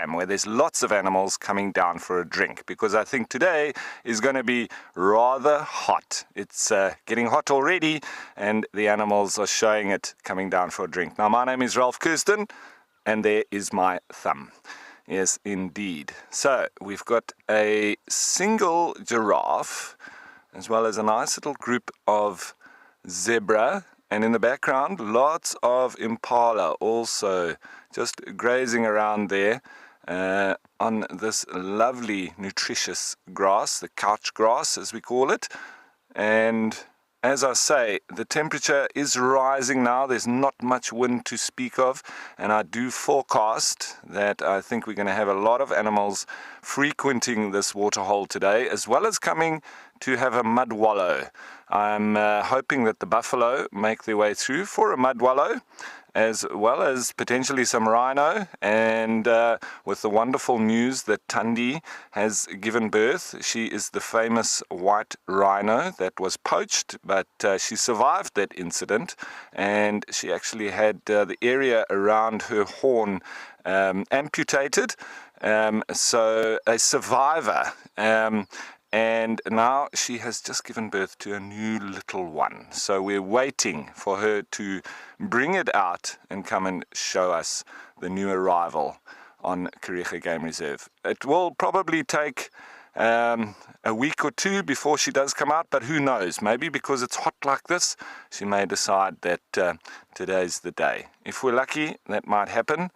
where there's lots of animals coming down for a drink, because I think today is going to be rather hot. It's getting hot already, and the animals are showing it coming down for a drink. Now, my name is Ralph Kirsten, and there is my thumb. Yes, indeed. So we've got a single giraffe, as well as a nice little group of zebra, and in the background lots of impala also just grazing around there on this lovely nutritious grass, the couch grass as we call it. And as I say, the temperature is rising now. There's not much wind to speak of, and I do forecast that I think we're going to have a lot of animals frequenting this waterhole today, as well as coming to have a mud wallow. I'm hoping that the buffalo make their way through for a mud wallow, as well as potentially some rhino, and with the wonderful news that Thandi has given birth. She is the famous white rhino that was poached, but she survived that incident, and she actually had the area around her horn amputated, so a survivor. And now she has just given birth to a new little one. So we're waiting for her to bring it out and come and show us the new arrival on Kariega Game Reserve. It will probably take a week or two before she does come out, but who knows? Maybe because it's hot like this, she may decide that today's the day. If we're lucky, that might happen,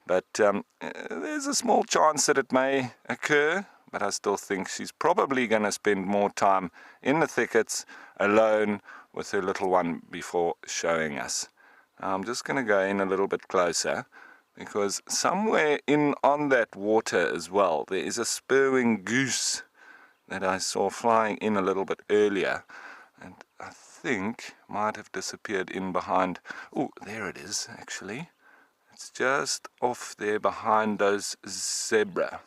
but there's a small chance that it may occur. But I still think she's probably going to spend more time in the thickets alone with her little one before showing us. I'm just going to go in a little bit closer, because somewhere in on that water as well there is a spurwing goose that I saw flying in a little bit earlier, and I think might have disappeared in behind. Oh, there it is actually. It's just off there behind those zebra.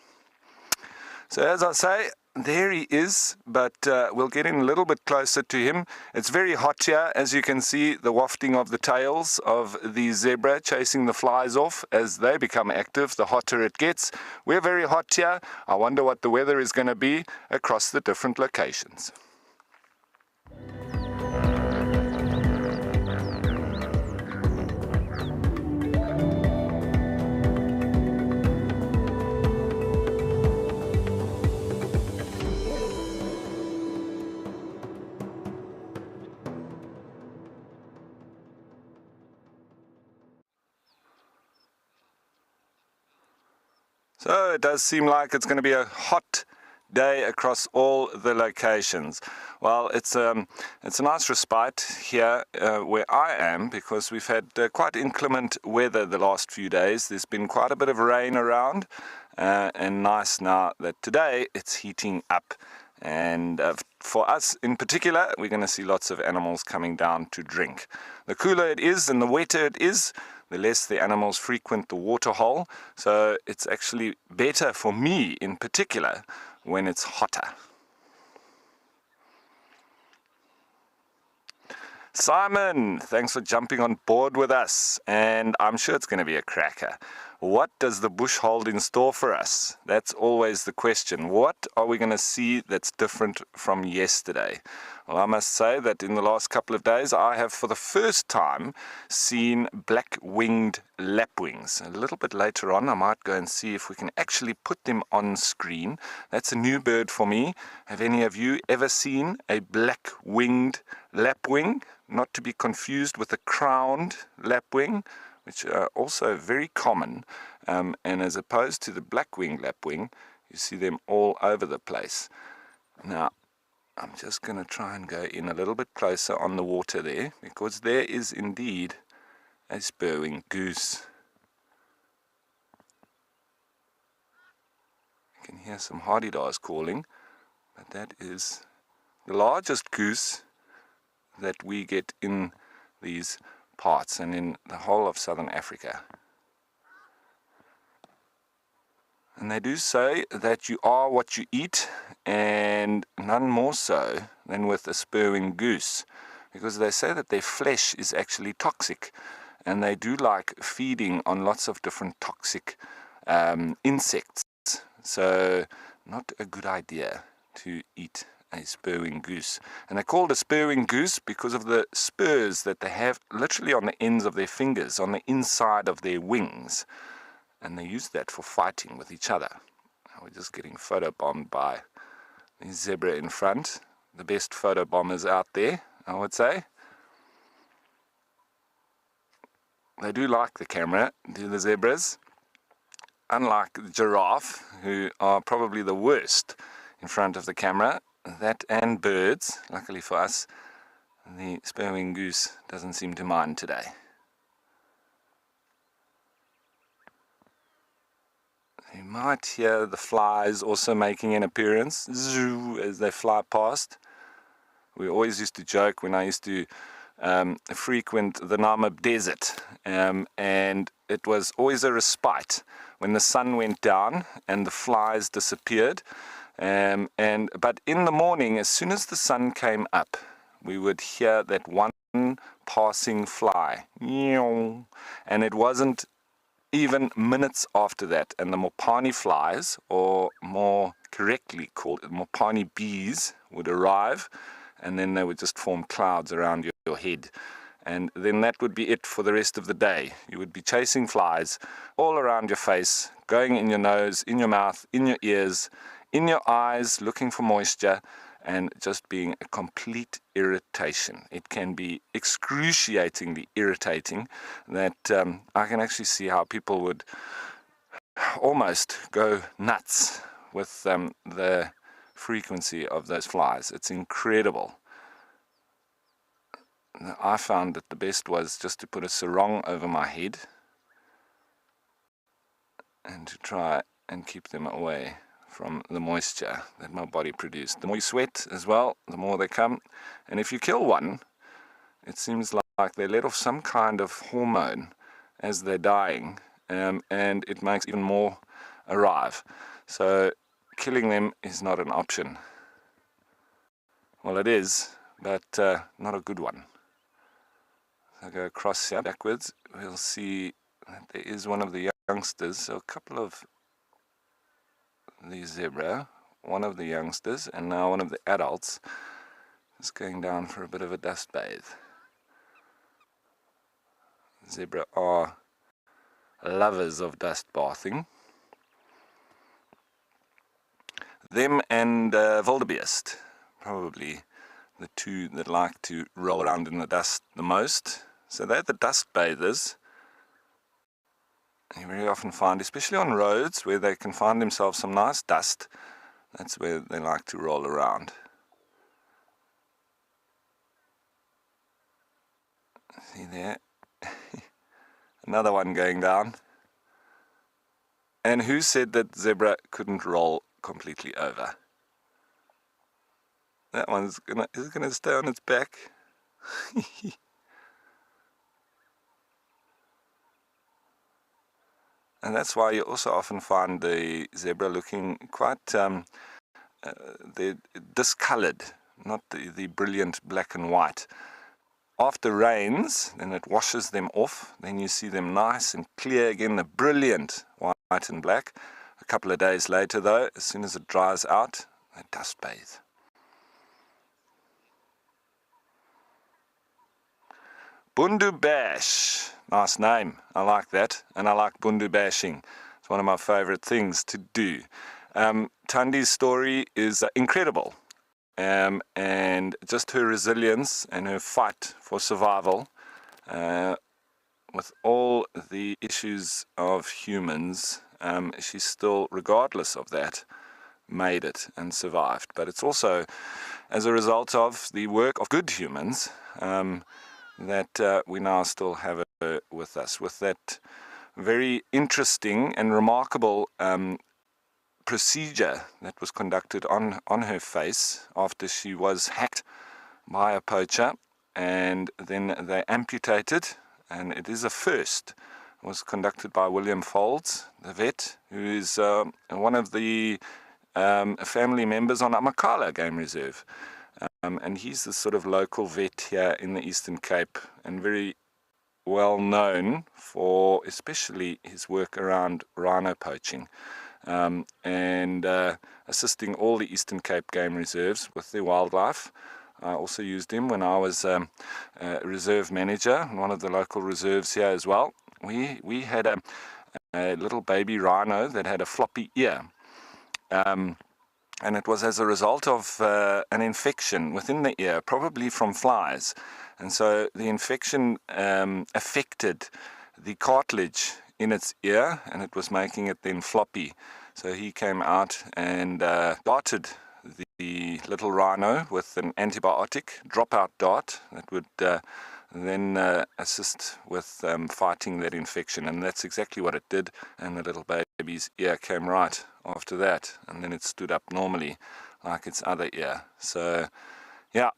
So as I say, there he is, but we'll get in a little bit closer to him. It's very hot here, as you can see the wafting of the tails of the zebra chasing the flies off. As they become active, the hotter it gets. We're very hot here. I wonder what the weather is going to be across the different locations. So it does seem like it's going to be a hot day across all the locations. Well, it's a nice respite here where I am, because we've had quite inclement weather the last few days. There's been quite a bit of rain around, and nice now that today it's heating up. And for us in particular, we're going to see lots of animals coming down to drink. The cooler it is and the wetter it is, the less the animals frequent the water hole. So it's actually better for me in particular when it's hotter. Simon, thanks for jumping on board with us, and I'm sure it's going to be a cracker. What does the bush hold in store for us? That's always the question. What are we going to see that's different from yesterday? Well, I must say that in the last couple of days, I have for the first time seen black-winged lapwings. A little bit later on, I might go and see if we can actually put them on screen. That's a new bird for me. Have any of you ever seen a black-winged lapwing? Not to be confused with a crowned lapwing, which are also very common. And as opposed to the black-winged lapwing, you see them all over the place. Now, I'm just going to try and go in a little bit closer on the water there, because there is indeed a spurwing goose. You can hear some hardy-dars calling, but that is the largest goose that we get in these parts and in the whole of southern Africa. And they do say that you are what you eat, and none more so than with a spurwing goose, because they say that their flesh is actually toxic, and they do like feeding on lots of different toxic insects. So not a good idea to eat a spurwing goose. And they're called a spurwing goose because of the spurs that they have literally on the ends of their fingers, on the inside of their wings. And they use that for fighting with each other. We're just getting photobombed by the zebra in front. The best photobombers out there, I would say. They do like the camera, do the zebras. Unlike the giraffe, who are probably the worst in front of the camera, that and birds, luckily for us, the spurwing goose doesn't seem to mind today. You might hear the flies also making an appearance, zoo, as they fly past. We always used to joke when I used to frequent the Namib Desert, and it was always a respite when the sun went down and the flies disappeared. But in the morning, as soon as the sun came up, we would hear that one passing fly, and it wasn't even minutes after that, and the Mopani flies, or more correctly called Mopani bees, would arrive, and then they would just form clouds around your head. And then that would be it for the rest of the day. You would be chasing flies all around your face, going in your nose, in your mouth, in your ears, in your eyes, looking for moisture, and just being a complete irritation. It can be excruciatingly irritating that I can actually see how people would almost go nuts with the frequency of those flies. It's incredible. I found that the best was just to put a sarong over my head and to try and keep them away from the moisture that my body produced. The more you sweat as well, the more they come. And if you kill one, it seems like they let off some kind of hormone as they're dying, and it makes even more arrive. So killing them is not an option. Well, it is, but not a good one. I'll go across here backwards. We'll see that there is one of the youngsters, so a couple of the zebra, one of the youngsters, and now one of the adults is going down for a bit of a dust bathe. Zebra are lovers of dust bathing. Them and wildebeest, probably the two that like to roll around in the dust the most. So they're the dust bathers. You very often find, especially on roads where they can find themselves some nice dust, that's where they like to roll around. See there? Another one going down. And who said that zebra couldn't roll completely over? That one's is gonna stay on its back. And that's why you also often find the zebra looking quite they're discolored, not the brilliant black and white. After rains, then it washes them off. Then you see them nice and clear again, the brilliant white and black. A couple of days later, though, as soon as it dries out, they dust bathe. Bundu Bash, nice name. I like that, and I like bundu bashing. It's one of my favorite things to do. Tandi's story is incredible, and just her resilience and her fight for survival with all the issues of humans, she's still, regardless of that, made it and survived. But it's also as a result of the work of good humans that we now still have her with us, with that very interesting and remarkable procedure that was conducted on her face after she was hacked by a poacher, and then they amputated, and it is a first. It was conducted by William Folds, the vet, who is one of the family members on Amakhala Game Reserve. And he's the sort of local vet here in the Eastern Cape, and very well known for especially his work around rhino poaching, and assisting all the Eastern Cape Game Reserves with their wildlife. I also used him when I was a reserve manager in one of the local reserves here as well. We had a little baby rhino that had a floppy ear. And it was as a result of an infection within the ear, probably from flies. And so the infection affected the cartilage in its ear, and it was making it then floppy. So he came out and darted the little rhino with an antibiotic dropout dart that would then assist with fighting that infection, and that's exactly what it did. And the little baby's ear came right after that, and then it stood up normally like its other ear. So yeah,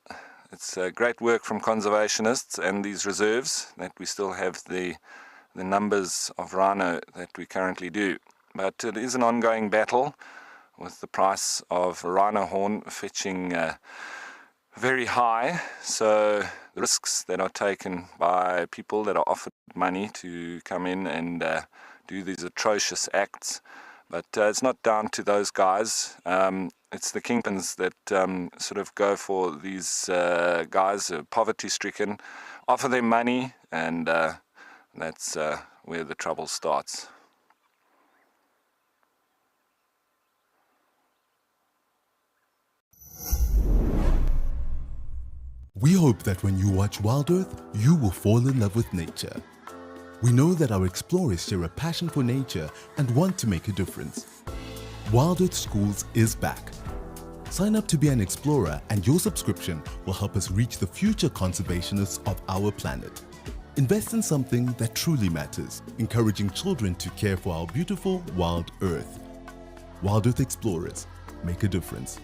it's great work from conservationists and these reserves that we still have the numbers of rhino that we currently do. But it is an ongoing battle, with the price of rhino horn fetching very high. So the risks that are taken by people that are offered money to come in and do these atrocious acts. But it's not down to those guys. It's the kingpins that sort of go for these guys, poverty-stricken, offer them money, and that's where the trouble starts. We hope that when you watch Wild Earth, you will fall in love with nature. We know that our explorers share a passion for nature and want to make a difference. Wild Earth Schools is back. Sign up to be an explorer, and your subscription will help us reach the future conservationists of our planet. Invest in something that truly matters, encouraging children to care for our beautiful wild Earth. Wild Earth Explorers, make a difference.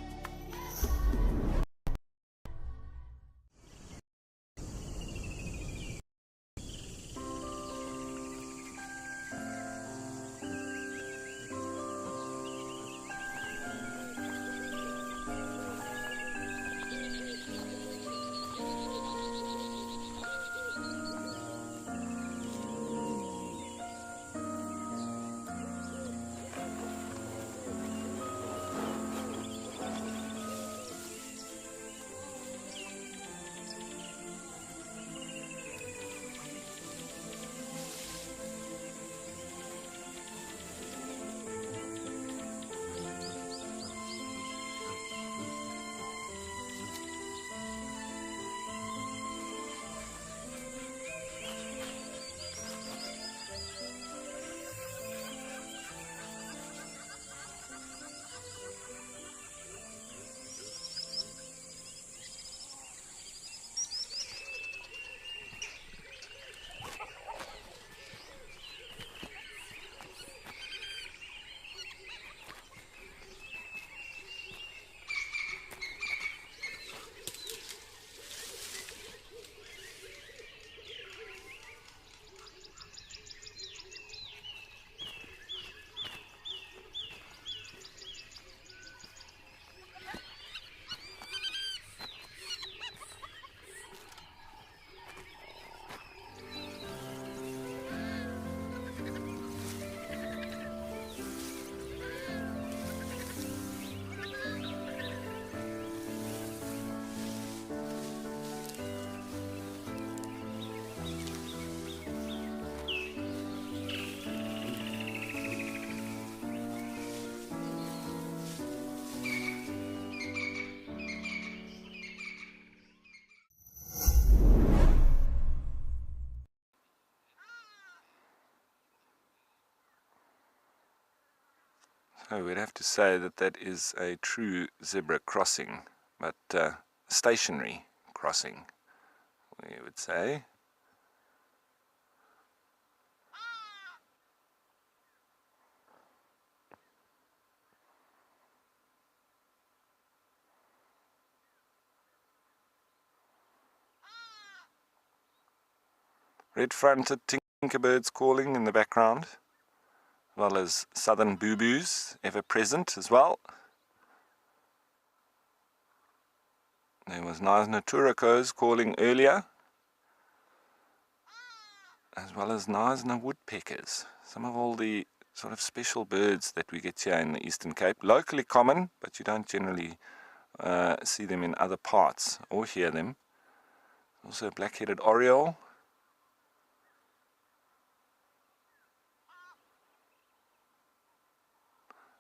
So we'd have to say that that is a true zebra crossing, but stationary crossing, we would say. Red-fronted tinkerbirds calling in the background, as well as southern boobos ever present as well. There was Natura calling earlier. as well as Knysna woodpeckers. Some of all the sort of special birds that we get here in the Eastern Cape. Locally common, but you don't generally see them in other parts or hear them. Also a black-headed oriole.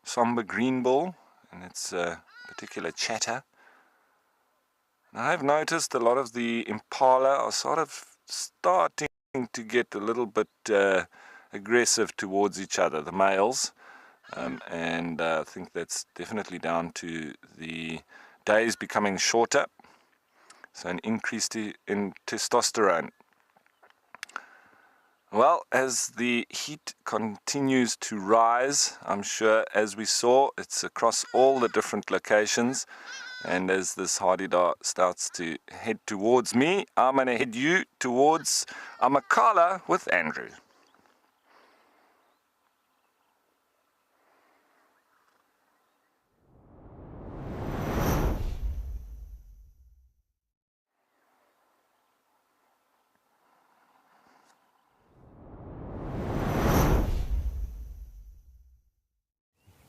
Somber greenbill and its particular chatter. And I've noticed a lot of the impala are sort of starting to get a little bit aggressive towards each other, the males, and I think that's definitely down to the days becoming shorter, so an increase in testosterone. Well, as the heat continues to rise, I'm sure, as we saw, it's across all the different locations. And as this Hadeda starts to head towards me, I'm going to head you towards Amakhala with Andrew.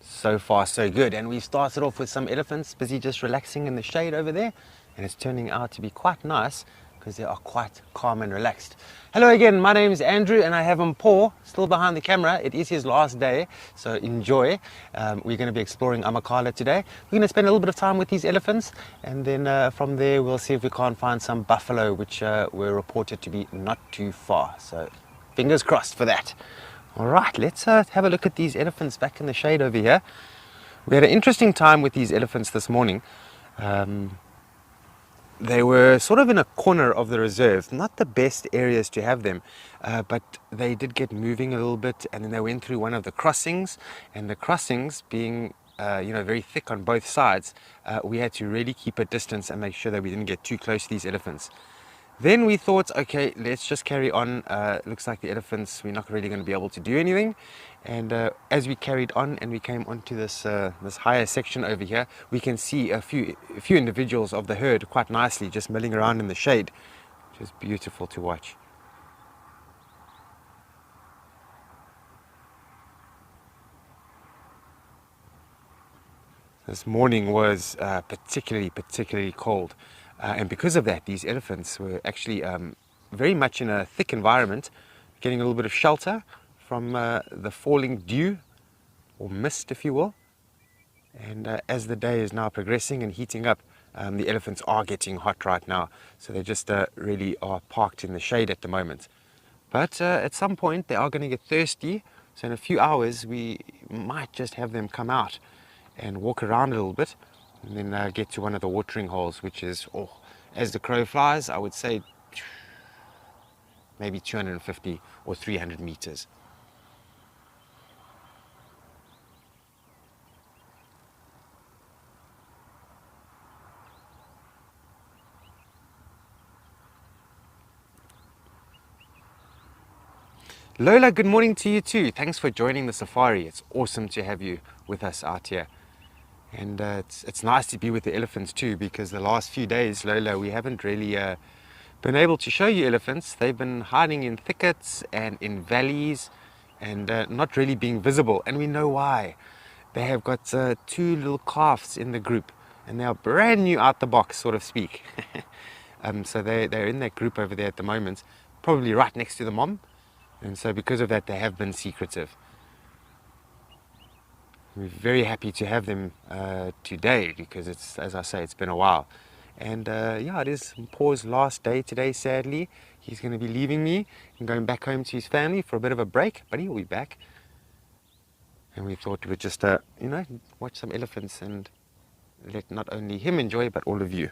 So far so good, and we started off with some elephants busy just relaxing in the shade over there, and it's turning out to be quite nice because they are quite calm and relaxed. Hello again, my name is Andrew and I have Mpho still behind the camera. It is his last day, so enjoy. We're going to be exploring Amakhala today. We're going to spend a little bit of time with these elephants, and then from there we'll see if we can't find some buffalo, which were reported to be not too far, so fingers crossed for that. All right, let's have a look at these elephants back in the shade over here. We had an interesting time with these elephants this morning. They were sort of in a corner of the reserve, not the best areas to have them, but they did get moving a little bit, and then they went through one of the crossings, and the crossings being very thick on both sides, we had to really keep a distance and make sure that we didn't get too close to these elephants. Then we thought, okay, let's just carry on. Looks like the elephants, we're not really going to be able to do anything. And as we carried on and we came onto this this higher section over here, we can see a few individuals of the herd quite nicely just milling around in the shade, which is beautiful to watch. This morning was particularly cold. And because of that, these elephants were actually very much in a thick environment, getting a little bit of shelter from the falling dew, or mist, if you will. And as the day is now progressing and heating up, the elephants are getting hot right now. So they just really are parked in the shade at the moment. But at some point, they are going to get thirsty. So in a few hours, we might just have them come out and walk around a little bit, and then get to one of the watering holes, which is, as the crow flies, I would say maybe 250 or 300 meters. Lola, good morning to you too. Thanks for joining the safari. It's awesome to have you with us out here. And it's nice to be with the elephants too, because the last few days, Lola, we haven't really been able to show you elephants. They've been hiding in thickets and in valleys and not really being visible. And we know why. They have got two little calves in the group, and they are brand new out the box, so to speak. So they're in that group over there at the moment, probably right next to the mom. And so because of that, they have been secretive. We're very happy to have them today, because it's, as I say, it's been a while. And yeah, it is Mpho's last day today, sadly. He's going to be leaving me and going back home to his family for a bit of a break, but he'll be back. And we thought we'd just, watch some elephants and let not only him enjoy, but all of you.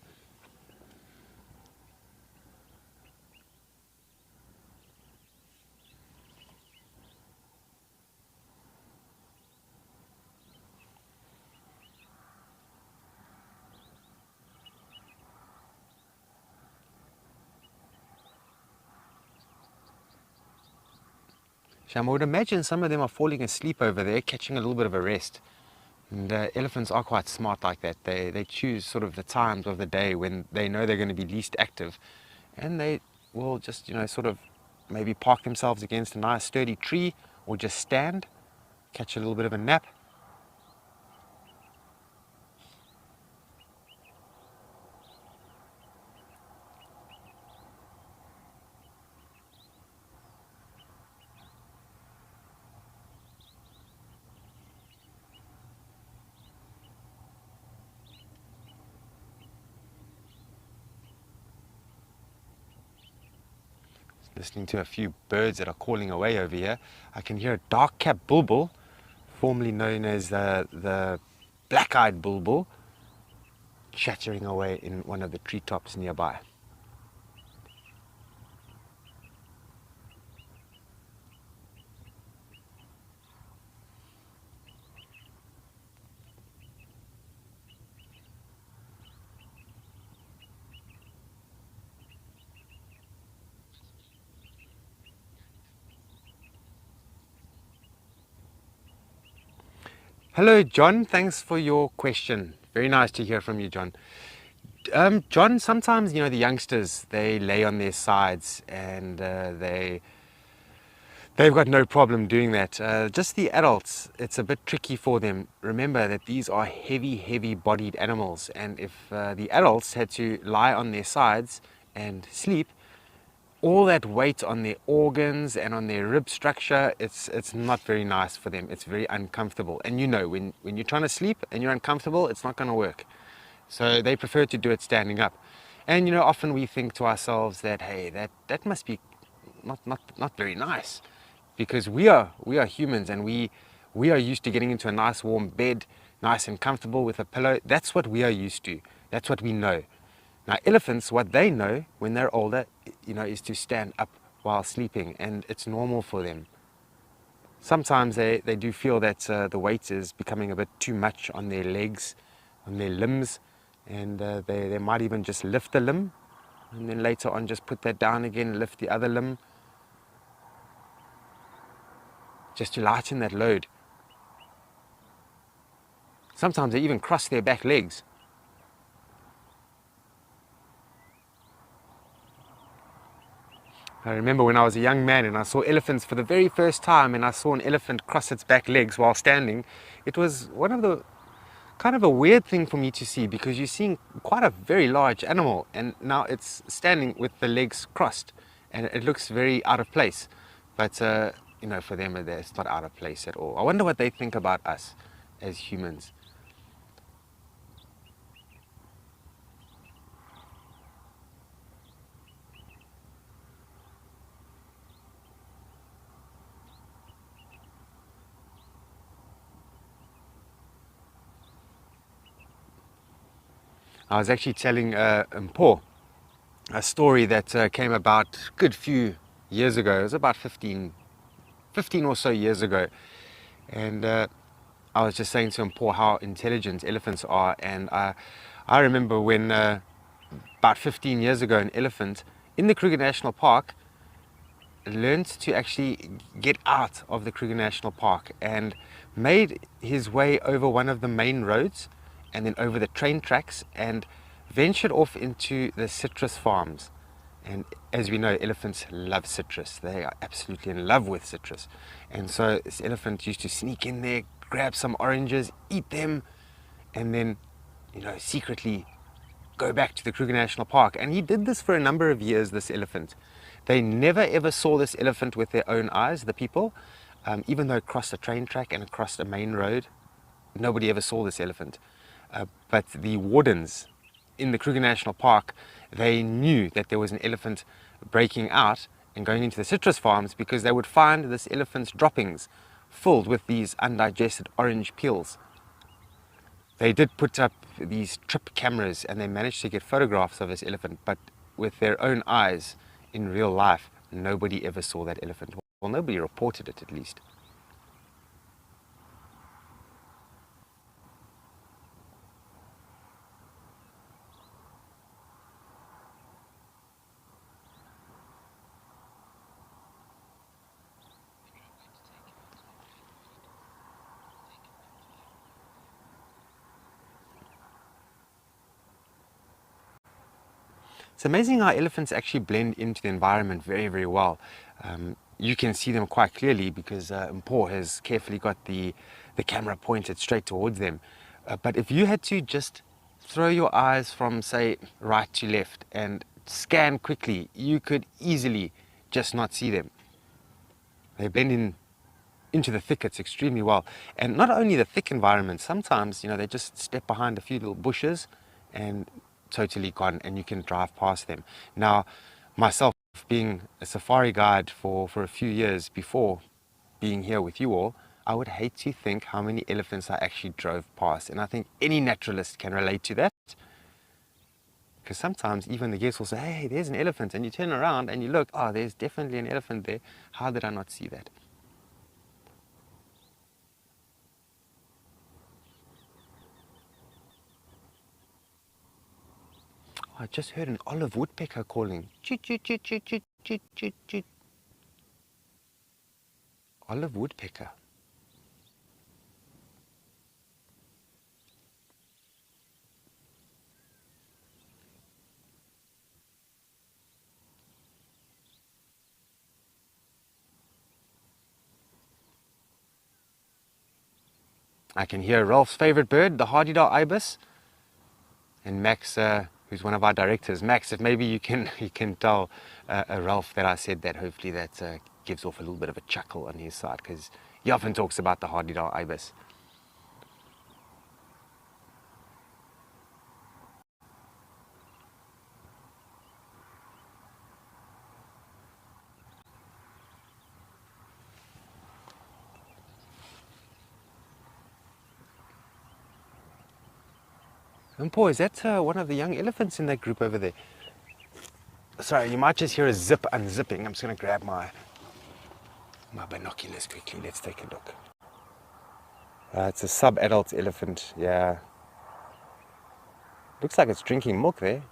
I would imagine some of them are falling asleep over there, catching a little bit of a rest. And elephants are quite smart like that. They choose sort of the times of the day when they know they're going to be least active, and they will just, sort of maybe park themselves against a nice sturdy tree or just stand, catch a little bit of a nap. Listening to a few birds that are calling away over here. I can hear a dark-capped bulbul, formerly known as the black-eyed bulbul, chattering away in one of the treetops nearby. Hello, John. Thanks for your question. Very nice to hear from you, John. John, sometimes, the youngsters, they lay on their sides and they've got no problem doing that. Just the adults, it's a bit tricky for them. Remember that these are heavy-bodied animals, and if the adults had to lie on their sides and sleep, all that weight on their organs and on their rib structure, it's not very nice for them. It's very uncomfortable. And when you're trying to sleep and you're uncomfortable, it's not going to work. So they prefer to do it standing up. And often we think to ourselves that, hey, that must be not very nice, because we are humans, and we are used to getting into a nice warm bed, nice and comfortable with a pillow. That's what we are used to. That's what we know. Now, elephants, what they know when they're older, is to stand up while sleeping, and it's normal for them. Sometimes they do feel that the weight is becoming a bit too much on their legs, on their limbs, and they might even just lift the limb, and then later on just put that down again, lift the other limb, just to lighten that load. Sometimes they even cross their back legs. I remember when I was a young man and I saw elephants for the very first time, and I saw an elephant cross its back legs while standing. It was one of the kind of a weird thing for me to see, because you're seeing quite a very large animal and now it's standing with the legs crossed, and it looks very out of place. But for them, it's not out of place at all. I wonder what they think about us as humans. I was actually telling Mpho a story that came about a good few years ago. It was about 15 or so years ago. And I was just saying to Mpho how intelligent elephants are. And I remember when about 15 years ago, an elephant in the Kruger National Park learned to actually get out of the Kruger National Park and made his way over one of the main roads and then over the train tracks and ventured off into the citrus farms. And as we know, elephants love citrus. They are absolutely in love with citrus. And so this elephant used to sneak in there, grab some oranges, eat them, and then, secretly go back to the Kruger National Park. And he did this for a number of years, this elephant. They never ever saw this elephant with their own eyes, the people, even though it crossed a train track and across a main road. Nobody ever saw this elephant. But the wardens in the Kruger National Park, they knew that there was an elephant breaking out and going into the citrus farms, because they would find this elephant's droppings filled with these undigested orange peels. They did put up these trip cameras and they managed to get photographs of this elephant, but with their own eyes in real life, nobody ever saw that elephant. Well, nobody reported it, at least. It's amazing how elephants actually blend into the environment very, very well. You can see them quite clearly because Mpho has carefully got the camera pointed straight towards them. But if you had to just throw your eyes from, say, right to left and scan quickly, you could easily just not see them. They blend into the thickets extremely well. And not only the thick environment, sometimes, they just step behind a few little bushes and totally gone, and you can drive past them. Now, myself being a safari guide for a few years before being here with you all, I would hate to think how many elephants I actually drove past. And I think any naturalist can relate to that. Because sometimes even the guests will say, hey, there's an elephant. And you turn around and you look, oh, there's definitely an elephant there. How did I not see that? Oh, I just heard an olive woodpecker calling. Choot, choot, choot, choot, choot, choot, choot, choot. Olive woodpecker. I can hear Ralph's favorite bird, the Hardy-Dar ibis, and Max, who's one of our directors. Max, if maybe you can tell Ralph that I said that, hopefully that gives off a little bit of a chuckle on his side, because he often talks about the Hardy-Dar ibis. Mpho, is that one of the young elephants in that group over there? Sorry, you might just hear a zip unzipping. I'm just going to grab my binoculars quickly. Let's take a look. It's a sub-adult elephant, yeah. Looks like it's drinking milk there.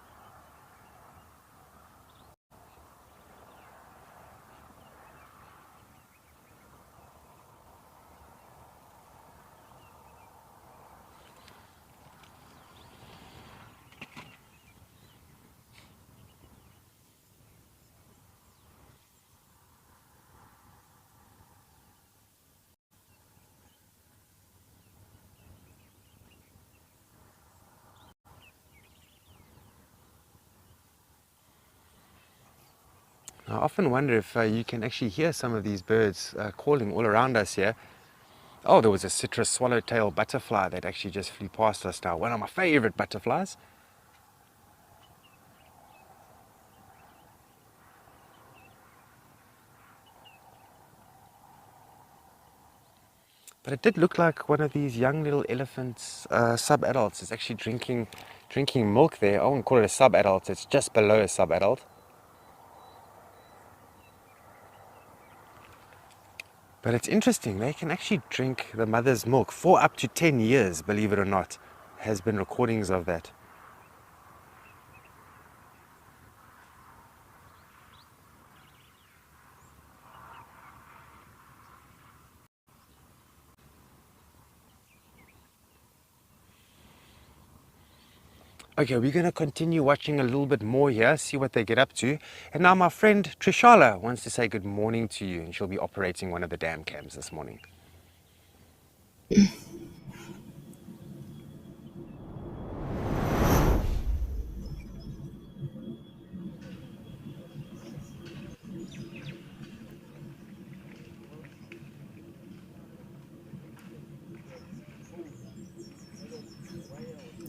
I often wonder if you can actually hear some of these birds calling all around us here. Oh, there was a citrus swallowtail butterfly that actually just flew past us now. One of my favorite butterflies. But it did look like one of these young little elephants, sub-adults, is actually drinking milk there. I wouldn't call it a sub-adult, it's just below a sub-adult. But it's interesting, they can actually drink the mother's milk for up to 10 years, believe it or not. Has been recordings of that. Okay, we're going to continue watching a little bit more here, see what they get up to. And now my friend Trishala wants to say good morning to you, and she'll be operating one of the dam cams this morning.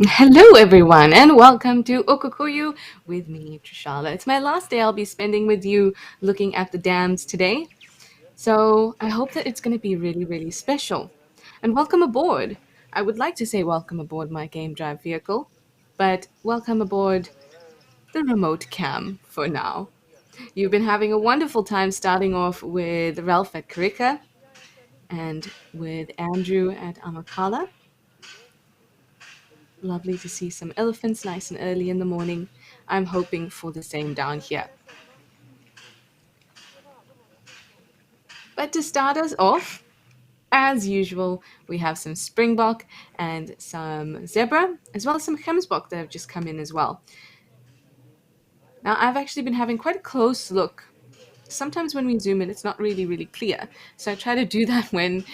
Hello, everyone, and welcome to Okukuyu with me, Trishala. It's my last day I'll be spending with you looking at the dams today. So I hope that it's going to be really, really special. And welcome aboard. I would like to say welcome aboard my game drive vehicle, but welcome aboard the remote cam for now. You've been having a wonderful time starting off with Ralph at Karika and with Andrew at Amakala. Lovely to see some elephants nice and early in the morning. I'm hoping for the same down here. But to start us off, as usual, we have some springbok and some zebra, as well as some gemsbok that have just come in as well. Now, I've actually been having quite a close look. Sometimes when we zoom in, it's not really clear. So I try to do that when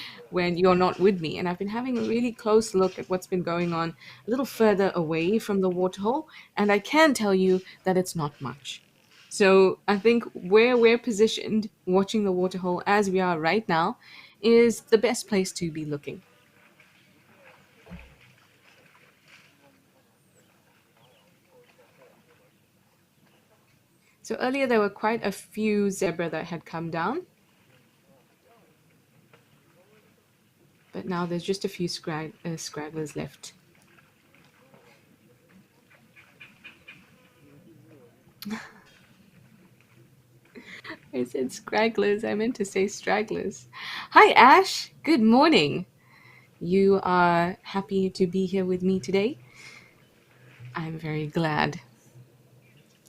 you're not with me. And I've been having a really close look at what's been going on a little further away from the waterhole, and I can tell you that it's not much. So I think where we're positioned, watching the waterhole as we are right now, is the best place to be looking. So earlier there were quite a few zebra that had come down, but now there's just a few scragglers left. I said scragglers. I meant to say stragglers. Hi, Ash. Good morning. You are happy to be here with me today? I'm very glad.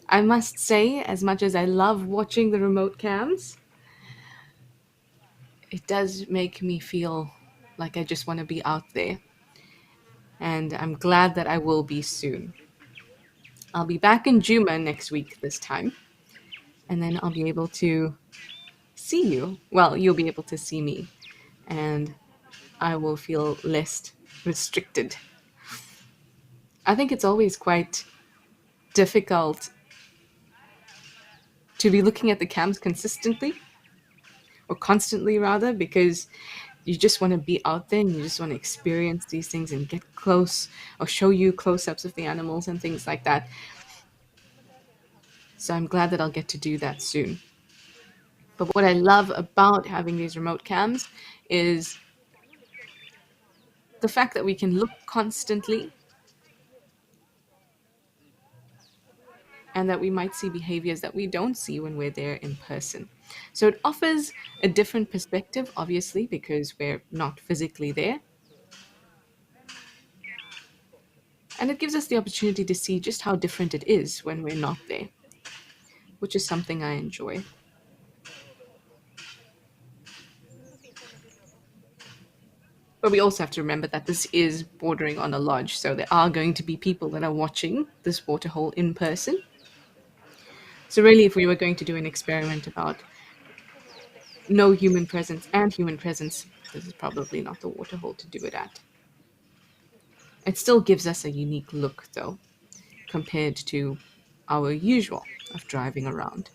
I must say, as much as I love watching the remote cams, it does make me feel like I just want to be out there. And I'm glad that I will be soon. I'll be back in Juma next week this time. And then I'll be able to see you. Well, you'll be able to see me. And I will feel less restricted. I think it's always quite difficult to be looking at the cams consistently, or constantly rather, because you just want to be out there and you just want to experience these things and get close or show you close-ups of the animals and things like that. So I'm glad that I'll get to do that soon. But what I love about having these remote cams is the fact that we can look constantly and that we might see behaviors that we don't see when we're there in person. So it offers a different perspective, obviously, because we're not physically there. And it gives us the opportunity to see just how different it is when we're not there, which is something I enjoy. But we also have to remember that this is bordering on a lodge, so there are going to be people that are watching this waterhole in person. So really, if we were going to do an experiment about no human presence and human presence, this is probably not the waterhole to do it at. It still gives us a unique look, though, compared to our usual of driving around.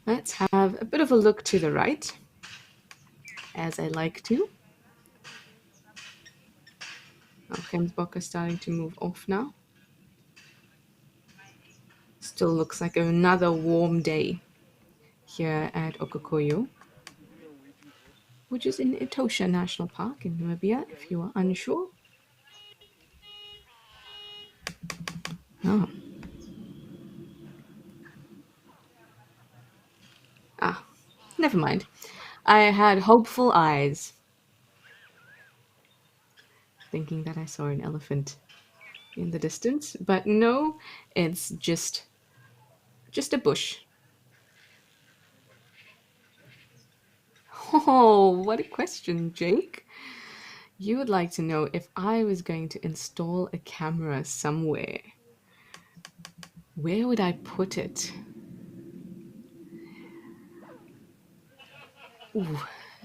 Let's have a bit of a look to the right, as I like to. Gemsbok is starting to move off now. Still looks like another warm day here at Okokoyo, which is in Etosha National Park in Namibia, if you are unsure. Oh. Ah, never mind. I had hopeful eyes, thinking that I saw an elephant in the distance, but no, it's just a bush. Oh, what a question, Jake. You would like to know if I was going to install a camera somewhere, where would I put it? Ooh.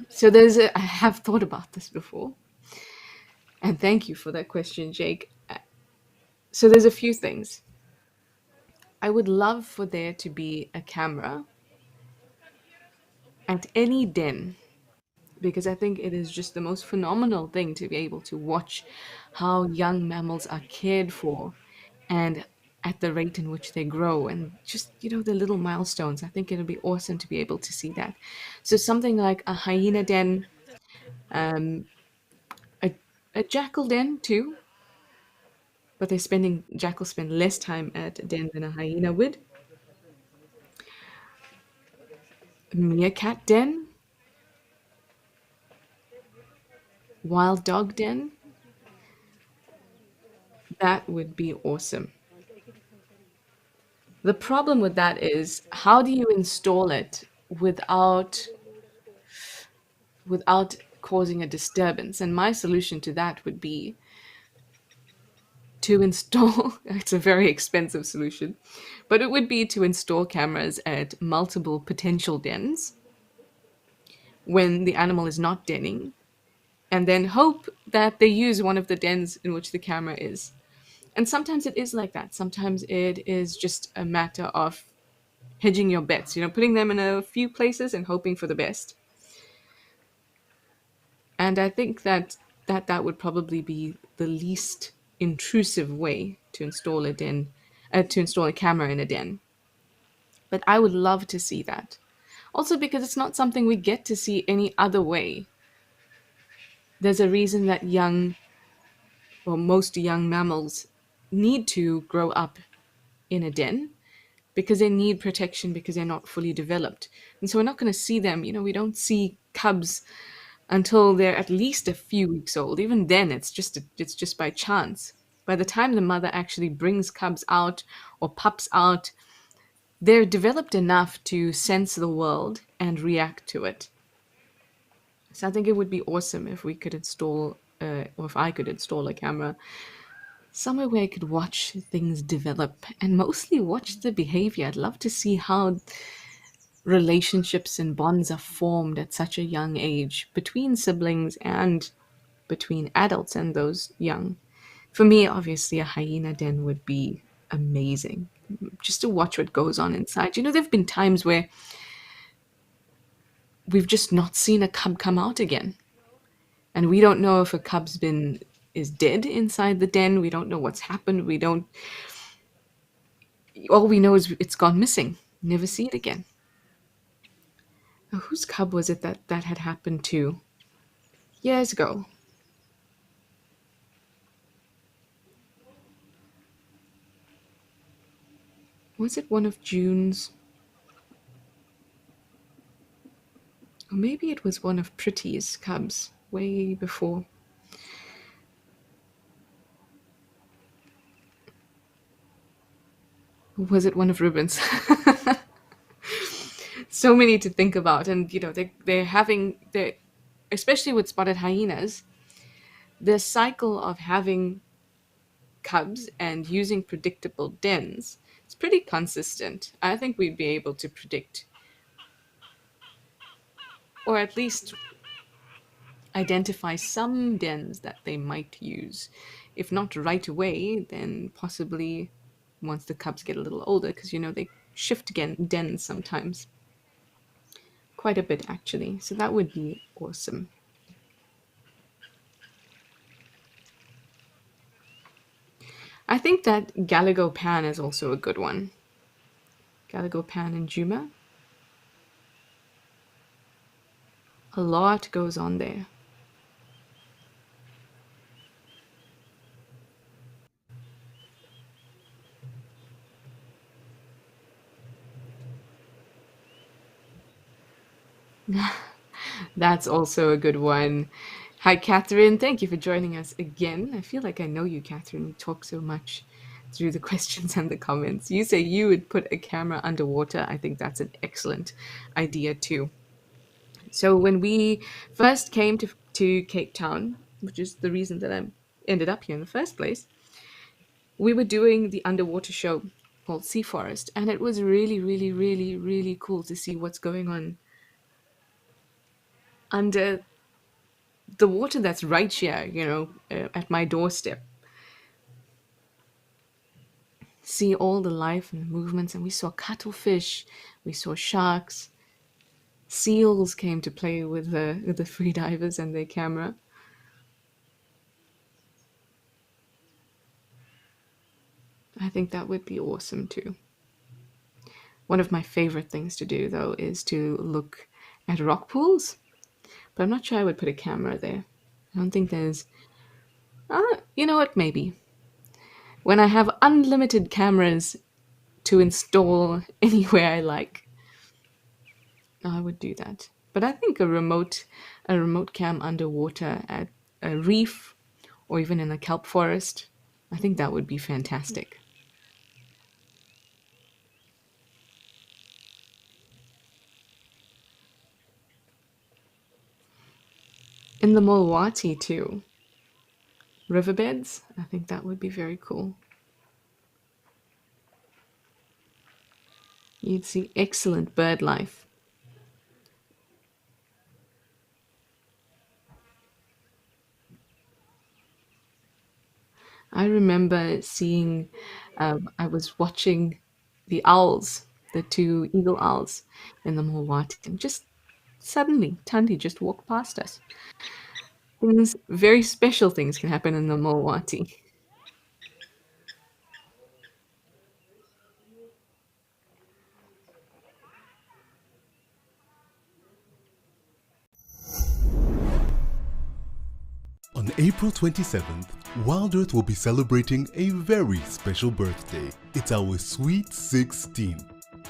So I have thought about this before. And thank you for that question, Jake. So there's a few things. I would love for there to be a camera at any den, because I think it is just the most phenomenal thing to be able to watch how young mammals are cared for and at the rate in which they grow and just, the little milestones. I think it'll be awesome to be able to see that. So something like a hyena den, um, a jackal den too, but jackals spend less time at a den than a hyena would. A meerkat den, wild dog den. That would be awesome. The problem with that is how do you install it without causing a disturbance? And my solution to that would be to install it's a very expensive solution, but it would be to install cameras at multiple potential dens when the animal is not denning, and then hope that they use one of the dens in which the camera is. And sometimes it is like that. Sometimes it is just a matter of hedging your bets, putting them in a few places and hoping for the best. And I think that would probably be the least intrusive way to install a den, to install a camera in a den. But I would love to see that. Also because it's not something we get to see any other way. There's a reason that most young mammals need to grow up in a den because they need protection because they're not fully developed. And so we're not going to see them, we don't see cubs until they're at least a few weeks old. Even then it's just by chance. By the time the mother actually brings cubs out or pups out, they're developed enough to sense the world and react to it. So I think it would be awesome if we could install, or if I could install a camera somewhere where I could watch things develop and mostly watch the behavior. I'd love to see how relationships and bonds are formed at such a young age between siblings and between adults and those young. For me, obviously, a hyena den would be amazing just to watch what goes on inside. There have been times where we've just not seen a cub come out again. And we don't know if a cub's been is dead inside the den. We don't know what's happened. All we know is it's gone missing. Never see it again. Now, whose cub was it that had happened to years ago? Was it one of June's? Or maybe it was one of Pretty's cubs way before. Or was it one of Ruben's? So many to think about. And, they're especially with spotted hyenas, the cycle of having cubs and using predictable dens is pretty consistent. I think we'd be able to predict, or at least identify some dens that they might use. If not right away, then possibly once the cubs get a little older, because they shift again dens sometimes. Quite a bit, actually. So that would be awesome. I think that Galago Pan is also a good one. Galago Pan and Juma. A lot goes on there. That's also a good one. Hi, Catherine. Thank you for joining us again. I feel like I know you, Catherine. You talk so much through the questions and the comments. You say you would put a camera underwater. I think that's an excellent idea, too. So when we first came to Cape Town, which is the reason that I ended up here in the first place, we were doing the underwater show called Sea Forest, and it was really, really, really, really cool to see what's going on under the water that's right here, at my doorstep. See all the life and the movements, and we saw cuttlefish, we saw sharks, seals came to play with the free divers and their camera. I think that would be awesome too. One of my favorite things to do, though, is to look at rock pools. But I'm not sure I would put a camera there. I don't think there's... you know what? Maybe. When I have unlimited cameras to install anywhere I like, I would do that. But I think a remote cam underwater at a reef or even in a kelp forest, I think that would be fantastic. In the Mulwati too. Riverbeds, I think that would be very cool. You'd see excellent bird life. I remember seeing, I was watching the owls, the two eagle owls in the Mulwati, and just suddenly, Tandy just walked past us. Things, very special things can happen in the Mulwati. On April 27th, Wild Earth will be celebrating a very special birthday. It's our sweet 16.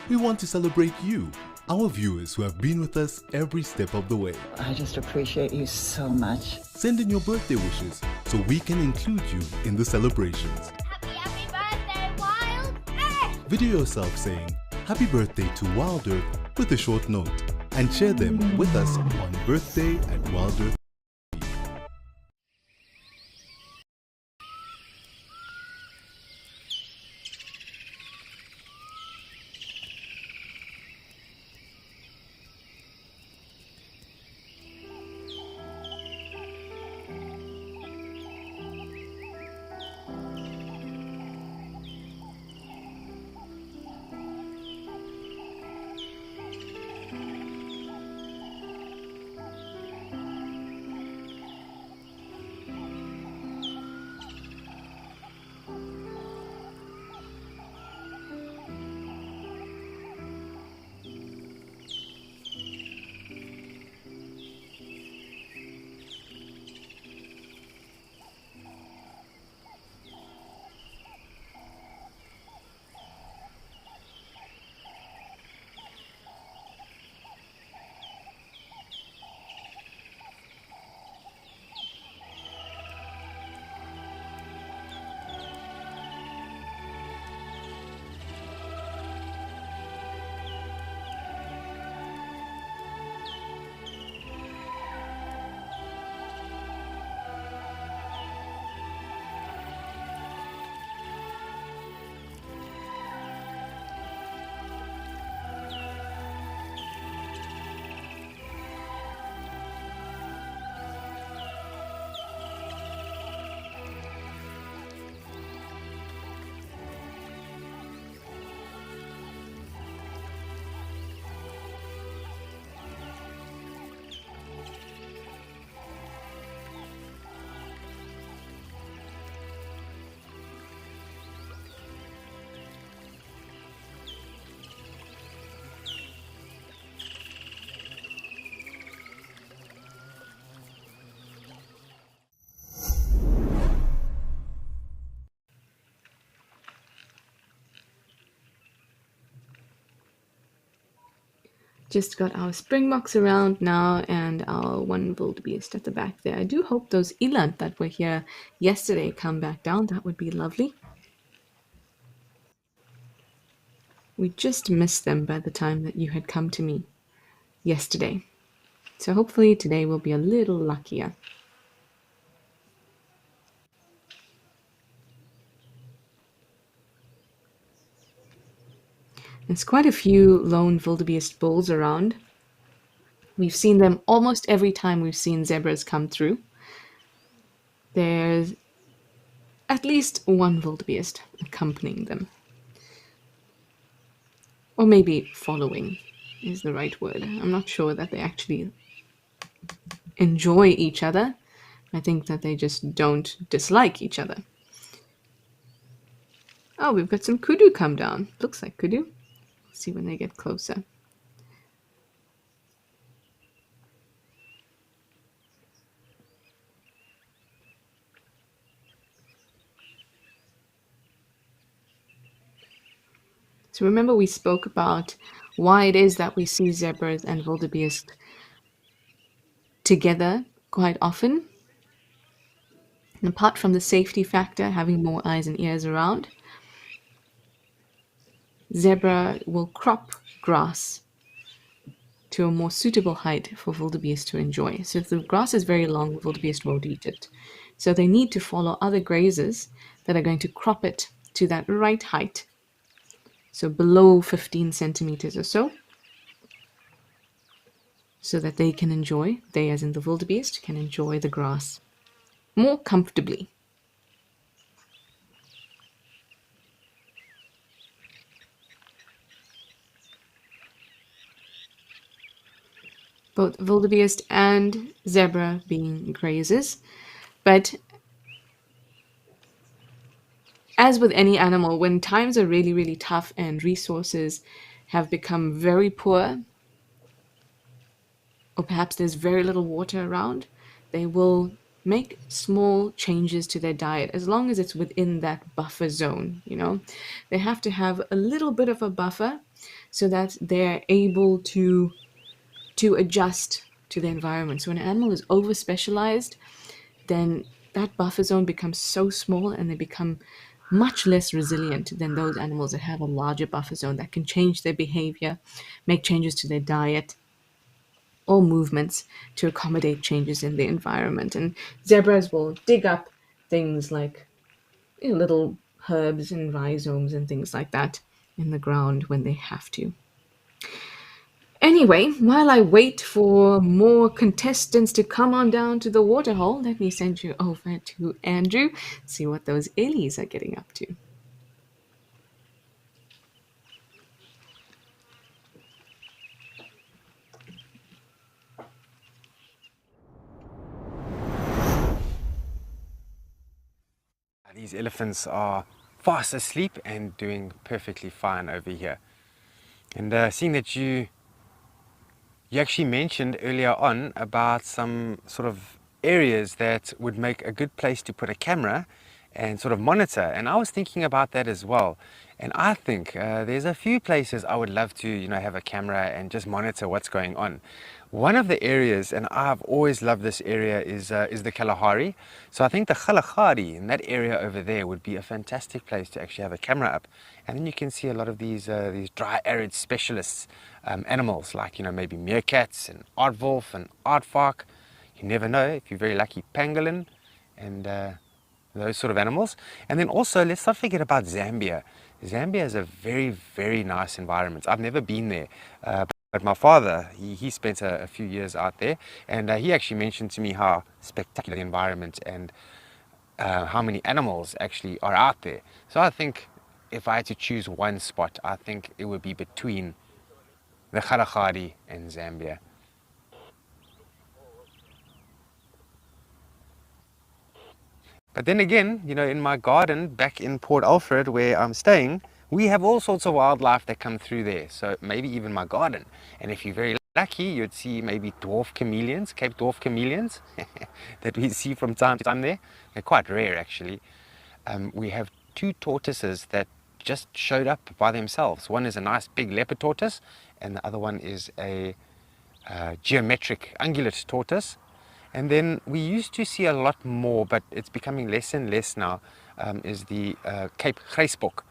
We want to celebrate you, our viewers who have been with us every step of the way. I just appreciate you so much. Send in your birthday wishes so we can include you in the celebrations. Happy birthday, Wild Earth! Video yourself saying happy birthday to Wild Earth with a short note and share them with us on Birthday at Wild Earth. Just got our springboks around now and our one wildebeest at the back there. I do hope those eland that were here yesterday come back down. That would be lovely. We just missed them by the time that you had come to me yesterday. So hopefully today will be a little luckier. There's quite a few lone wildebeest bulls around. We've seen them almost every time we've seen zebras come through. There's at least one wildebeest accompanying them. Or maybe following is the right word. I'm not sure that they actually enjoy each other. I think that they just don't dislike each other. Oh, we've got some kudu come down. Looks like kudu. Let's see when they get closer. So remember we spoke about why it is that we see zebras and wildebeest together quite often. And apart from the safety factor, having more eyes and ears around, zebra will crop grass to a more suitable height for wildebeest to enjoy. So if the grass is very long, wildebeest won't eat it. So they need to follow other grazers that are going to crop it to that right height. So below 15 centimeters or so that they can enjoy, they as in the wildebeest, can enjoy the grass more comfortably. Both wildebeest and zebra being grazers. But as with any animal, when times are really, really tough and resources have become very poor, or perhaps there's very little water around, they will make small changes to their diet as long as it's within that buffer zone, you know. They have to have a little bit of a buffer so that they're able to adjust to the environment. So when an animal is over specialized, then that buffer zone becomes so small and they become much less resilient than those animals that have a larger buffer zone that can change their behavior, make changes to their diet or movements to accommodate changes in the environment. And zebras will dig up things like little herbs and rhizomes and things like that in the ground when they have to. Anyway, while I wait for more contestants to come on down to the waterhole, let me send you over to Andrew, see what those Ellies are getting up to. These elephants are fast asleep and doing perfectly fine over here. And seeing that you actually mentioned earlier on about some sort of areas that would make a good place to put a camera and sort of monitor, and I was thinking about that as well. And I think there's a few places I would love to, have a camera and just monitor what's going on. One of the areas, and I've always loved this area, is the Kalahari. So I think the Kalahari in that area over there would be a fantastic place to actually have a camera up. And then you can see a lot of these dry arid specialists animals like maybe meerkats and aardwolf and aardvark. You never know, if you're very lucky, pangolin and those sort of animals. And then also, let's not forget about Zambia. Zambia is a very, very nice environment. I've never been there, but my father, he spent a few years out there, and he actually mentioned to me how spectacular the environment and how many animals actually are out there. So I think if I had to choose one spot, I think it would be between the Kalahari and Zambia. But then again, in my garden back in Port Alfred where I'm staying, we have all sorts of wildlife that come through there. So maybe even my garden. And if you're very lucky, you'd see maybe dwarf chameleons, Cape dwarf chameleons that we see from time to time there. They're quite rare actually. We have two tortoises that just showed up by themselves. One is a nice big leopard tortoise and the other one is a geometric ungulate tortoise. And then we used to see a lot more, but it's becoming less and less now, is the Cape Grijsbok,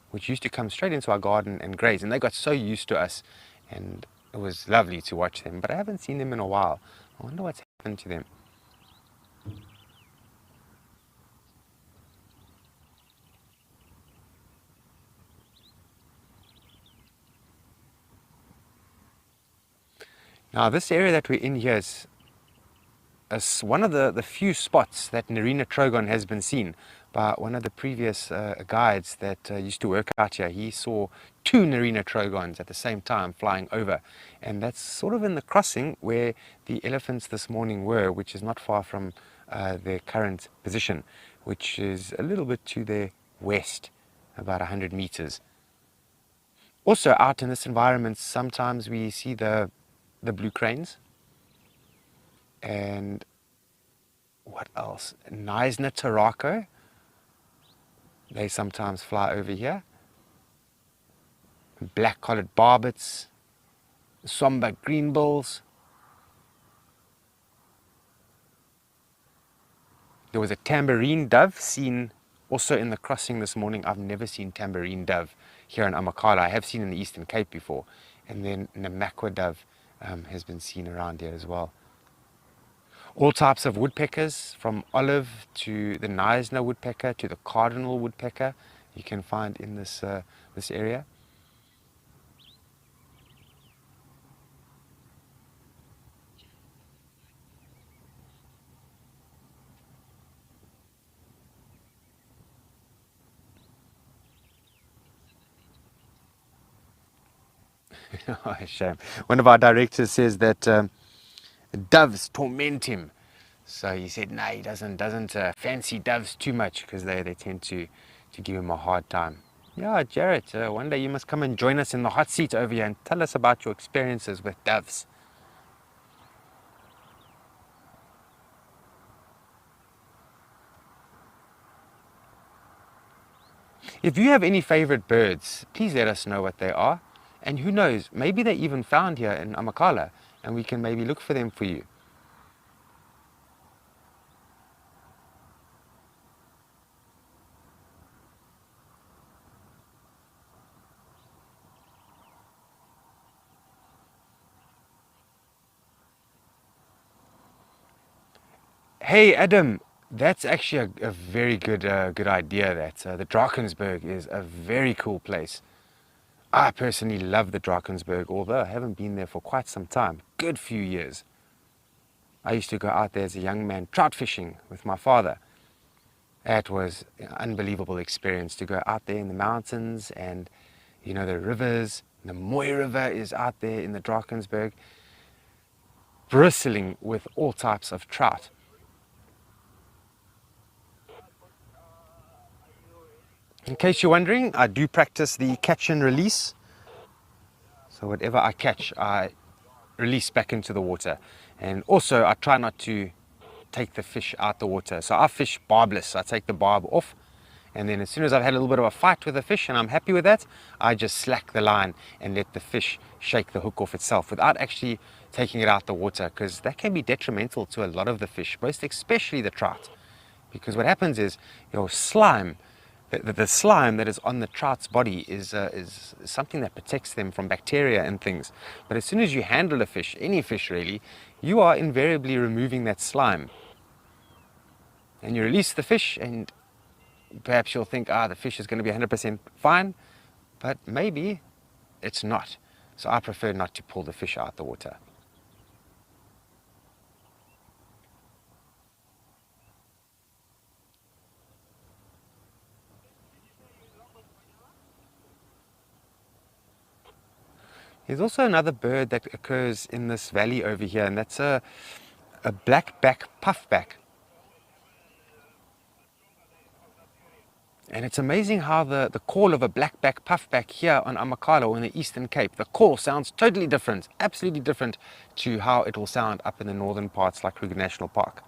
which used to come straight into our garden and graze. And they got so used to us, and it was lovely to watch them. But I haven't seen them in a while. I wonder what's happened to them. Now, this area that we're in here is one of the few spots that Nerina trogon has been seen. By one of the previous guides that used to work out here. He saw two Nerina trogons at the same time flying over, and that's sort of in the crossing where the elephants this morning were, which is not far from their current position, which is a little bit to their west, about 100 meters. Also out in this environment, sometimes we see the blue cranes. And what else? Knysna tarako. They sometimes fly over here. Black-collared barbets, somber greenbills. There was a tambourine dove seen also in the crossing this morning. I've never seen tambourine dove here in Amakhala. I have seen in the Eastern Cape before. And then Namakwa dove has been seen around here as well. All types of woodpeckers, from olive to the Knysna woodpecker to the cardinal woodpecker, you can find in this area. Oh, shame. One of our directors says that doves torment him. So he said, no, he doesn't fancy doves too much because they tend to give him a hard time. Yeah, Jarrett, one day you must come and join us in the hot seat over here and tell us about your experiences with doves. If you have any favorite birds, please let us know what they are. And who knows, maybe they're even found here in Amakhala and we can maybe look for them for you. Hey Adam, that's actually a very good idea. That the Drakensberg is a very cool place. I personally love the Drakensberg, although I haven't been there for quite some time, good few years. I used to go out there as a young man trout fishing with my father. That was an unbelievable experience to go out there in the mountains and, you know, the rivers. The Mooi River is out there in the Drakensberg, bristling with all types of trout. In case you're wondering, I do practice the catch and release. So whatever I catch, I release back into the water. And also, I try not to take the fish out the water. So I fish barbless. I take the barb off. And then as soon as I've had a little bit of a fight with the fish and I'm happy with that, I just slack the line and let the fish shake the hook off itself without actually taking it out the water, because that can be detrimental to a lot of the fish, most especially the trout. Because what happens is your slime, the slime that is on the trout's body is something that protects them from bacteria and things. But as soon as you handle a fish, any fish really, you are invariably removing that slime. And you release the fish and perhaps you'll think, the fish is going to be 100% fine, but maybe it's not. So I prefer not to pull the fish out the water. There's also another bird that occurs in this valley over here, and that's a blackback puffback. And it's amazing how the call of a blackback puffback here on Amakhala or in the Eastern Cape, the call sounds totally different, absolutely different to how it will sound up in the northern parts like Kruger National Park.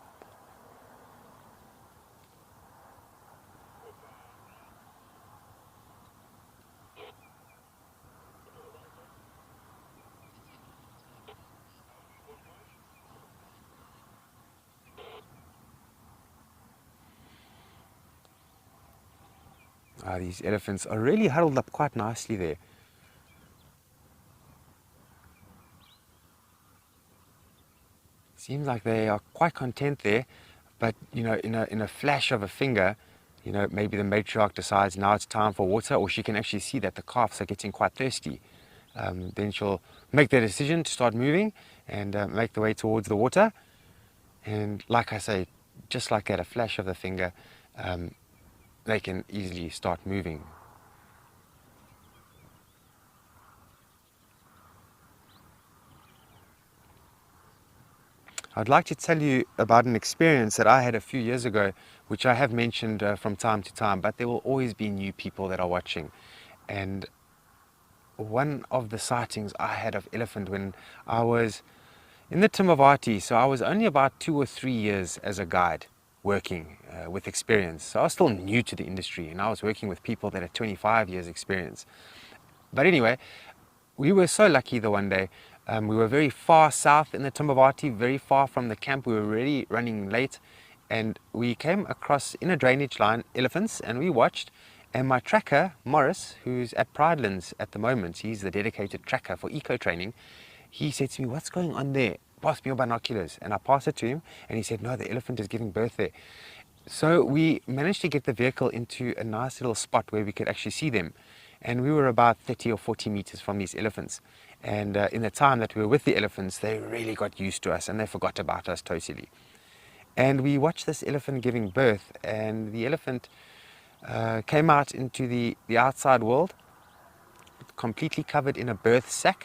These elephants are really huddled up quite nicely there. Seems like they are quite content there, but you know, in a flash of a finger, you know, maybe the matriarch decides now it's time for water, or she can actually see that the calves are getting quite thirsty. Then she'll make the decision to start moving and make the way towards the water. And like I say, just like at a flash of the finger, they can easily start moving. I'd like to tell you about an experience that I had a few years ago, which I have mentioned from time to time, but there will always be new people that are watching. And one of the sightings I had of elephant when I was in the Timavati, so I was only about 2 or 3 years as a guide, working with experience. So I was still new to the industry and I was working with people that had 25 years experience. But anyway, we were so lucky the one day. We were very far south in the Timavati, very far from the camp. We were already running late and we came across in a drainage line elephants and we watched. And my tracker, Morris, who's at Pridelands at the moment, he's the dedicated tracker for eco training. he said to me, "What's going on there? Pass me your binoculars." And I passed it to him, and he said, "No, the elephant is giving birth there." So we managed to get the vehicle into a nice little spot where we could actually see them. And we were about 30 or 40 meters from these elephants. And in the time that we were with the elephants, they really got used to us and they forgot about us totally. And we watched this elephant giving birth, and the elephant came out into the outside world, completely covered in a birth sac.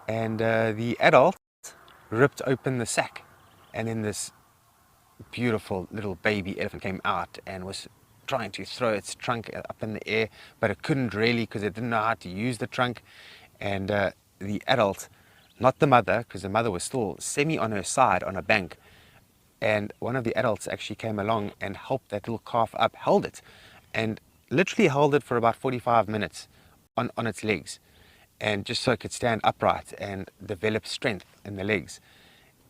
And the adult ripped open the sac, and then this beautiful little baby elephant came out and was trying to throw its trunk up in the air, but it couldn't really because it didn't know how to use the trunk. And the adult, not the mother, because the mother was still semi on her side on a bank, and one of the adults actually came along and helped that little calf up, held it, and literally held it for about 45 minutes on its legs, and just so it could stand upright and develop strength in the legs.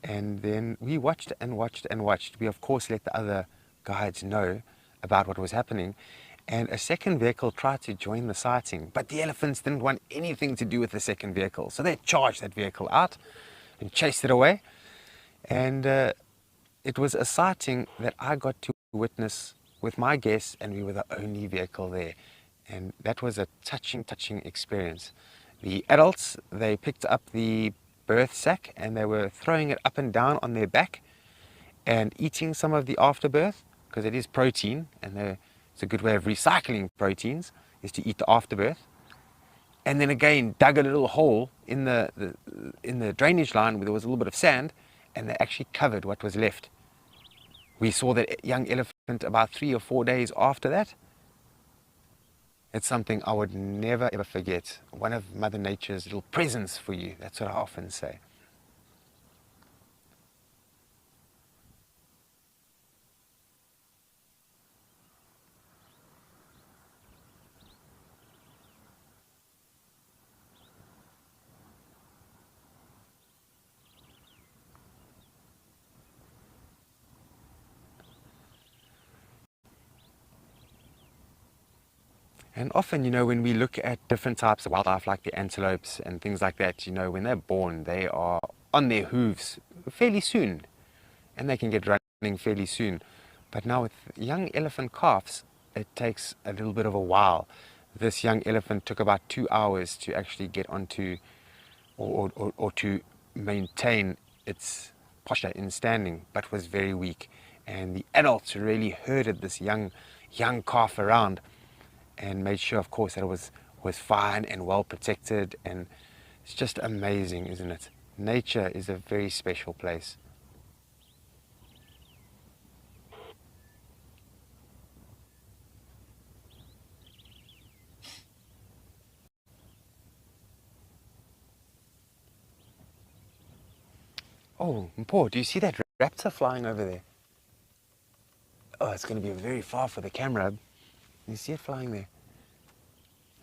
And then we watched and watched and watched. We, of course, let the other guides know about what was happening. And a second vehicle tried to join the sighting, but the elephants didn't want anything to do with the second vehicle. So they charged that vehicle out and chased it away. And it was a sighting that I got to witness with my guests, and we were the only vehicle there. And that was a touching experience. The adults, they picked up the birth sac and they were throwing it up and down on their back and eating some of the afterbirth, because it is protein, and it's a good way of recycling proteins is to eat the afterbirth. And then again dug a little hole in the drainage line where there was a little bit of sand, and they actually covered what was left. We saw that young elephant about 3 or 4 days after that. It's something I would never ever forget. One of Mother Nature's little presents for you. That's what I often say. And often, when we look at different types of wildlife, like the antelopes and things like that, when they're born, they are on their hooves fairly soon, and they can get running fairly soon. But now with young elephant calves, it takes a little bit of a while. This young elephant took about 2 hours to actually get onto, or to maintain its posture in standing, but was very weak. And the adults really herded this young calf around and made sure, of course, that it was fine and well protected. And it's just amazing, isn't it? Nature is a very special place. Oh, Mpho, do you see that raptor flying over there? Oh, it's going to be very far for the camera. You see it flying there?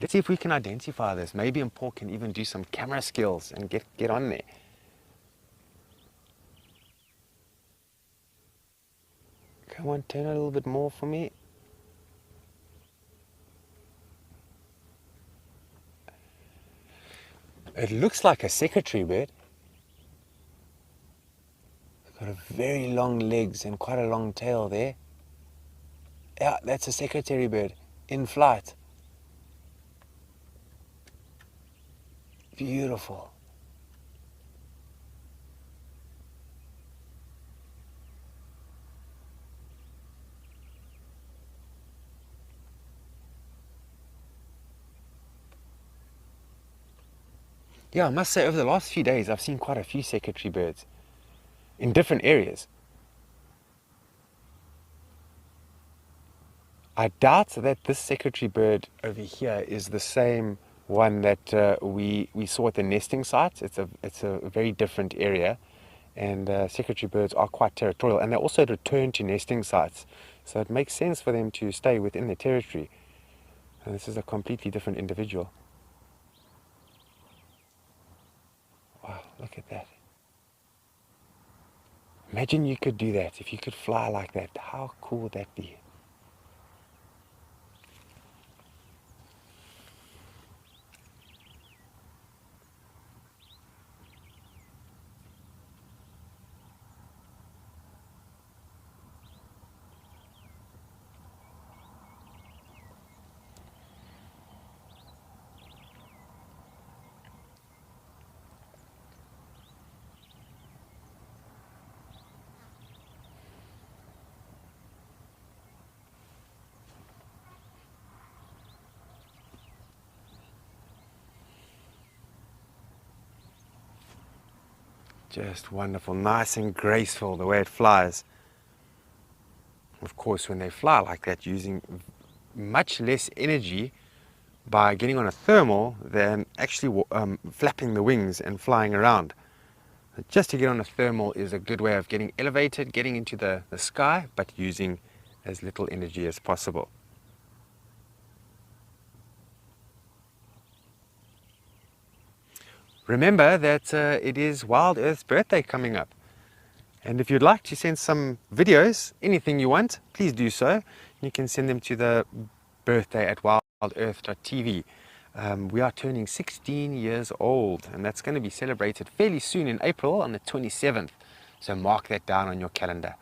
Let's see if we can identify this. Maybe Mpho can even do some camera skills and get on there. Come on, turn it a little bit more for me. It looks like a secretary bird. It's got a very long legs and quite a long tail there. Yeah, that's a secretary bird in flight. Beautiful. Yeah, I must say over the last few days I've seen quite a few secretary birds in different areas. I doubt that this secretary bird over here is the same one that we saw at the nesting site. It's a very different area, and secretary birds are quite territorial, and they also return to nesting sites, so it makes sense for them to stay within their territory. And this is a completely different individual. Wow, look at that. Imagine you could do that. If you could fly like that, how cool would that be? Just wonderful, nice and graceful the way it flies. Of course, when they fly like that, using much less energy by getting on a thermal than actually flapping the wings and flying around. Just to get on a thermal is a good way of getting elevated, getting into the sky, but using as little energy as possible. Remember that it is Wild Earth's birthday coming up. And if you'd like to send some videos, anything you want, please do so. You can send them to the birthday@wildearth.tv. We are turning 16 years old, and that's going to be celebrated fairly soon in April on the 27th. So mark that down on your calendar.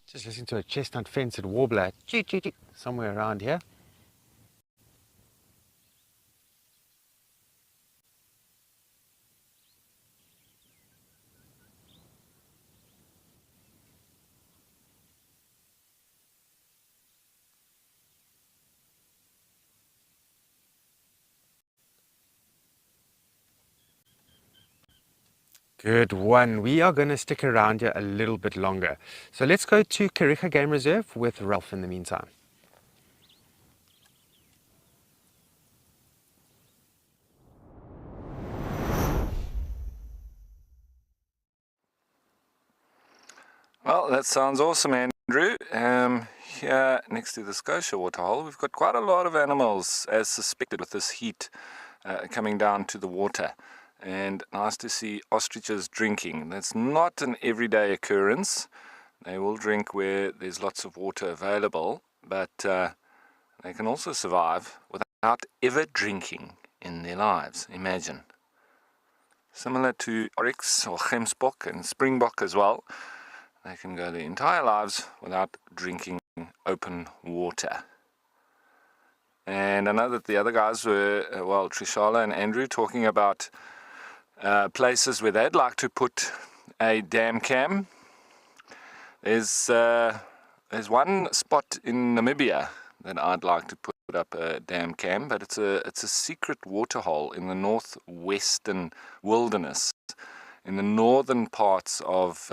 Just listen to a chestnut-fenced warbler, somewhere around here. Good one. We are going to stick around here a little bit longer. So let's go to Kariega Game Reserve with Ralph in the meantime. Well, that sounds awesome, Andrew. Here next to the Scotia waterhole, we've got quite a lot of animals, as suspected, with this heat coming down to the water. And nice to see ostriches drinking. That's not an everyday occurrence. They will drink where there's lots of water available, but they can also survive without ever drinking in their lives. Imagine. Similar to oryx or gemsbok and springbok as well. They can go their entire lives without drinking open water. And I know that the other guys were, well, Trishala and Andrew, talking about places where they'd like to put a dam cam. There's one spot in Namibia that I'd like to put up a dam cam, but it's a secret waterhole in the northwestern wilderness, in the northern parts of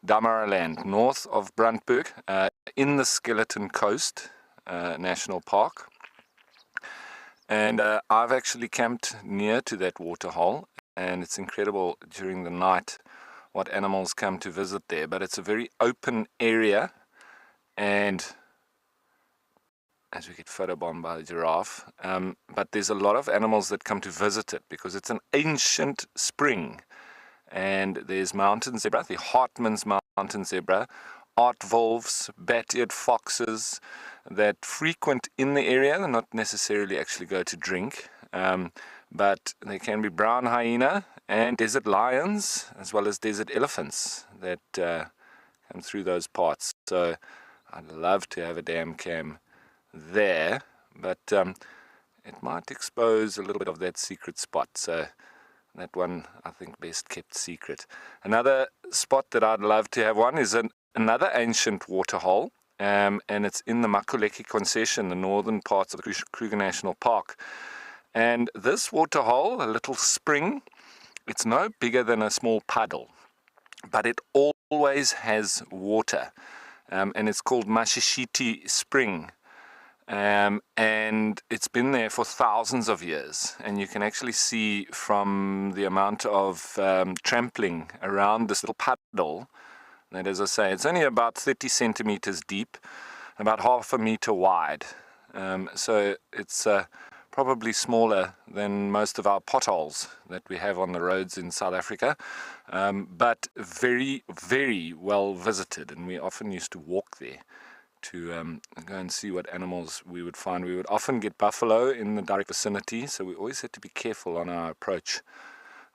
Damaraland, north of Brandberg, in the Skeleton Coast National Park. And I've actually camped near to that waterhole, and it's incredible during the night what animals come to visit there. But it's a very open area, and as we get photobombed by the giraffe, but there's a lot of animals that come to visit it because it's an ancient spring. And there's mountain zebra, the Hartmann's mountain zebra, aardwolves, bat-eared foxes that frequent in the area. They're not necessarily actually go to drink, but there can be brown hyena and desert lions, as well as desert elephants that come through those parts. So I'd love to have a dam cam there, but it might expose a little bit of that secret spot. So that one, I think, best kept secret. Another spot that I'd love to have one is another ancient waterhole, and it's in the Makuleke concession, the northern parts of the Kruger National Park. And this waterhole, a little spring, it's no bigger than a small puddle, but it always has water, and it's called Mashishiti Spring. And it's been there for thousands of years, and you can actually see from the amount of trampling around this little puddle that, as I say, it's only about 30 centimeters deep, about half a meter wide. So it's probably smaller than most of our potholes that we have on the roads in South Africa, but very, very well visited, and we often used to walk there to go and see what animals we would find. We would often get buffalo in the direct vicinity, so we always had to be careful on our approach.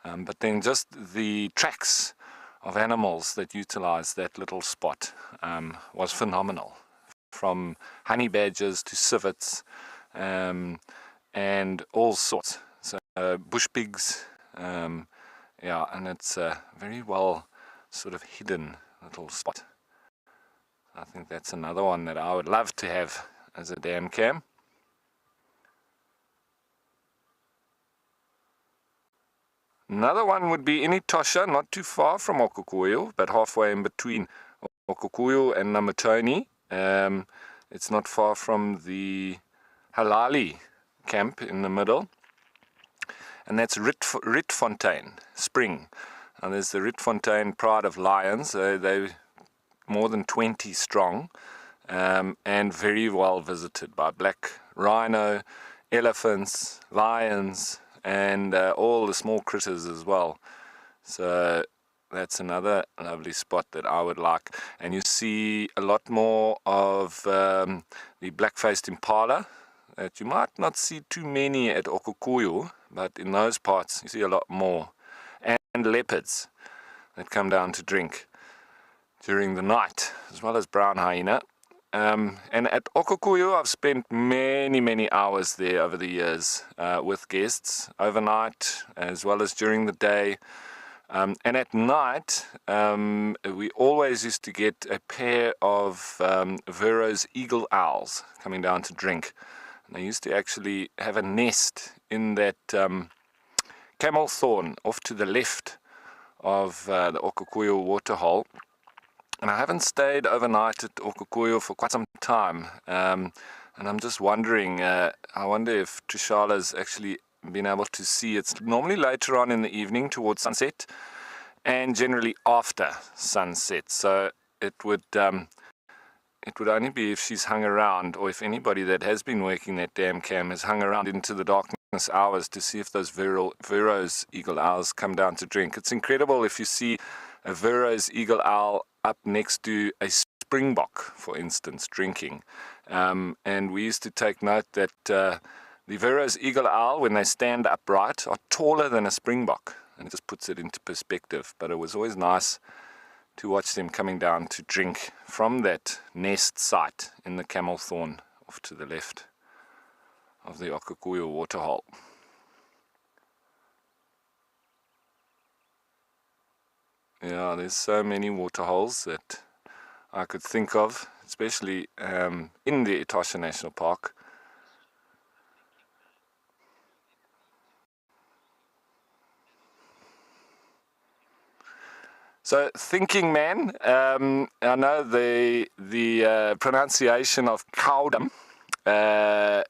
But then just the tracks animals that utilize that little spot was phenomenal. From honey badgers to civets and all sorts. So bush pigs, yeah, and it's a very well sort of hidden little spot. I think that's another one that I would love to have as a dam cam. Another one would be Initosha, not too far from Okukuyu, but halfway in between Okukuyu and Namatoni. It's not far from the Halali camp in the middle. And that's Rietfontein Spring. And there's the Rietfontein Pride of Lions. They're more than 20 strong and very well visited by black rhino, elephants, lions, and all the small critters as well. So that's another lovely spot that I would like. And you see a lot more of the black-faced impala that you might not see too many at Okukuyu, but in those parts you see a lot more. And leopards that come down to drink during the night, as well as brown hyena. And at Okukuyu I've spent many hours there over the years with guests, overnight as well as during the day. And at night, we always used to get a pair of Vero's eagle owls coming down to drink. And they used to actually have a nest in that camel thorn off to the left of the Okukuyu waterhole. And I haven't stayed overnight at Okukuyu for quite some time. And I'm just wondering, I wonder if Trishala's actually been able to see. It's normally later on in the evening towards sunset and generally after sunset. So it would only be if she's hung around, or if anybody that has been working that dam cam has hung around into the darkness hours to see if those Vero's eagle owls come down to drink. It's incredible if you see a Vero's eagle owl up next to a springbok, for instance, drinking. And we used to take note that the Vero's eagle owl, when they stand upright, are taller than a springbok. And it just puts it into perspective. But it was always nice to watch them coming down to drink from that nest site in the camel thorn off to the left of the Okukuyu waterhole. Yeah, there's so many waterholes that I could think of, especially in the Etosha National Park. So, Thinking Man, I know the pronunciation of Kaudam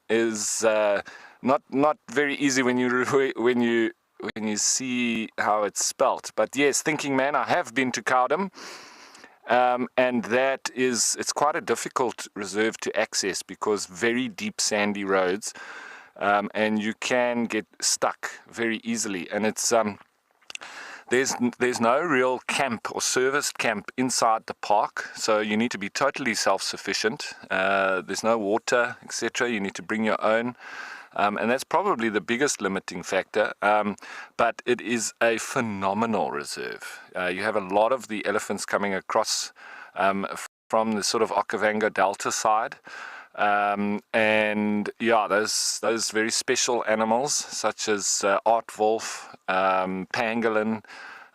is not very easy when you see how it's spelt. But yes, Thinking Man, I have been to Kaudam, and it's quite a difficult reserve to access because very deep sandy roads, and you can get stuck very easily. And it's there's no real camp or serviced camp inside the park, so you need to be totally self-sufficient. There's no water, etc. You need to bring your own. And that's probably the biggest limiting factor, but it is a phenomenal reserve. You have a lot of the elephants coming across from the sort of Okavango Delta side, and yeah, those very special animals such as aardwolf, pangolin,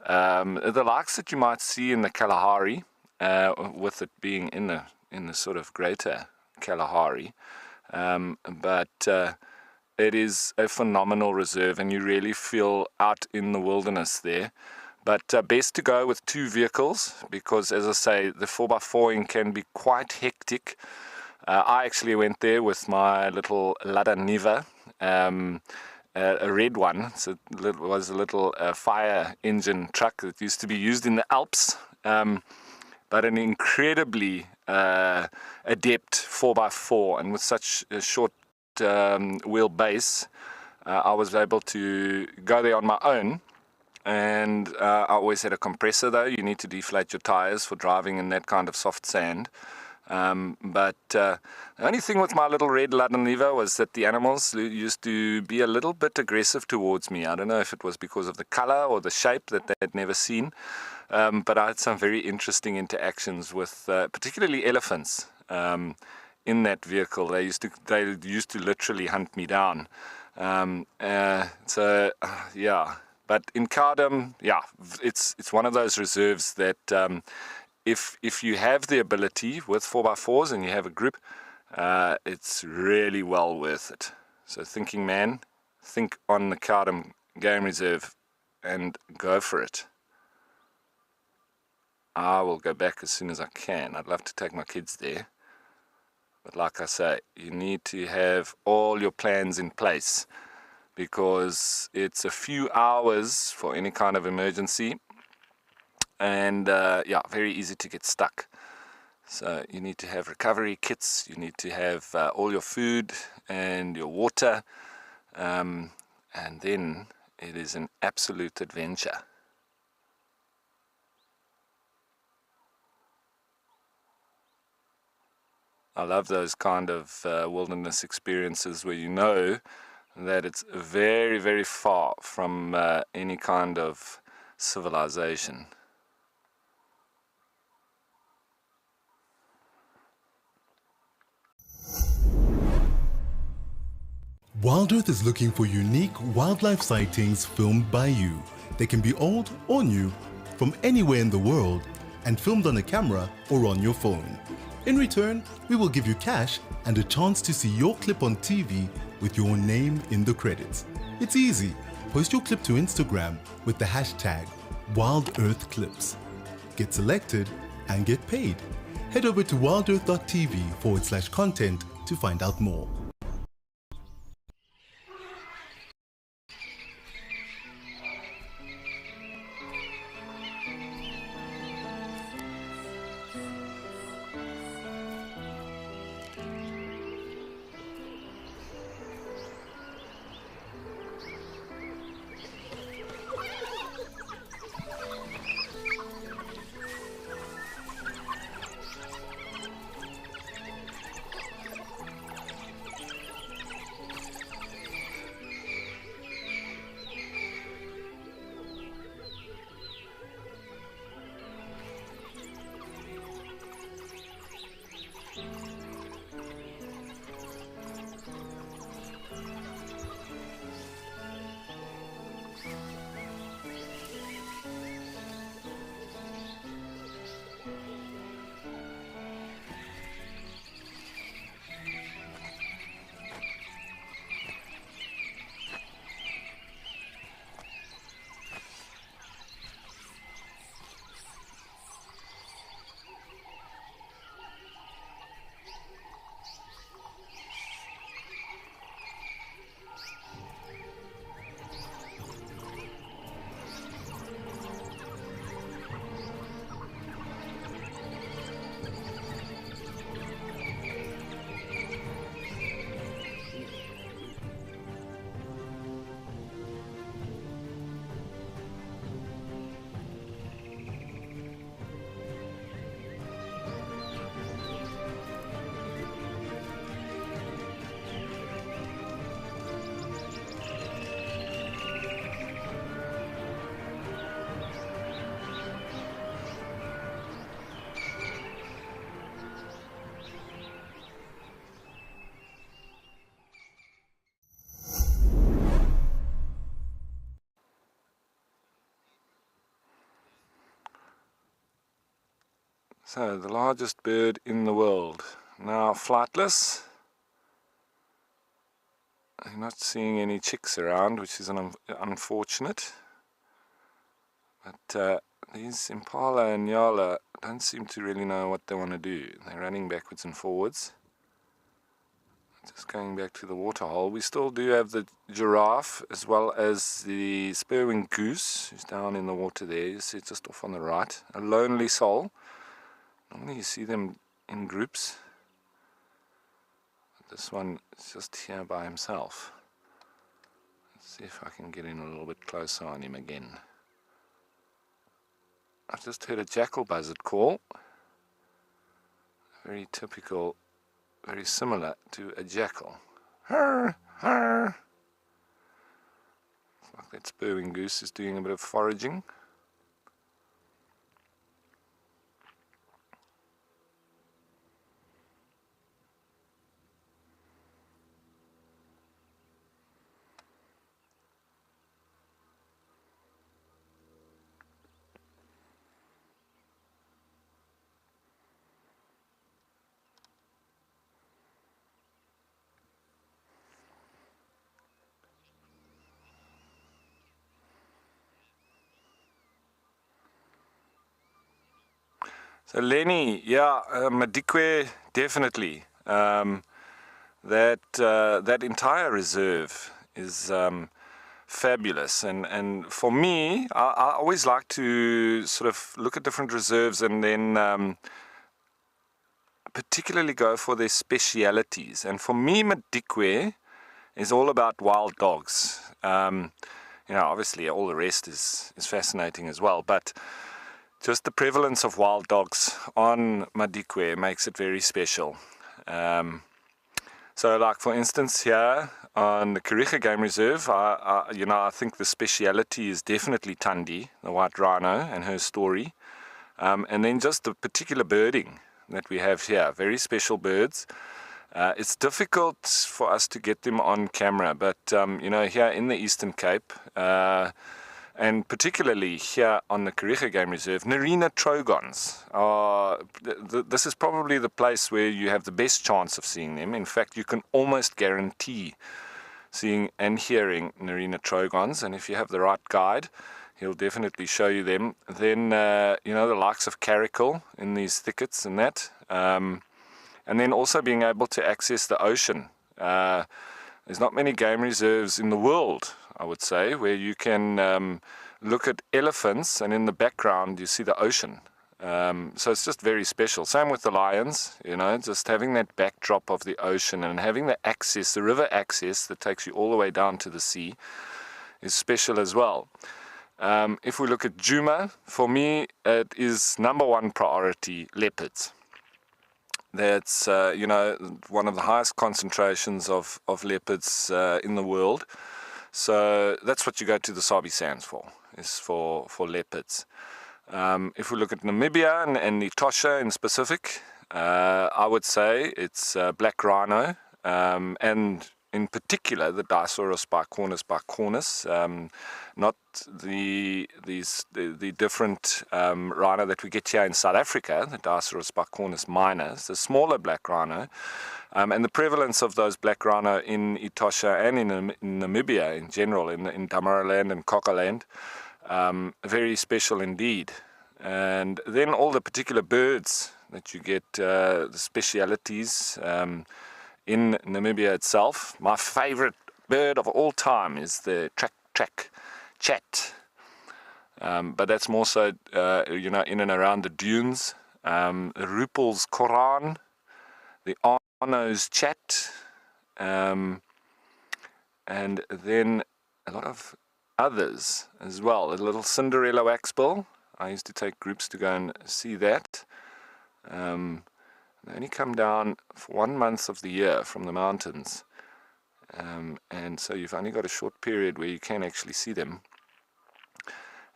the likes that you might see in the Kalahari, with it being in the sort of greater Kalahari, but it is a phenomenal reserve, and you really feel out in the wilderness there. But best to go with 2 vehicles because, as I say, the 4x4ing can be quite hectic. I actually went there with my little Lada Niva, a red one. So it was a little fire engine truck that used to be used in the Alps, but an incredibly adept 4x4, and with such a short wheelbase, I was able to go there on my own. And I always had a compressor though. You need to deflate your tires for driving in that kind of soft sand. But the only thing with my little red Lada Niva was that the animals used to be a little bit aggressive towards me. I don't know if it was because of the color or the shape that they had never seen. but I had some very interesting interactions with particularly elephants in that vehicle. They used to literally hunt me down. Yeah. But in Cowdam, yeah, it's one of those reserves that if you have the ability with 4x4s and you have a group, it's really well worth it. So thinking man, think on the Cowdam Game Reserve and go for it. I will go back as soon as I can. I'd love to take my kids there. But like I say, you need to have all your plans in place, because it's a few hours for any kind of emergency, and yeah, very easy to get stuck. So you need to have recovery kits, you need to have all your food and your water, and then it is an absolute adventure. I love those kind of wilderness experiences where you know that it's very, very far from any kind of civilization. Wild Earth is looking for unique wildlife sightings filmed by you. They can be old or new, from anywhere in the world, and filmed on a camera or on your phone. In return, we will give you cash and a chance to see your clip on TV with your name in the credits. It's easy. Post your clip to Instagram with the hashtag WildEarthClips. Get selected and get paid. Head over to wildearth.tv/content to find out more. So, the largest bird in the world, now flightless. I'm not seeing any chicks around, which is unfortunate. But these impala and nyala don't seem to really know what they want to do. They're running backwards and forwards. Just going back to the waterhole, we still do have the giraffe as well as the spur-winged goose, who's down in the water there. You see it just off on the right. A lonely soul. Normally you see them in groups. But this one is just here by himself. Let's see if I can get in a little bit closer on him again. I've just heard a jackal buzzard call. Very typical, very similar to a jackal. Hurr, hurr. It's like that spur-winged goose is doing a bit of foraging. So Lenny, yeah, Madikwe, definitely. That entire reserve is fabulous, and for me, I always like to sort of look at different reserves and then particularly go for their specialities. And for me, Madikwe is all about wild dogs. Obviously all the rest is fascinating as well, but just the prevalence of wild dogs on Madikwe makes it very special. So like for instance here on the Kariega Game Reserve, I think the speciality is definitely Thandi, the white rhino, and her story. And then just the particular birding that we have here, very special birds. It's difficult for us to get them on camera, but here in the Eastern Cape, and particularly here on the Kariega Game Reserve, Nerina trogons are, this is probably the place where you have the best chance of seeing them. In fact, you can almost guarantee seeing and hearing Nerina trogons, and if you have the right guide, he'll definitely show you them. Then, the likes of caracal in these thickets and that, and then also being able to access the ocean. There's not many game reserves in the world, I would say, where you can look at elephants and in the background you see the ocean. So it's just very special. Same with the lions, just having that backdrop of the ocean and having the access, the river access that takes you all the way down to the sea is special as well. If we look at Djuma, for me it is number one priority leopards. That's one of the highest concentrations of leopards in the world. So that's what you go to the Sabi Sands for, is for leopards. If we look at Namibia and Etosha in specific, I would say it's black rhino, and in particular the Diceros bicornis, not the different rhino that we get here in South Africa, the Diceros bicornis minor, the smaller black rhino, and the prevalence of those black rhino in Etosha and in Namibia in general, in Damaraland and Cocaland, very special indeed. And then all the particular birds that you get, the specialities in Namibia itself. My favorite bird of all time is the track chat, but that's more so in and around the dunes. The Rupel's Koran, the Arno's chat, and then a lot of others as well. A little Cinderella waxbill. I used to take groups to go and see that. They only come down for 1 month of the year from the mountains, and so you've only got a short period where you can actually see them.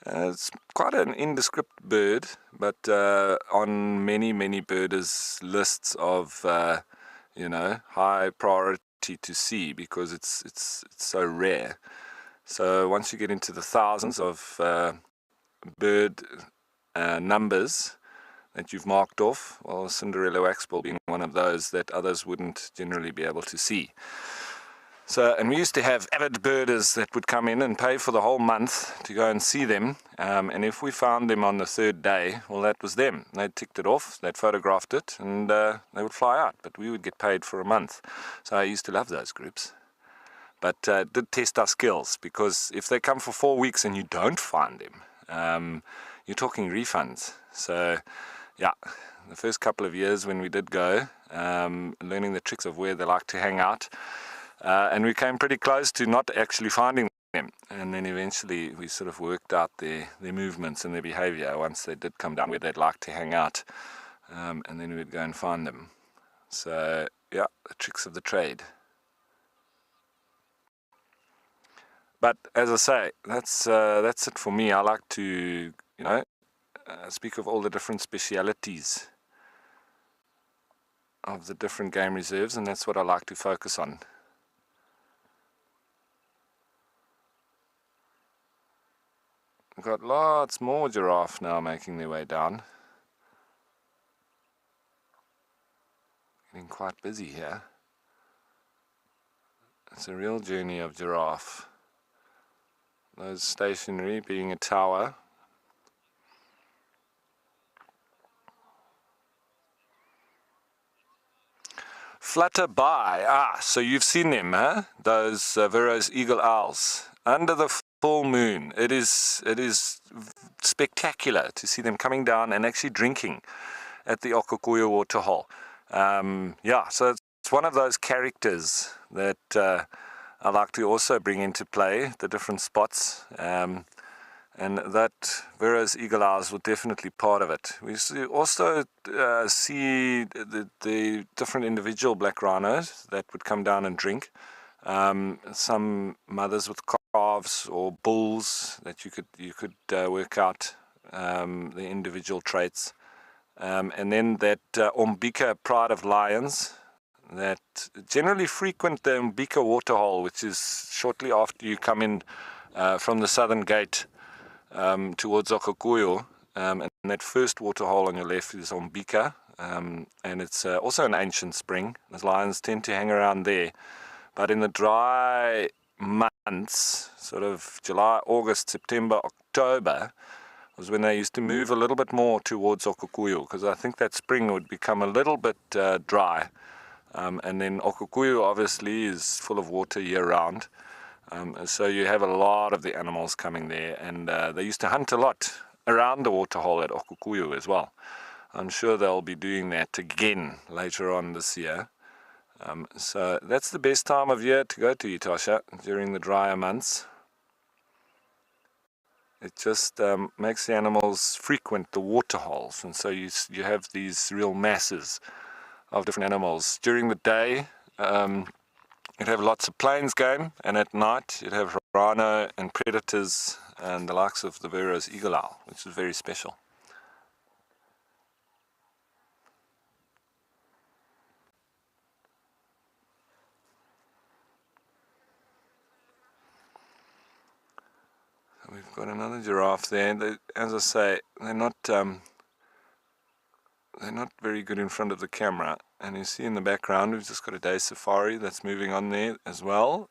It's quite an indescript bird, but on many birders' lists of high priority to see, because it's so rare. So once you get into the thousands of bird numbers that you've marked off, well, Cinderella waxbill being one of those that others wouldn't generally be able to see. So, and we used to have avid birders that would come in and pay for the whole month to go and see them, and if we found them on the third day, well, that was them. They'd ticked it off, they'd photographed it, and they would fly out, but we would get paid for a month. So I used to love those groups. But it did test our skills, because if they come for 4 weeks and you don't find them, you're talking refunds. So yeah, the first couple of years when we did go, learning the tricks of where they like to hang out, and we came pretty close to not actually finding them, and then eventually we sort of worked out their movements and their behavior once they did come down where they'd like to hang out, and then we'd go and find them. So yeah, the tricks of the trade. But as I say, that's it for me. I like to speak of all the different specialities of the different game reserves, and that's what I like to focus on. We've got lots more giraffe now making their way down. Getting quite busy here. It's a real journey of giraffe. Those stationary being a tower. flutter by. So you've seen them, huh? Those Vero's eagle owls under the full moon. It is spectacular to see them coming down and actually drinking at the Okukuyu waterhole. So it's one of those characters that I like to also bring into play, the different spots. And that Vero's eagle owls were definitely part of it. We also see the different individual black rhinos that would come down and drink. Some mothers with calves or bulls that you could work out the individual traits. And then that Umbika pride of lions that generally frequent the Umbika waterhole, which is shortly after you come in from the southern gate towards Okukuyu, and that first waterhole on your left is Umbika, and it's also an ancient spring. The lions tend to hang around there, but in the dry months, sort of July, August, September, October, was when they used to move a little bit more towards Okukuyu, because I think that spring would become a little bit dry, and then Okukuyu obviously is full of water year round. So you have a lot of the animals coming there, and they used to hunt a lot around the waterhole at Okukuyu as well. I'm sure they'll be doing that again later on this year. So that's the best time of year to go to Etosha, during the drier months. It just makes the animals frequent the waterholes, and so you have these real masses of different animals. During the day, you'd have lots of plains game, and at night you'd have rhino and predators and the likes of the Vero's eagle owl, which is very special. So we've got another giraffe there. As I say, they're not very good in front of the camera. And you see in the background, we've just got a day safari that's moving on there as well.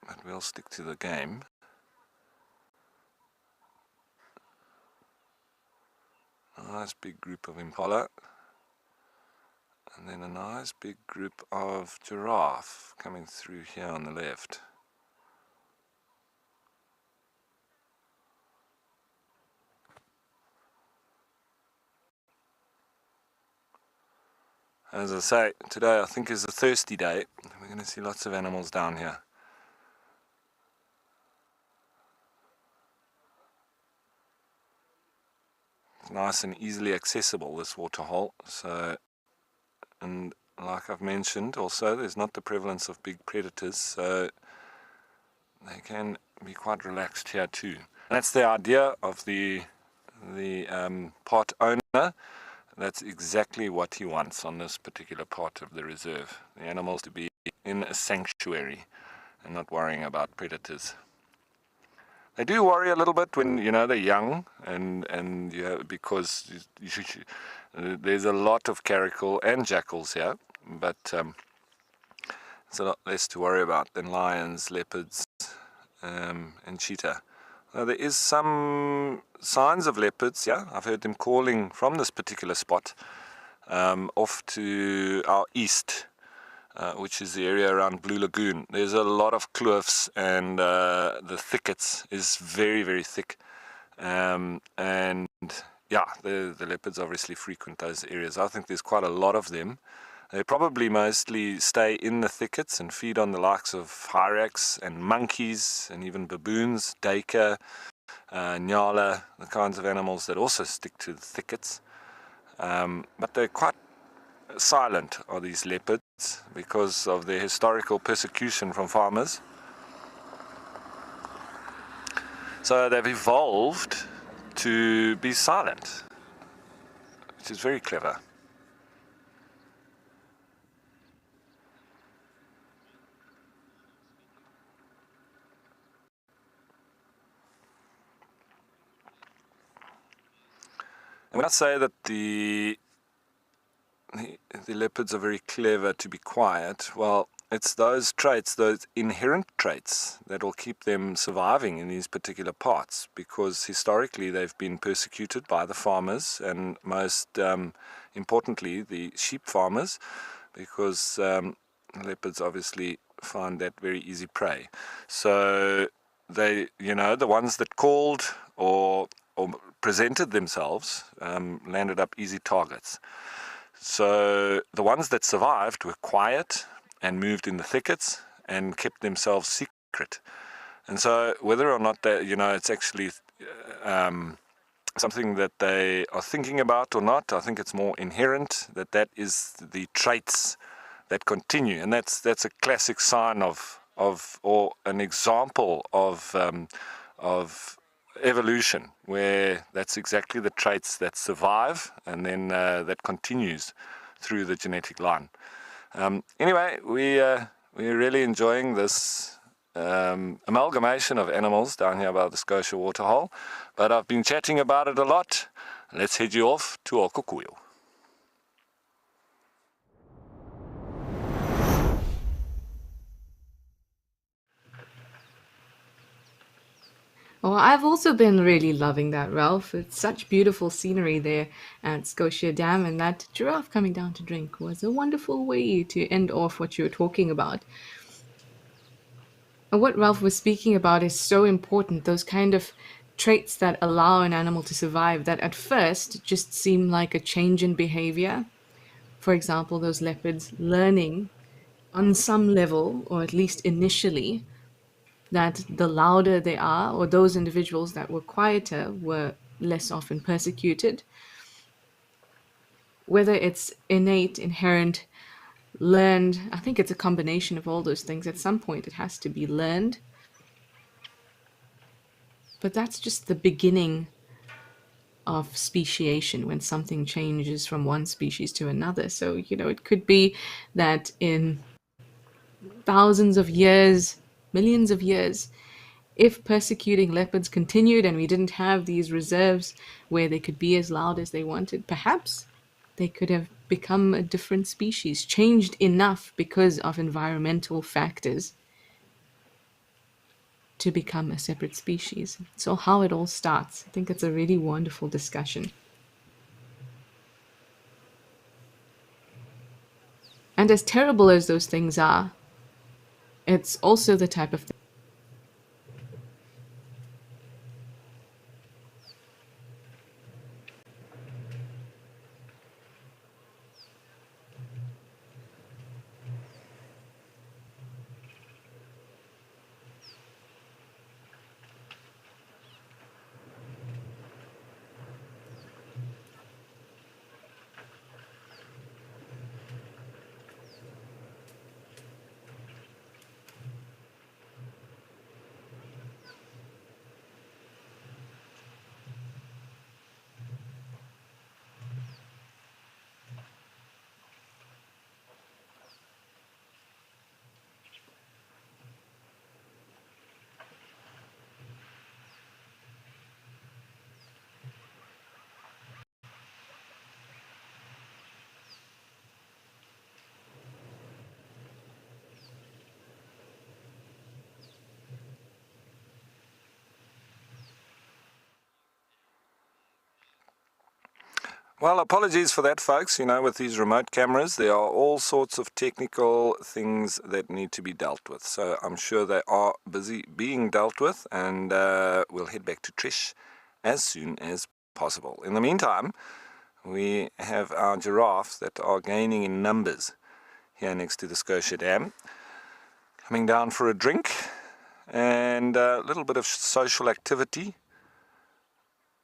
But we'll stick to the game. A nice big group of impala. And then a nice big group of giraffe coming through here on the left. As I say, today I think is a thirsty day. We're going to see lots of animals down here. It's nice and easily accessible, this waterhole. So, and like I've mentioned also, there's not the prevalence of big predators, so they can be quite relaxed here too. And that's the idea of the part owner. That's exactly what he wants on this particular part of the reserve. The animals to be in a sanctuary and not worrying about predators. They do worry a little bit when, they're young, and because there's a lot of caracal and jackals here, but it's a lot less to worry about than lions, leopards, and cheetah. There is some signs of leopards, yeah. I've heard them calling from this particular spot off to our east, which is the area around Blue Lagoon. There's a lot of kloofs, and the thickets is very, very thick. And yeah, the leopards obviously frequent those areas. I think there's quite a lot of them. They probably mostly stay in the thickets and feed on the likes of hyrax and monkeys and even baboons, duiker, nyala, the kinds of animals that also stick to the thickets. But they're quite silent, are these leopards, because of their historical persecution from farmers. So they've evolved to be silent, which is very clever. When I say that the leopards are very clever to be quiet, well, it's those traits, those inherent traits, that will keep them surviving in these particular parts, because historically they've been persecuted by the farmers, and most importantly the sheep farmers, because leopards obviously find that very easy prey. So they, the ones that called or presented themselves landed up easy targets. So the ones that survived were quiet and moved in the thickets and kept themselves secret. And so whether or not that, it's actually something that they are thinking about or not, I think it's more inherent that is the traits that continue. And that's a classic sign of or an example of evolution, where that's exactly the traits that survive and then that continues through the genetic line. Anyway, we're really enjoying this amalgamation of animals down here by the Scotia Waterhole, but I've been chatting about it a lot. Let's head you off to Okukuyu. Oh, I've also been really loving that, Ralph. It's such beautiful scenery there at Scotia Dam, and that giraffe coming down to drink was a wonderful way to end off what you were talking about. And what Ralph was speaking about is so important, those kind of traits that allow an animal to survive that at first just seem like a change in behavior. For example, those leopards learning on some level, or at least initially, that the louder they are, or those individuals that were quieter were less often persecuted. Whether it's innate, inherent, learned, I think it's a combination of all those things. At some point, it has to be learned. But that's just the beginning of speciation, when something changes from one species to another. So, it could be that in thousands of years, millions of years, if persecuting leopards continued and we didn't have these reserves where they could be as loud as they wanted, perhaps they could have become a different species, changed enough because of environmental factors to become a separate species. So how it all starts, I think it's a really wonderful discussion. And as terrible as those things are, it's also the type of thing Well, apologies for that, folks. With these remote cameras, there are all sorts of technical things that need to be dealt with. So I'm sure they are busy being dealt with, and we'll head back to Trish as soon as possible. In the meantime, we have our giraffes that are gaining in numbers here next to the Scotia Dam, coming down for a drink and a little bit of social activity.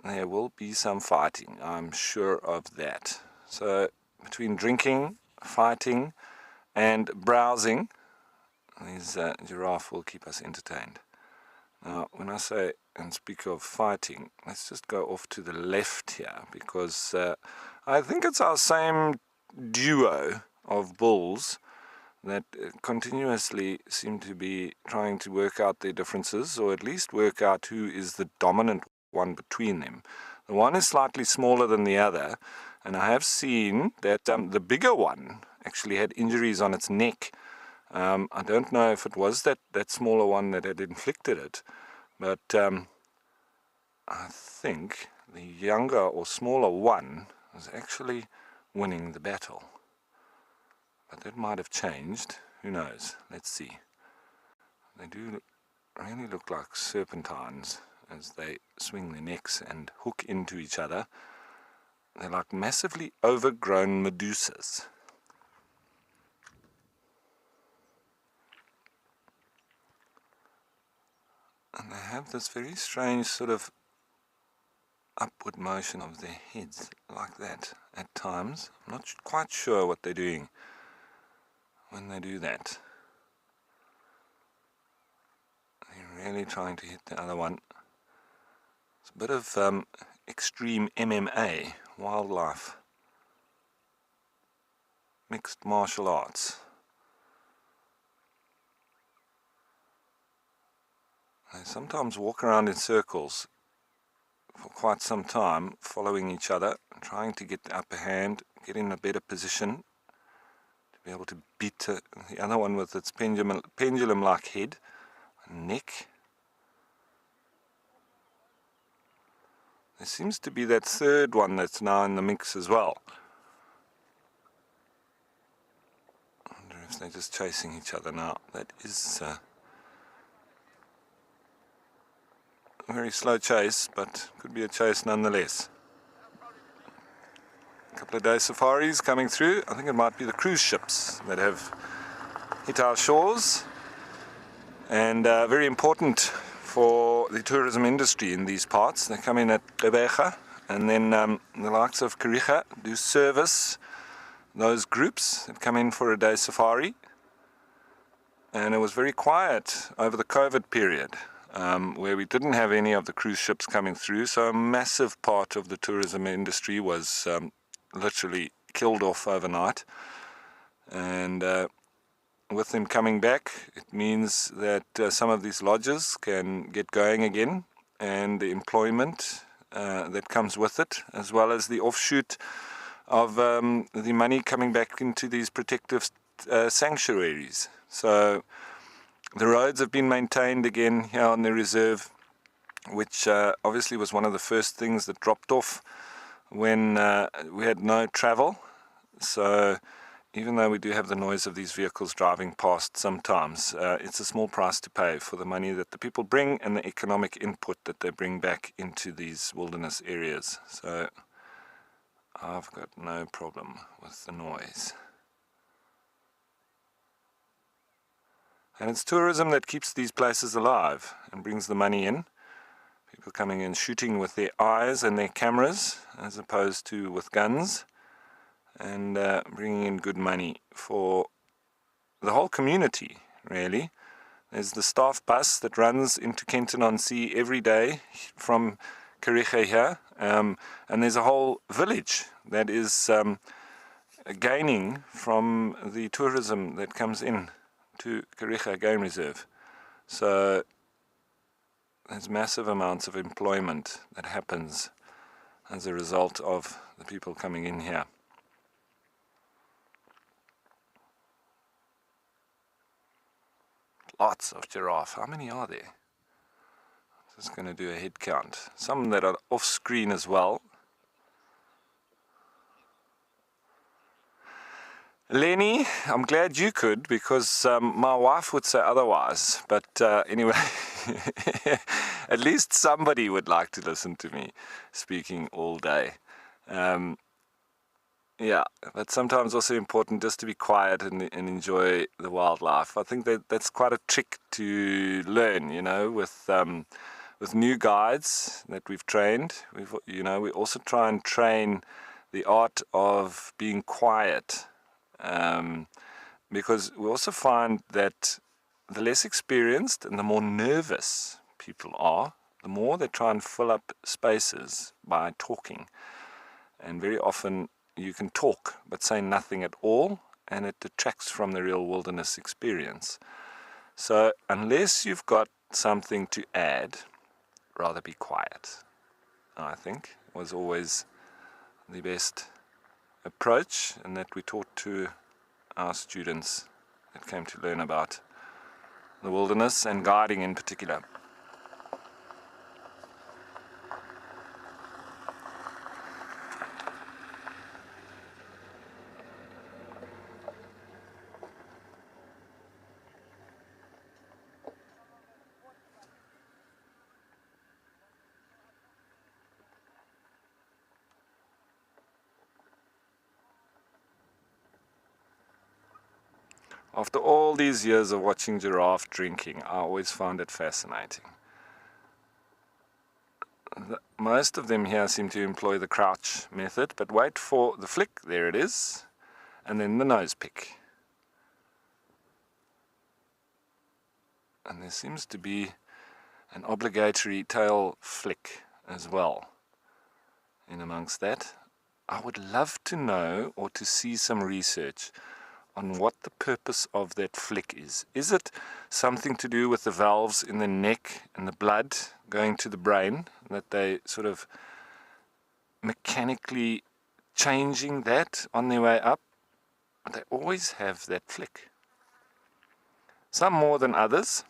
There will be some fighting, I'm sure of that. So between drinking, fighting and browsing, these giraffe will keep us entertained. Now, when I say and speak of fighting, let's just go off to the left here, because I think it's our same duo of bulls that continuously seem to be trying to work out their differences, or at least work out who is the dominant one between them. The one is slightly smaller than the other, and I have seen that the bigger one actually had injuries on its neck. I don't know if it was that smaller one that had inflicted it, but I think the younger or smaller one was actually winning the battle. but that might have changed. Who knows? Let's see. They do really look like serpentines as they swing their necks and hook into each other. They're like massively overgrown medusas. And they have this very strange sort of upward motion of their heads like that at times. I'm not quite sure what they're doing when they do that. They're really trying to hit the other one. It's a bit of extreme MMA, wildlife, mixed martial arts. They sometimes walk around in circles for quite some time, following each other, trying to get the upper hand, get in a better position to be able to beat the other one with its pendulum-like head and neck. There seems to be that third one that's now in the mix as well. I wonder if they're just chasing each other now. That is a very slow chase, but could be a chase nonetheless. A couple of day safaris coming through. I think it might be the cruise ships that have hit our shores, and very important for the tourism industry in these parts. They come in at Gqeberha, and then the likes of Kariega do service those groups that come in for a day safari. And it was very quiet over the COVID period, where we didn't have any of the cruise ships coming through, so a massive part of the tourism industry was literally killed off overnight. And with them coming back, it means that some of these lodges can get going again, and the employment that comes with it, as well as the offshoot of the money coming back into these protective sanctuaries. So the roads have been maintained again here on the reserve, which obviously was one of the first things that dropped off when we had no travel. So even though we do have the noise of these vehicles driving past sometimes, it's a small price to pay for the money that the people bring and the economic input that they bring back into these wilderness areas. So I've got no problem with the noise. And it's tourism that keeps these places alive and brings the money in. People coming in shooting with their eyes and their cameras as opposed to with guns, and bringing in good money for the whole community, really. There's the staff bus that runs into Kenton-on-Sea every day from Kariega here, and there's a whole village that is gaining from the tourism that comes in to Kariega Game Reserve. So there's massive amounts of employment that happens as a result of the people coming in here. Lots of giraffe. How many are there? Just going to do a head count. Some that are off screen as well. Lenny, I'm glad you could, because my wife would say otherwise. But anyway, at least somebody would like to listen to me speaking all day. Yeah, but sometimes also important just to be quiet and enjoy the wildlife. I think that's quite a trick to learn, you know, with new guides that we've trained. We also try and train the art of being quiet. Because we also find that the less experienced and the more nervous people are, the more they try and fill up spaces by talking. And very often you can talk but say nothing at all, and it detracts from the real wilderness experience. So unless you've got something to add, rather be quiet, I think, was always the best approach, and that we taught to our students that came to learn about the wilderness and guiding in particular. After all these years of watching giraffe drinking, I always found it fascinating. Most of them here seem to employ the crouch method, but wait for the flick, there it is, and then the nose pick. And there seems to be an obligatory tail flick as well in amongst that. I would love to know or to see some research on what the purpose of that flick is. Is it something to do with the valves in the neck and the blood going to the brain, that they sort of mechanically changing that on their way up? They always have that flick. Some more than others,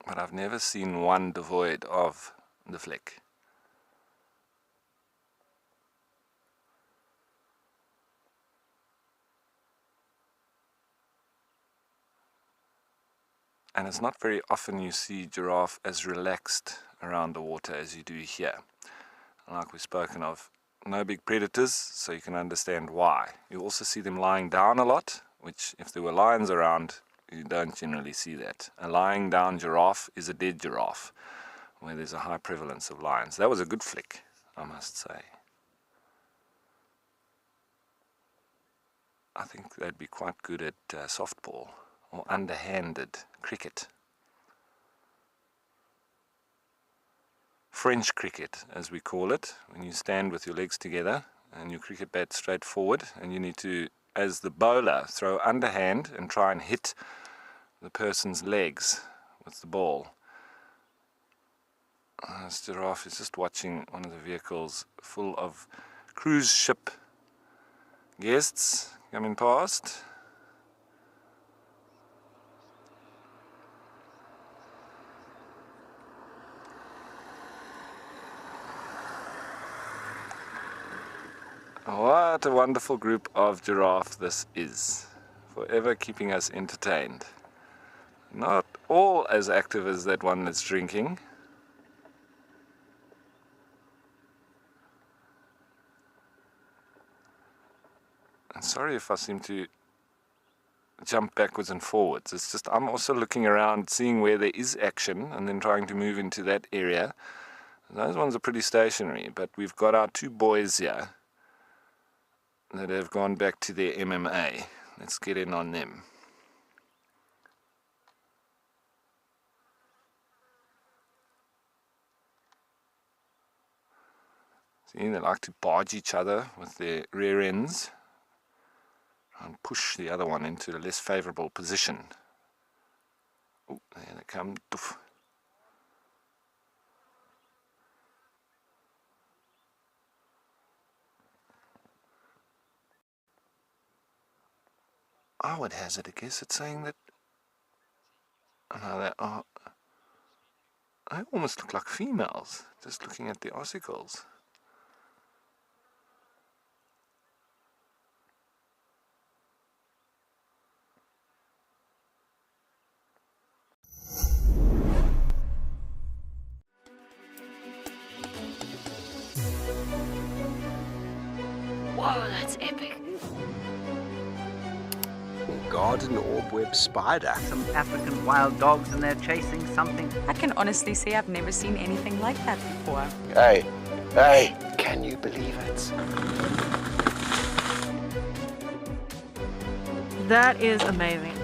but I've never seen one devoid of the flick. And it's not very often you see giraffe as relaxed around the water as you do here. Like we've spoken of, no big predators, so you can understand why. You also see them lying down a lot, which if there were lions around, you don't generally see that. A lying down giraffe is a dead giraffe, where there's a high prevalence of lions. That was a good flick, I must say. I think they'd be quite good at softball or underhanded cricket. French cricket, as we call it, when you stand with your legs together and your cricket bat straight forward, and you need to, as the bowler, throw underhand and try and hit the person's legs with the ball. This giraffe is just watching one of the vehicles full of cruise ship guests coming past. What a wonderful group of giraffe this is, forever keeping us entertained. Not all as active as that one that's drinking. I'm sorry if I seem to jump backwards and forwards. It's just I'm also looking around, seeing where there is action, and then trying to move into that area. Those ones are pretty stationary, but we've got our two boys here that have gone back to their MMA. Let's get in on them. See, they like to barge each other with their rear ends and push the other one into a less favorable position. Oh, there they come. Doof. I would hazard a guess at saying that, no, they almost look like females, just looking at the ossicles. Whoa, that's epic. Garden orb-web spider. Some African wild dogs and they're chasing something. I can honestly say I've never seen anything like that before. Hey, can you believe it? That is amazing.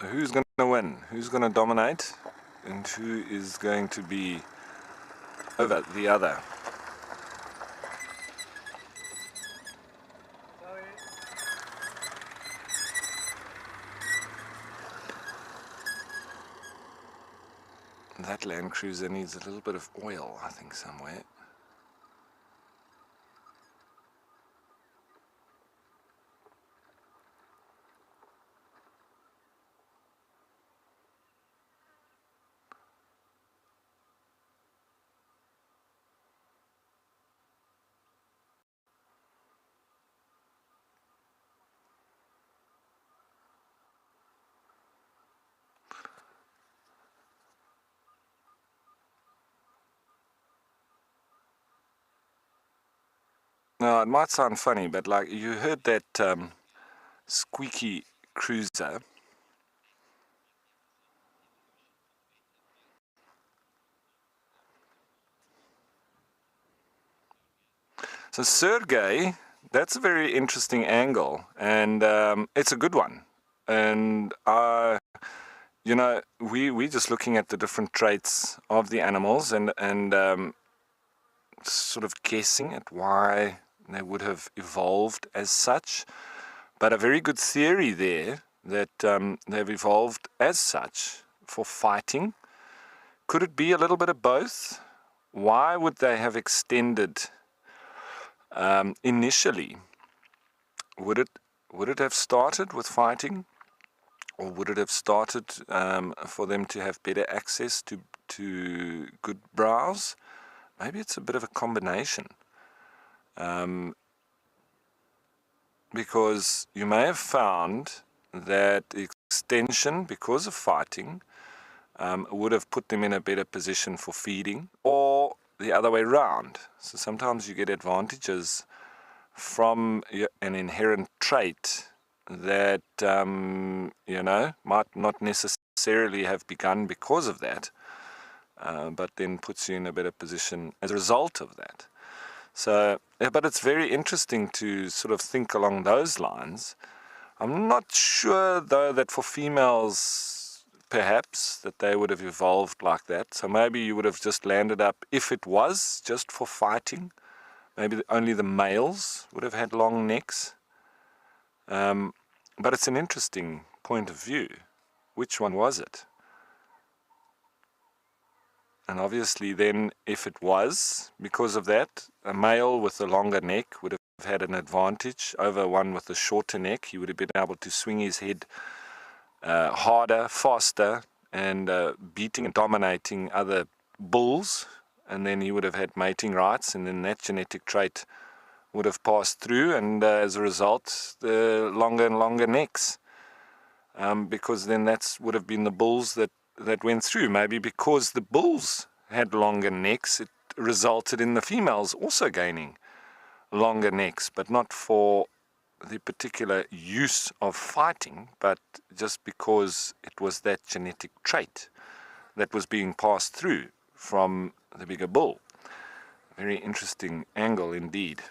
So who's going to win? Who's going to dominate? And who is going to be over the other? That Land Cruiser needs a little bit of oil, I think, somewhere. Now, it might sound funny, but like you heard that squeaky cruiser. So Sergey, that's a very interesting angle, and it's a good one. And you know, we're just looking at the different traits of the animals and sort of guessing at why they would have evolved as such. But a very good theory there that they've evolved as such for fighting. Could it be a little bit of both? Why would they have extended initially? Would it have started with fighting, or would it have started for them to have better access to good browse? Maybe it's a bit of a combination. Because you may have found that extension, because of fighting, would have put them in a better position for feeding, or the other way round. So sometimes you get advantages from an inherent trait that, you know, might not necessarily have begun because of that, but then puts you in a better position as a result of that. So, but it's very interesting to sort of think along those lines. I'm not sure, though, that for females, perhaps, that they would have evolved like that. So maybe you would have just landed up, if it was just for fighting, maybe only the males would have had long necks. But it's an interesting point of view. Which one was it? And obviously then, if it was because of that, a male with a longer neck would have had an advantage over one with a shorter neck. He would have been able to swing his head harder, faster, and beating and dominating other bulls. And then he would have had mating rights, and then that genetic trait would have passed through, and as a result, the longer and longer necks. Because then that would have been the bulls that went through. Maybe because the bulls had longer necks, it resulted in the females also gaining longer necks, but not for the particular use of fighting, but just because it was that genetic trait that was being passed through from the bigger bull. Very interesting angle indeed.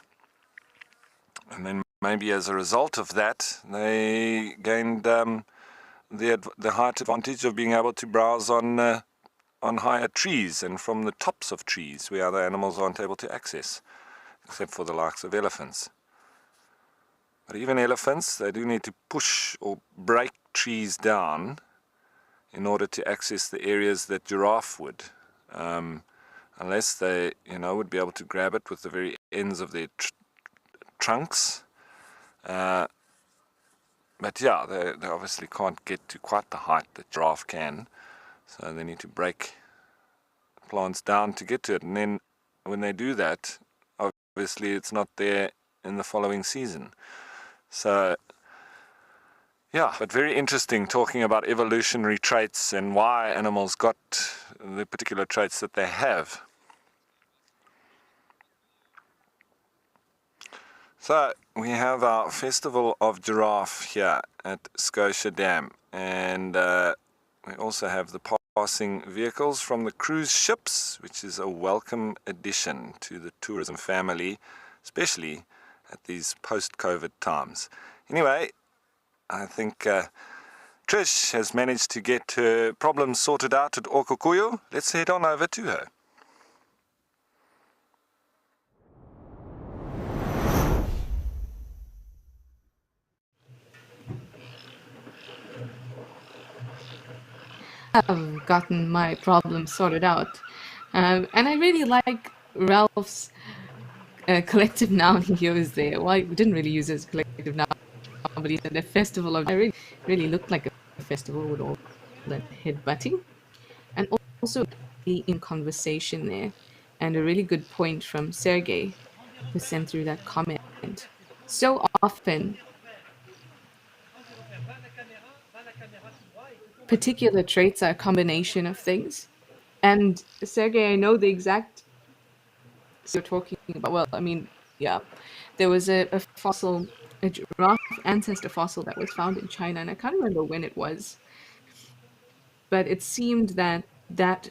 And then maybe as a result of that, they gained the height advantage of being able to browse on higher trees and from the tops of trees where other animals aren't able to access, except for the likes of elephants. But even elephants, they do need to push or break trees down in order to access the areas that giraffe would, unless they, you know, would be able to grab it with the very ends of their trunks. But yeah, they obviously can't get to quite the height that giraffe can, so they need to break plants down to get to it. And then when they do that, obviously it's not there in the following season. So yeah, but very interesting talking about evolutionary traits and why animals got the particular traits that they have. So we have our Festival of Giraffe here at Scotia Dam, and we also have the passing vehicles from the cruise ships, which is a welcome addition to the tourism family, especially at these post-COVID times. Anyway, I think Trish has managed to get her problems sorted out at Okukuyu. Let's head on over to her. Have gotten my problem sorted out. And I really like Ralph's collective noun he used there. Well, he didn't really use it as collective noun, but he said a festival of... It really looked like a festival with all that headbutting. And also in conversation there. And a really good point from Sergey, who sent through that comment. So often, particular traits are a combination of things. And Sergey, I know the exact you're talking about. Well, I mean, yeah, there was a fossil, a giraffe ancestor fossil that was found in China, and I can't remember when it was. But it seemed that that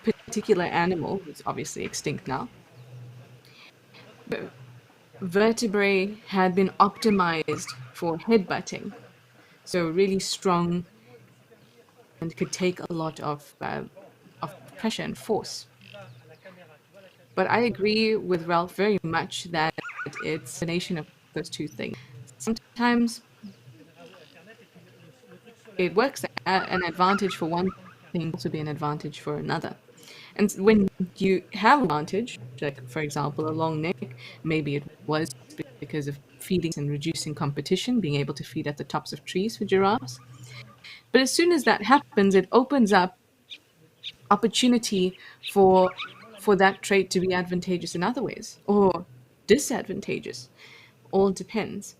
particular animal, who's obviously extinct now, vertebrae had been optimized for headbutting. So really strong and could take a lot of pressure and force. But I agree with Ralph very much that it's a combination of those two things. Sometimes it works an advantage for one thing, also be an advantage for another. And when you have an advantage, like for example a long neck, maybe it was because of feeding and reducing competition, being able to feed at the tops of trees for giraffes. But as soon as that happens, it opens up opportunity for that trait to be advantageous in other ways or disadvantageous. All depends.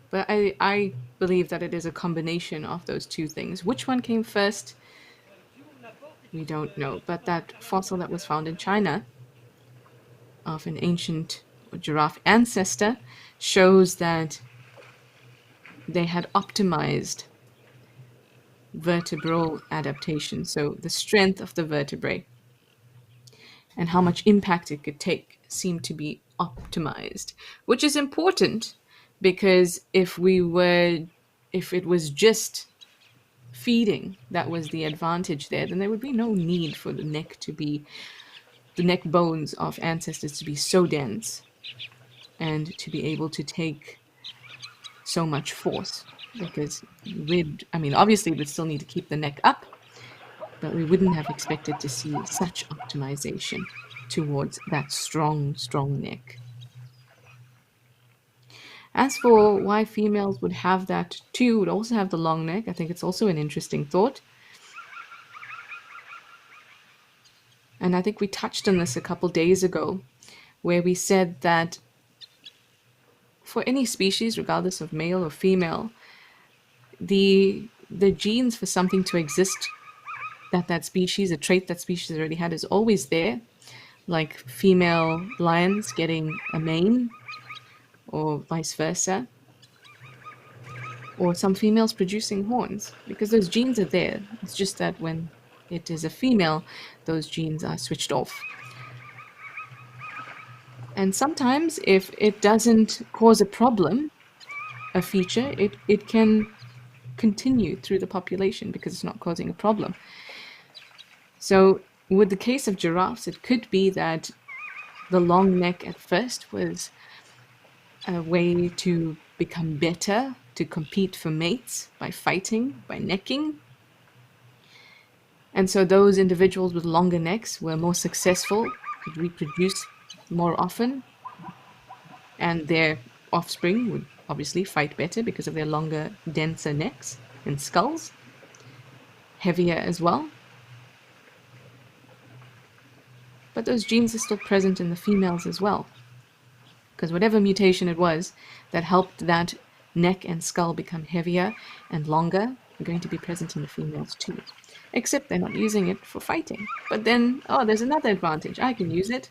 But I believe that it is a combination of those two things. Which one came first? We don't know. But that fossil that was found in China of an ancient giraffe ancestor shows that they had optimized vertebral adaptation, so the strength of the vertebrae and how much impact it could take seemed to be optimized, which is important because if it was just feeding that was the advantage there, then there would be no need for the neck bones of ancestors to be so dense and to be able to take so much force, because obviously we'd still need to keep the neck up, but we wouldn't have expected to see such optimization towards that strong neck. As for why females would have that too, would also have the long neck, I think it's also an interesting thought. And I think we touched on this a couple days ago, where we said that for any species, regardless of male or female, the genes for something to exist, that species, a trait that species already had, is always there. Like female lions getting a mane, or vice versa. Or some females producing horns, because those genes are there. It's just that when it is a female, those genes are switched off. And sometimes if it doesn't cause a problem, a feature, it can continue through the population because it's not causing a problem. So with the case of giraffes, it could be that the long neck at first was a way to become better, to compete for mates by fighting, by necking. And so those individuals with longer necks were more successful, could reproduce more often, and their offspring would obviously fight better because of their longer, denser necks and skulls, heavier as well. But those genes are still present in the females as well, because whatever mutation it was that helped that neck and skull become heavier and longer are going to be present in the females too, except they're not using it for fighting. But then, there's another advantage. I can use it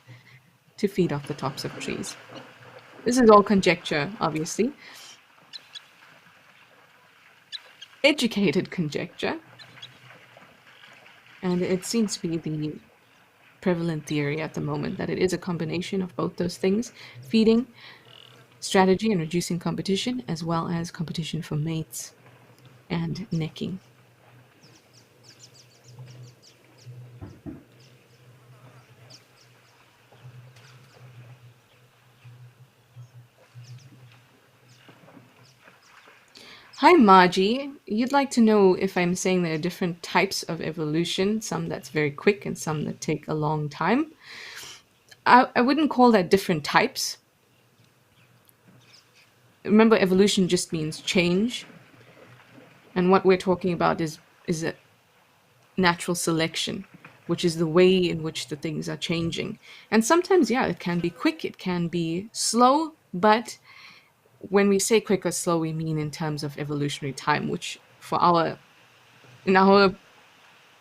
to feed off the tops of trees. This is all conjecture, obviously. Educated conjecture. And it seems to be the prevalent theory at the moment that it is a combination of both those things, feeding strategy and reducing competition, as well as competition for mates and necking. Hi, Margie. You'd like to know if I'm saying there are different types of evolution, some that's very quick and some that take a long time. I wouldn't call that different types. Remember, evolution just means change. And what we're talking about is a natural selection, which is the way in which the things are changing. And sometimes, yeah, it can be quick, it can be slow, but when we say quick or slow, we mean in terms of evolutionary time, which in our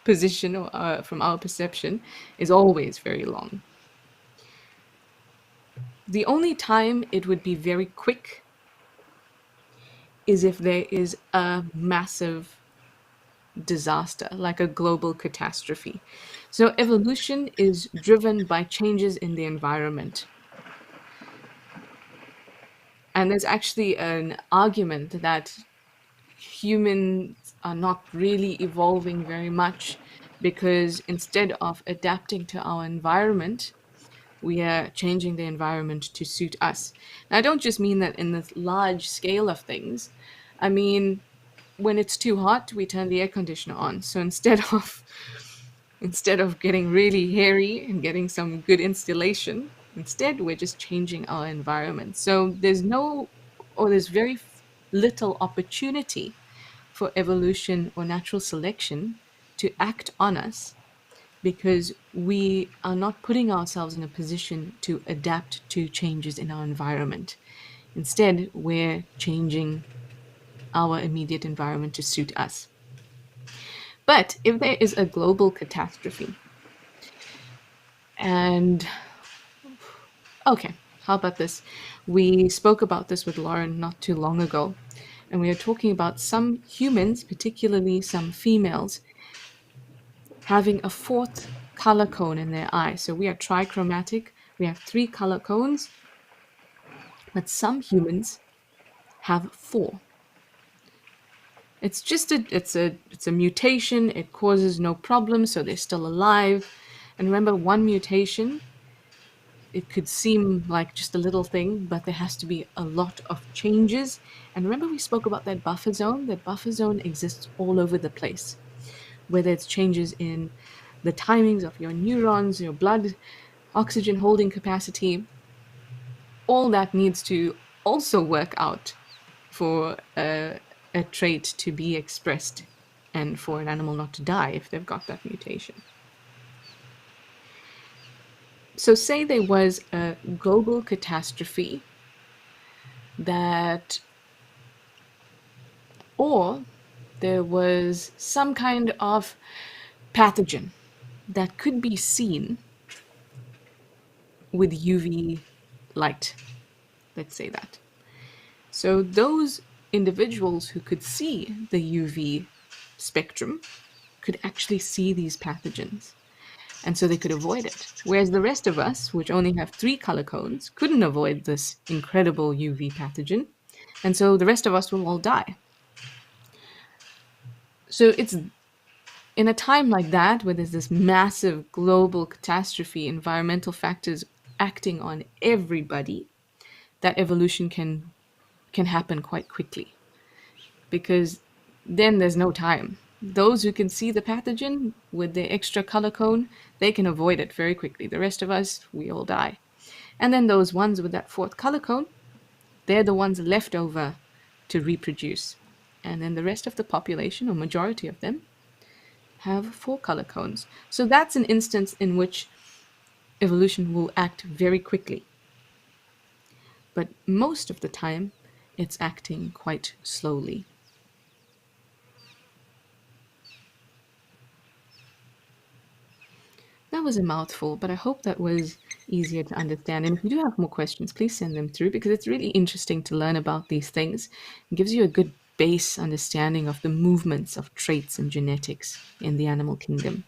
position or from our perception is always very long. The only time it would be very quick is if there is a massive disaster, like a global catastrophe. So evolution is driven by changes in the environment. And there's actually an argument that humans are not really evolving very much because instead of adapting to our environment, we are changing the environment to suit us. And I don't just mean that in the large scale of things. I mean, when it's too hot, we turn the air conditioner on. So instead of getting really hairy and getting some good installation, instead we're just changing our environment. So there's very little opportunity for evolution or natural selection to act on us because we are not putting ourselves in a position to adapt to changes in our environment. Instead, we're changing our immediate environment to suit us. But if there is a global catastrophe, and okay, how about this? We spoke about this with Lauren not too long ago, and we are talking about some humans, particularly some females, having a fourth color cone in their eye. So we are trichromatic. We have 3 color cones, but some humans have 4. It's just it's a mutation. It causes no problem, so they're still alive. And remember, one mutation, it could seem like just a little thing, but there has to be a lot of changes. And remember, we spoke about that buffer zone. That buffer zone exists all over the place, whether it's changes in the timings of your neurons, your blood oxygen holding capacity. All that needs to also work out for a trait to be expressed and for an animal not to die if they've got that mutation. So say there was a global catastrophe or there was some kind of pathogen that could be seen with UV light, let's say that. So those individuals who could see the UV spectrum could actually see these pathogens, and so they could avoid it. Whereas the rest of us, which only have 3 color cones, couldn't avoid this incredible UV pathogen, and so the rest of us will all die. So it's in a time like that, where there's this massive global catastrophe, environmental factors acting on everybody, that evolution can happen quite quickly, because then there's no time. Those who can see the pathogen with the extra color cone, they can avoid it very quickly. The rest of us, we all die. And then those ones with that 4th color cone, they're the ones left over to reproduce. And then the rest of the population, or majority of them, have 4 color cones. So that's an instance in which evolution will act very quickly. But most of the time, it's acting quite slowly. That was a mouthful, but I hope that was easier to understand. And if you do have more questions, please send them through, because it's really interesting to learn about these things. It gives you a good base understanding of the movements of traits and genetics in the animal kingdom.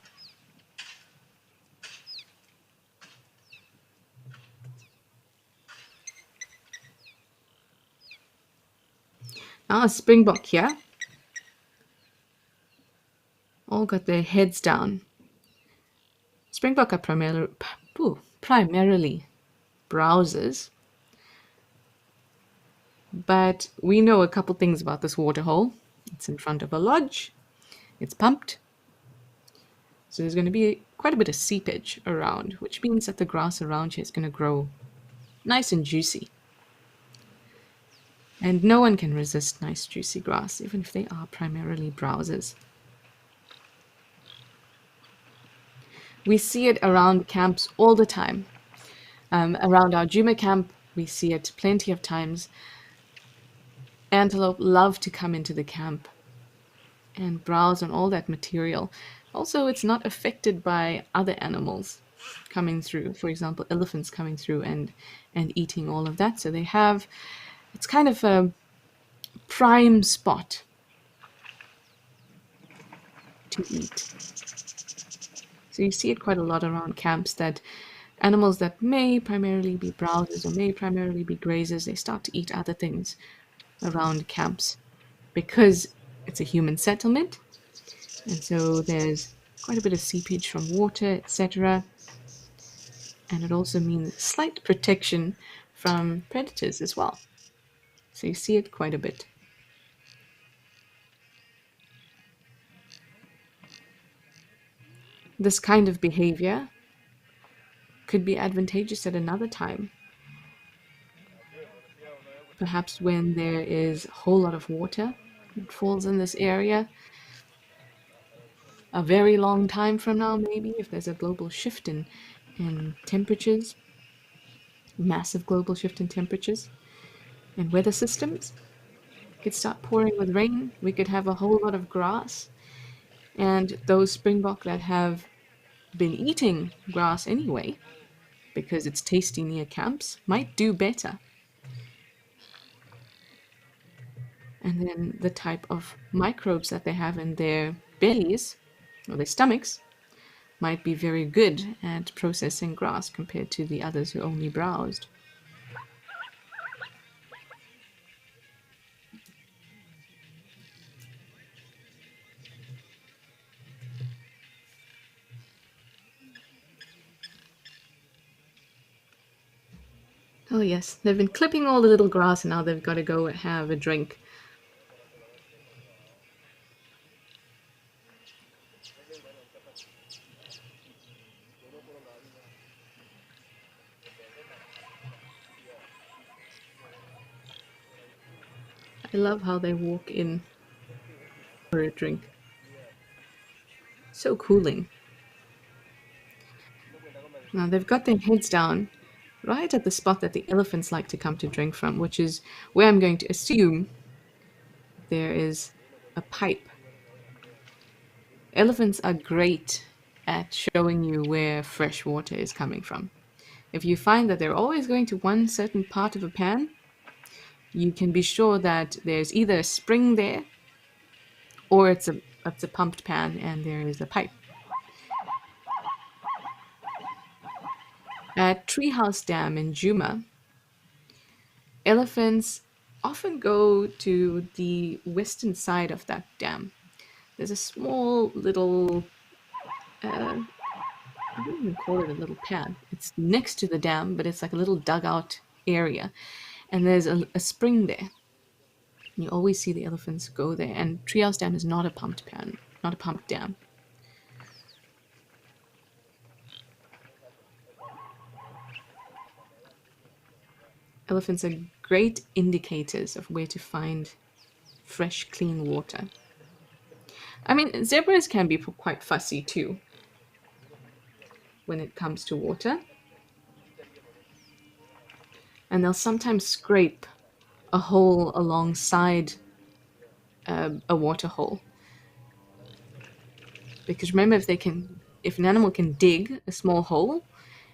Ah, springbok here. All got their heads down. Springbok are primarily browsers, but we know a couple things about this waterhole. It's in front of a lodge. It's pumped. So there's going to be quite a bit of seepage around, which means that the grass around here is going to grow nice and juicy. And no one can resist nice juicy grass, even if they are primarily browsers. We see it around camps all the time. Around our Djuma camp, we see it plenty of times. Antelope love to come into the camp and browse on all that material. Also, it's not affected by other animals coming through. For example, elephants coming through and eating all of that. So they have, it's kind of a prime spot to eat. So you see it quite a lot around camps, that animals that may primarily be browsers or may primarily be grazers, they start to eat other things around camps because it's a human settlement. And so there's quite a bit of seepage from water, etc. And it also means slight protection from predators as well. So you see it quite a bit. This kind of behavior could be advantageous at another time. Perhaps when there is a whole lot of water that falls in this area. A very long time from now, maybe, if there's a global shift in temperatures, massive global shift in temperatures and weather systems. It could start pouring with rain. We could have a whole lot of grass. And those springbok that have been eating grass anyway, because it's tasty near camps, might do better. And then the type of microbes that they have in their bellies or their stomachs might be very good at processing grass compared to the others who only browsed. Oh yes, they've been clipping all the little grass and now they've got to go have a drink. I love how they walk in for a drink. So cooling. Now they've got their heads down right at the spot that the elephants like to come to drink from, which is where I'm going to assume there is a pipe. Elephants are great at showing you where fresh water is coming from. If you find that they're always going to one certain part of a pan, you can be sure that there's either a spring there or it's a pumped pan and there is a pipe. At Treehouse Dam in Djuma, elephants often go to the western side of that dam. There's a small little, I don't even call it a little pad. It's next to the dam, but it's like a little dugout area. And there's a spring there. You always see the elephants go there. And Treehouse Dam is not a pumped pan, not a pumped dam. Elephants are great indicators of where to find fresh, clean water. I mean, zebras can be quite fussy too when it comes to water. And they'll sometimes scrape a hole alongside a water hole. Because remember, if an animal can dig a small hole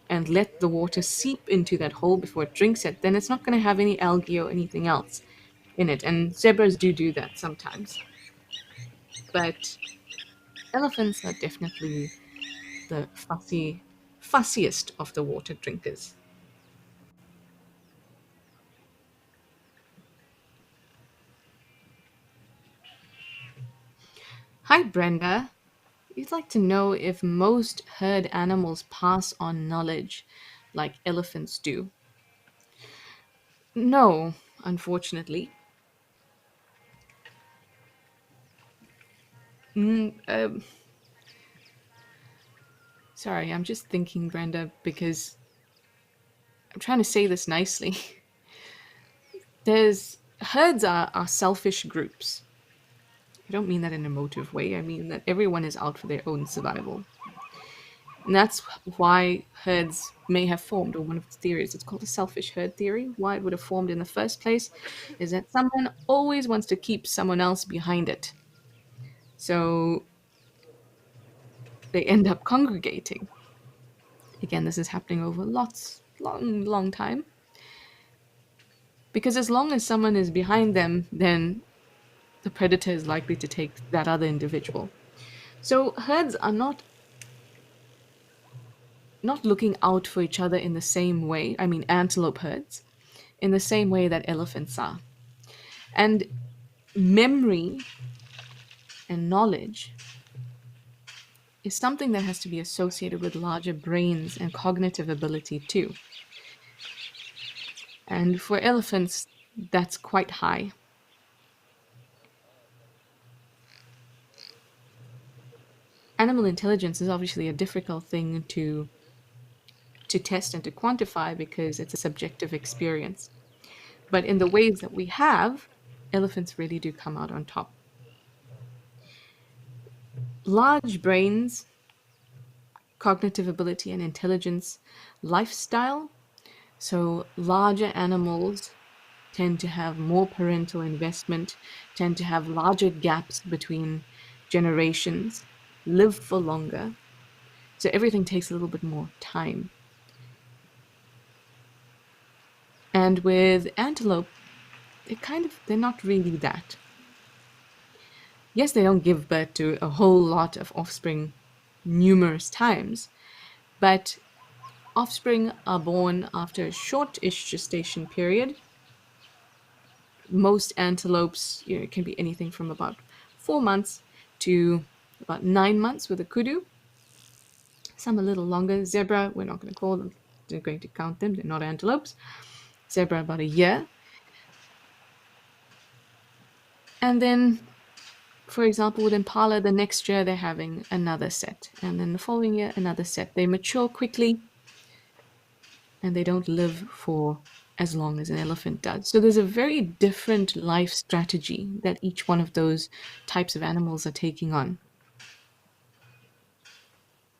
and let the water seep into that hole before it drinks it, then it's not going to have any algae or anything else in it. And zebras do that sometimes. But elephants are definitely the fussiest of the water drinkers. Hi, Brenda. You'd like to know if most herd animals pass on knowledge like elephants do. No, unfortunately. Mm, sorry, I'm just thinking, Brenda, because I'm trying to say this nicely. There's herds are selfish groups. I don't mean that in an emotive way. I mean that everyone is out for their own survival. And that's why herds may have formed, or one of the theories, it's called a selfish herd theory. Why it would have formed in the first place is that someone always wants to keep someone else behind it. So they end up congregating. Again, this is happening over long time. Because as long as someone is behind them, then the predator is likely to take that other individual. So herds are not looking out for each other in the same way. I mean, antelope herds, in the same way that elephants are. And memory and knowledge is something that has to be associated with larger brains and cognitive ability too. And for elephants, that's quite high. Animal intelligence is obviously a difficult thing to test and to quantify because it's a subjective experience. But in the ways that we have, elephants really do come out on top. Large brains, cognitive ability and intelligence, lifestyle. So larger animals tend to have more parental investment, tend to have larger gaps between generations, live for longer. So everything takes a little bit more time. And with antelope, they're not really that. Yes, they don't give birth to a whole lot of offspring numerous times, but offspring are born after a short-ish gestation period. Most antelopes, it can be anything from about 4 months to about 9 months with a kudu. Some a little longer. Zebra, we're not going to call them, they're going to count them, they're not antelopes. Zebra about a year. And then, for example, with impala, the next year they're having another set. And then the following year, another set. They mature quickly and they don't live for as long as an elephant does. So there's a very different life strategy that each one of those types of animals are taking on.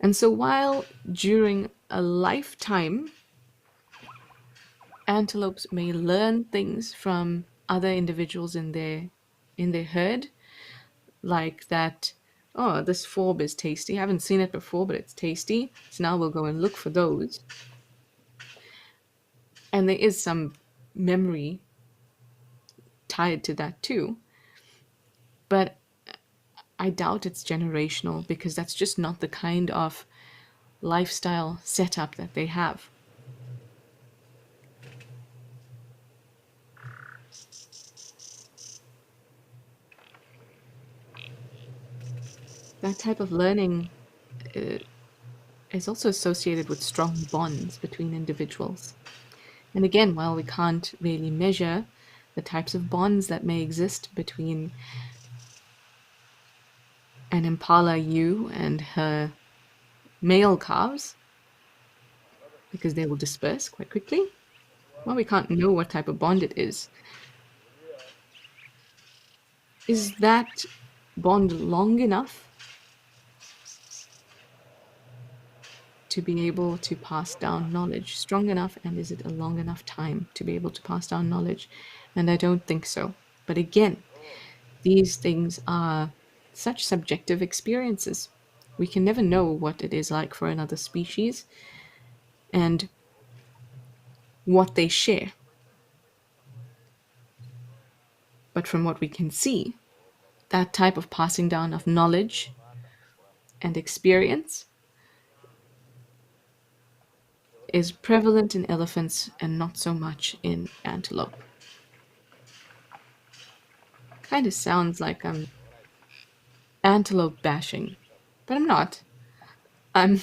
And so while during a lifetime, antelopes may learn things from other individuals in their herd, like that, oh, this forb is tasty. I haven't seen it before, but it's tasty. So now we'll go and look for those. And there is some memory tied to that too. But I doubt it's generational because that's just not the kind of lifestyle setup that they have. That type of learning is also associated with strong bonds between individuals. And again, while we can't really measure the types of bonds that may exist between an impala ewe and her male calves, because they will disperse quite quickly, well, we can't know what type of bond it is. Is that bond long enough to be able to pass down knowledge? Strong enough, and is it a long enough time to be able to pass down knowledge? And I don't think so. But again, these things are such subjective experiences. We can never know what it is like for another species and what they share. But from what we can see, that type of passing down of knowledge and experience is prevalent in elephants and not so much in antelope. Kind of sounds like antelope bashing, but I'm not. I'm.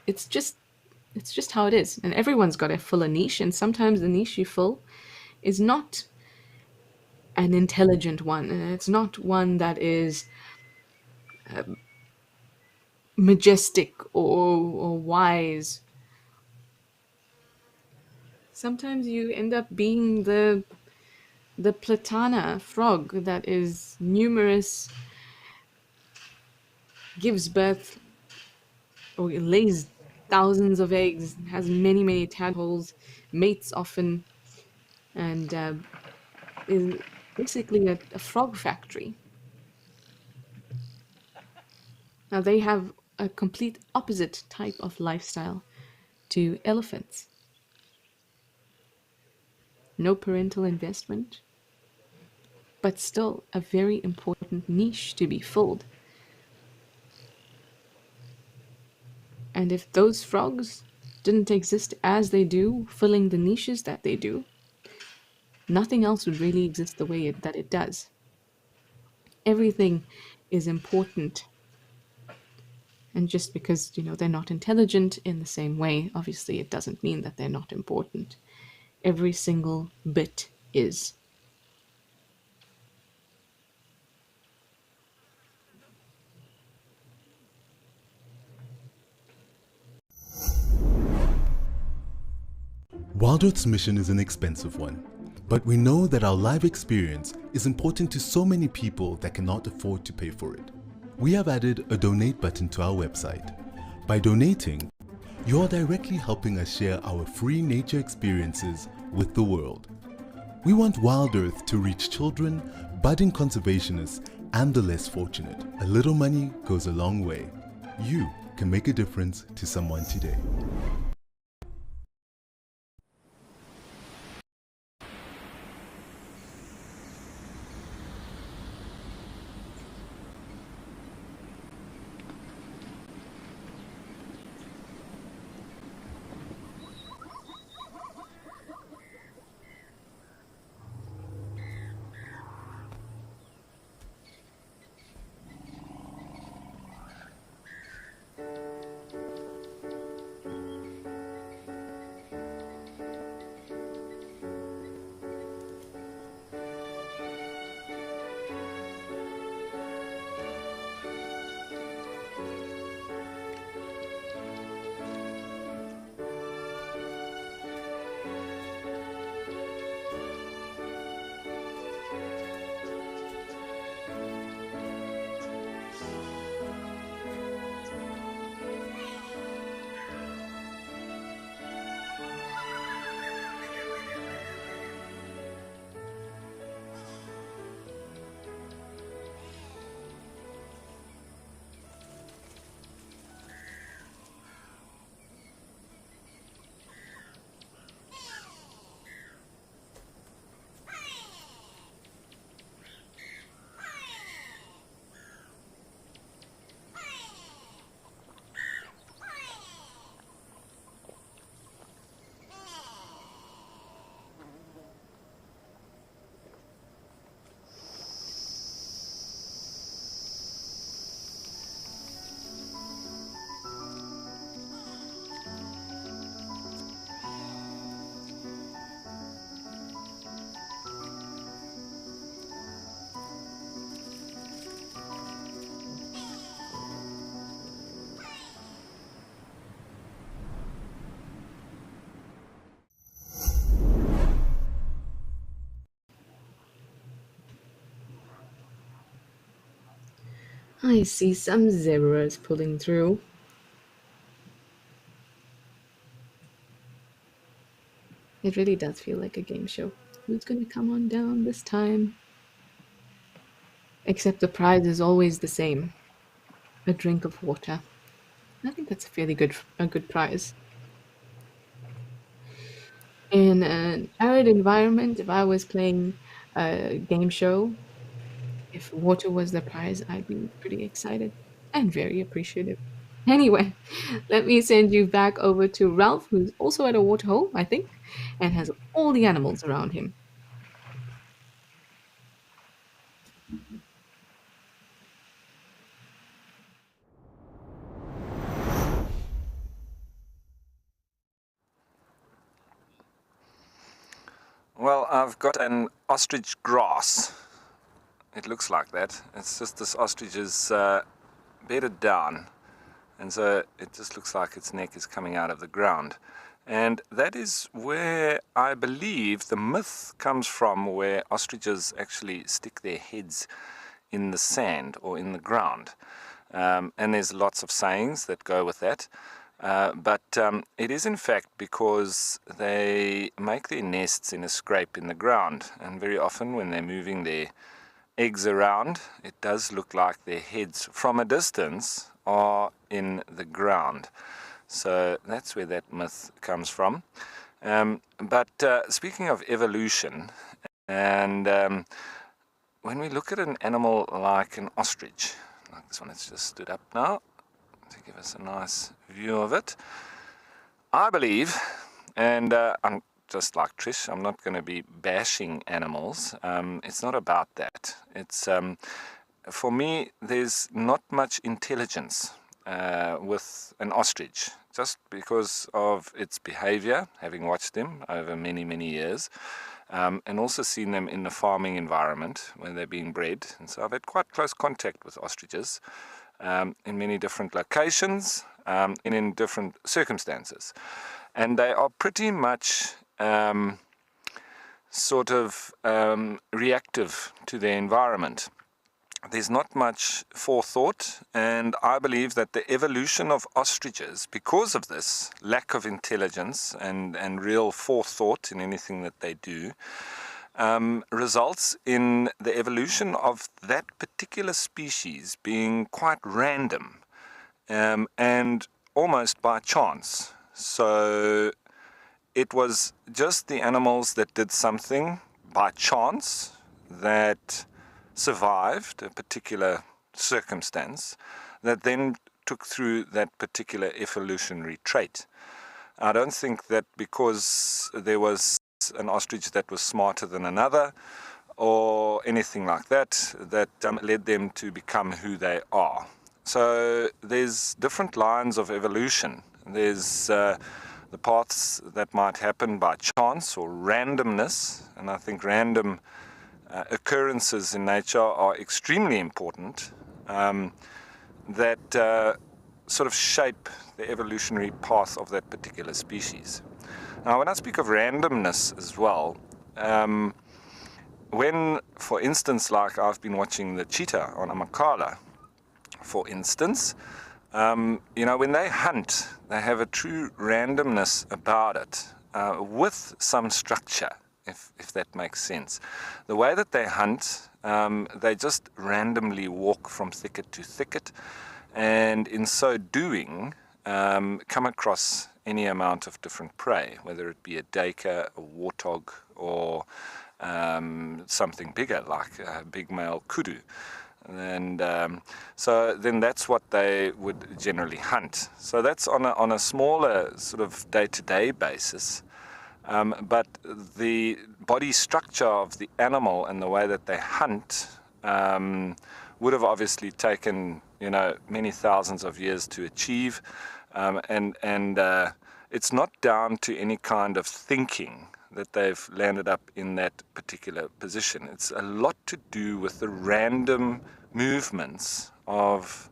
It's just how it is, and everyone's got to fill a niche, and sometimes the niche you fill is not an intelligent one, and it's not one that is majestic or wise. Sometimes you end up being the platana frog that is numerous, gives birth or lays thousands of eggs, has many, many tadpoles, mates often, and is basically a frog factory. Now, they have a complete opposite type of lifestyle to elephants. No parental investment, but still a very important niche to be filled. And if those frogs didn't exist as they do, filling the niches that they do, nothing else would really exist the way that it does. Everything is important. And just because, they're not intelligent in the same way, obviously it doesn't mean that they're not important. Every single bit is. Wild Earth's mission is an expensive one, but we know that our live experience is important to so many people that cannot afford to pay for it. We have added a donate button to our website. By donating, you are directly helping us share our free nature experiences with the world. We want Wild Earth to reach children, budding conservationists, and the less fortunate. A little money goes a long way. You can make a difference to someone today. I see some zebras pulling through. It really does feel like a game show. Who's gonna come on down this time? Except the prize is always the same. A drink of water. I think that's a good prize. In an arid environment, if I was playing a game show, if water was the prize, I'd be pretty excited and very appreciative. Anyway, let me send you back over to Ralph, who's also at a waterhole, I think, and has all the animals around him. Well, I've got an ostrich grass. It looks like that. It's just this ostrich is bedded down, and so it just looks like its neck is coming out of the ground. And that is where I believe the myth comes from, where ostriches actually stick their heads in the sand or in the ground. And there's lots of sayings that go with that. But it is in fact because they make their nests in a scrape in the ground, and very often when they're moving their eggs around, it does look like their heads from a distance are in the ground. So that's where that myth comes from. But speaking of evolution, and when we look at an animal like an ostrich, like this one that's just stood up now, to give us a nice view of it, I believe, and I'm just like Trish, I'm not going to be bashing animals. It's not about that. It's for me, there's not much intelligence with an ostrich, just because of its behavior, having watched them over many, many years, and also seen them in the farming environment where they're being bred. And so I've had quite close contact with ostriches in many different locations and in different circumstances. And they are pretty much sort of reactive to their environment. There's not much forethought, and I believe that the evolution of ostriches, because of this lack of intelligence and real forethought in anything that they do, results in the evolution of that particular species being quite random and almost by chance. So it was just the animals that did something by chance that survived a particular circumstance that then took through that particular evolutionary trait. I don't think that because there was an ostrich that was smarter than another or anything like that, that led them to become who they are. So there's different lines of evolution. There's the paths that might happen by chance or randomness, and I think random occurrences in nature are extremely important, that sort of shape the evolutionary path of that particular species. Now, when I speak of randomness as well, when, for instance, like I've been watching the cheetah on Amakhala, for instance, when they hunt, they have a true randomness about it, with some structure, if that makes sense. The way that they hunt, they just randomly walk from thicket to thicket, and in so doing, come across any amount of different prey, whether it be a duiker, a warthog, or something bigger like a big male kudu. And so then that's what they would generally hunt. So that's on a smaller sort of day-to-day basis. But the body structure of the animal and the way that they hunt would have obviously taken, many thousands of years to achieve. And it's not down to any kind of thinking that they've landed up in that particular position. It's a lot to do with the random movements of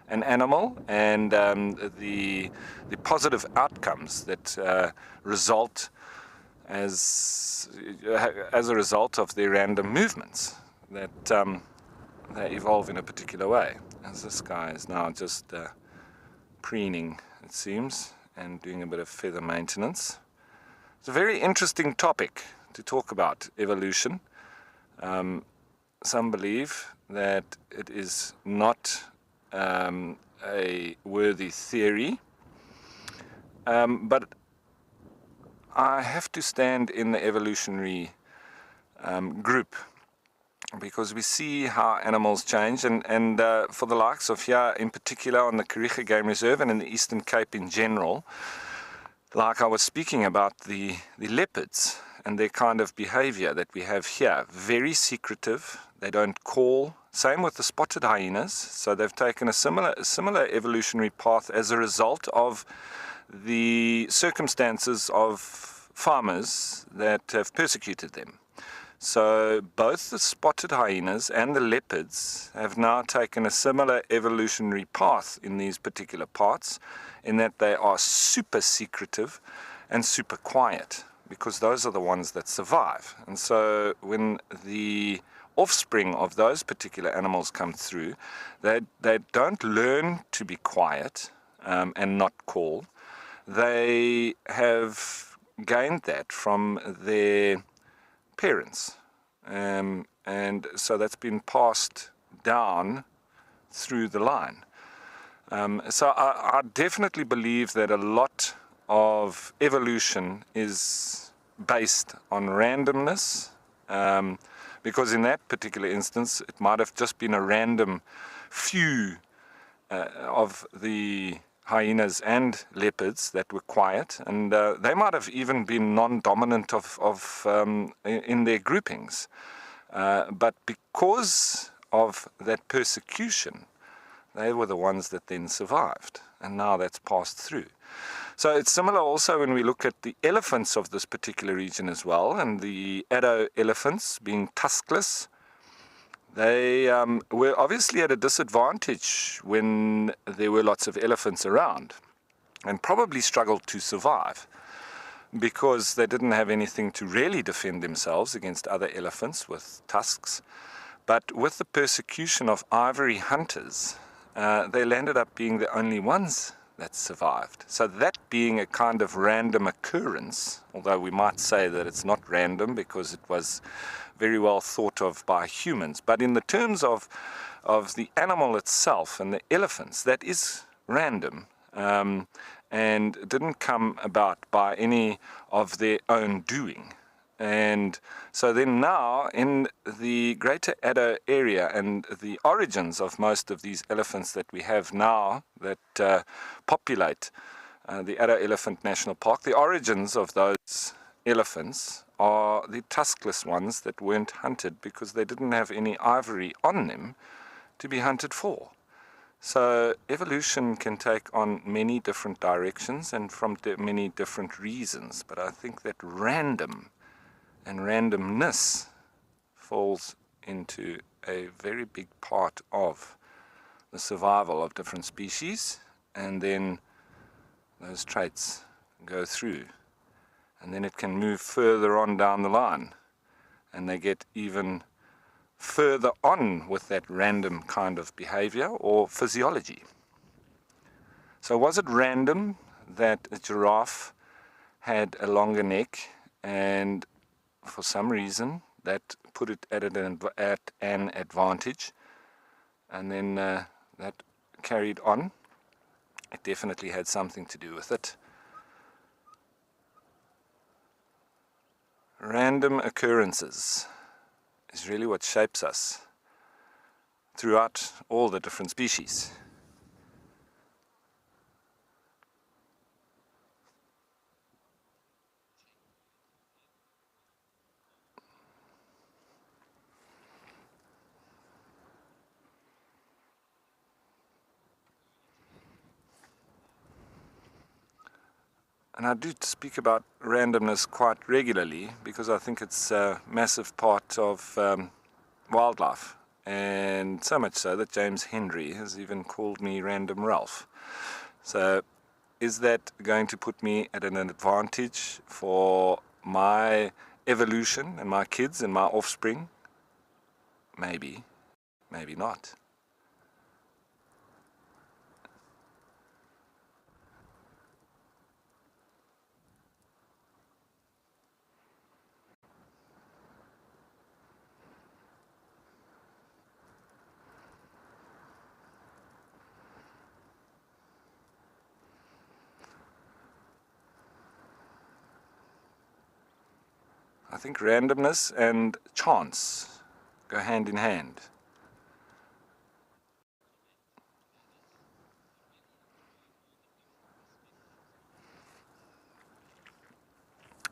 an animal and the positive outcomes that result as a result of their random movements, that they evolve in a particular way. As this guy is now just preening, it seems, and doing a bit of feather maintenance. It's a very interesting topic to talk about, evolution. Some believe that it is not a worthy theory, but I have to stand in the evolutionary group, because we see how animals change, and for the likes of here in particular on the Kariega Game Reserve and in the Eastern Cape in general, like I was speaking about the leopards and their kind of behavior that we have here, very secretive, they don't call. Same with the spotted hyenas, so they've taken a similar evolutionary path as a result of the circumstances of farmers that have persecuted them. So both the spotted hyenas and the leopards have now taken a similar evolutionary path in these particular parts, in that they are super secretive and super quiet, because those are the ones that survive. And so when the offspring of those particular animals come through, they don't learn to be quiet and not call. They have gained that from their parents, and so that's been passed down through the line. So I definitely believe that a lot of evolution is based on randomness, because in that particular instance it might have just been a random few of the hyenas and leopards that were quiet, and they might have even been non-dominant in their groupings. But because of that persecution, they were the ones that then survived, and now that's passed through. So it's similar also when we look at the elephants of this particular region as well, and the Addo elephants being tuskless. They were obviously at a disadvantage when there were lots of elephants around, and probably struggled to survive because they didn't have anything to really defend themselves against other elephants with tusks. But with the persecution of ivory hunters, they landed up being the only ones that survived. So that being a kind of random occurrence, although we might say that it's not random because it was very well thought of by humans, but in the terms of the animal itself and the elephants, that is random, and didn't come about by any of their own doing. And so then now in the greater Addo area, and the origins of most of these elephants that we have now that populate the Addo Elephant National Park, the origins of those elephants are the tuskless ones that weren't hunted because they didn't have any ivory on them to be hunted for. So evolution can take on many different directions and from many different reasons, but I think that random and randomness falls into a very big part of the survival of different species, and then those traits go through, and then it can move further on down the line, and they get even further on with that random kind of behavior or physiology. So was it random that a giraffe had a longer neck, and for some reason that put it at an advantage, and then that carried on? It definitely had something to do with it. Random occurrences is really what shapes us throughout all the different species. And I do speak about randomness quite regularly because I think it's a massive part of wildlife, and so much so that James Hendry has even called me Random Ralph. So is that going to put me at an advantage for my evolution and my kids and my offspring? Maybe, maybe not. I think randomness and chance go hand in hand.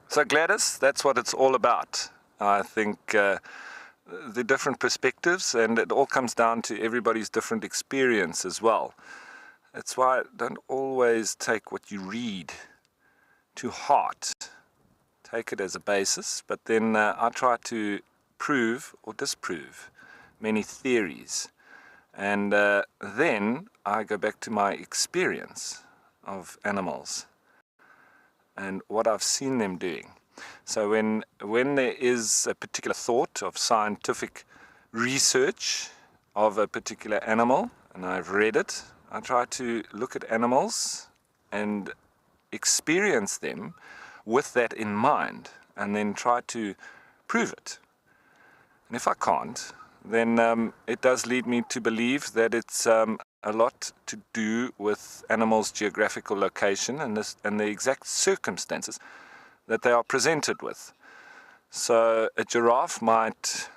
So Gladys, that's what it's all about. I think the different perspectives, and it all comes down to everybody's different experience as well. That's why don't always take what you read to heart. take it as a basis, but then I try to prove or disprove many theories. And then I go back to my experience of animals and what I've seen them doing. So when there is a particular thought of scientific research of a particular animal, and I've read it, I try to look at animals and experience them with that in mind, and then try to prove it. And if I can't, then it does lead me to believe that it's a lot to do with animals' geographical location and the exact circumstances that they are presented with. So a giraffe might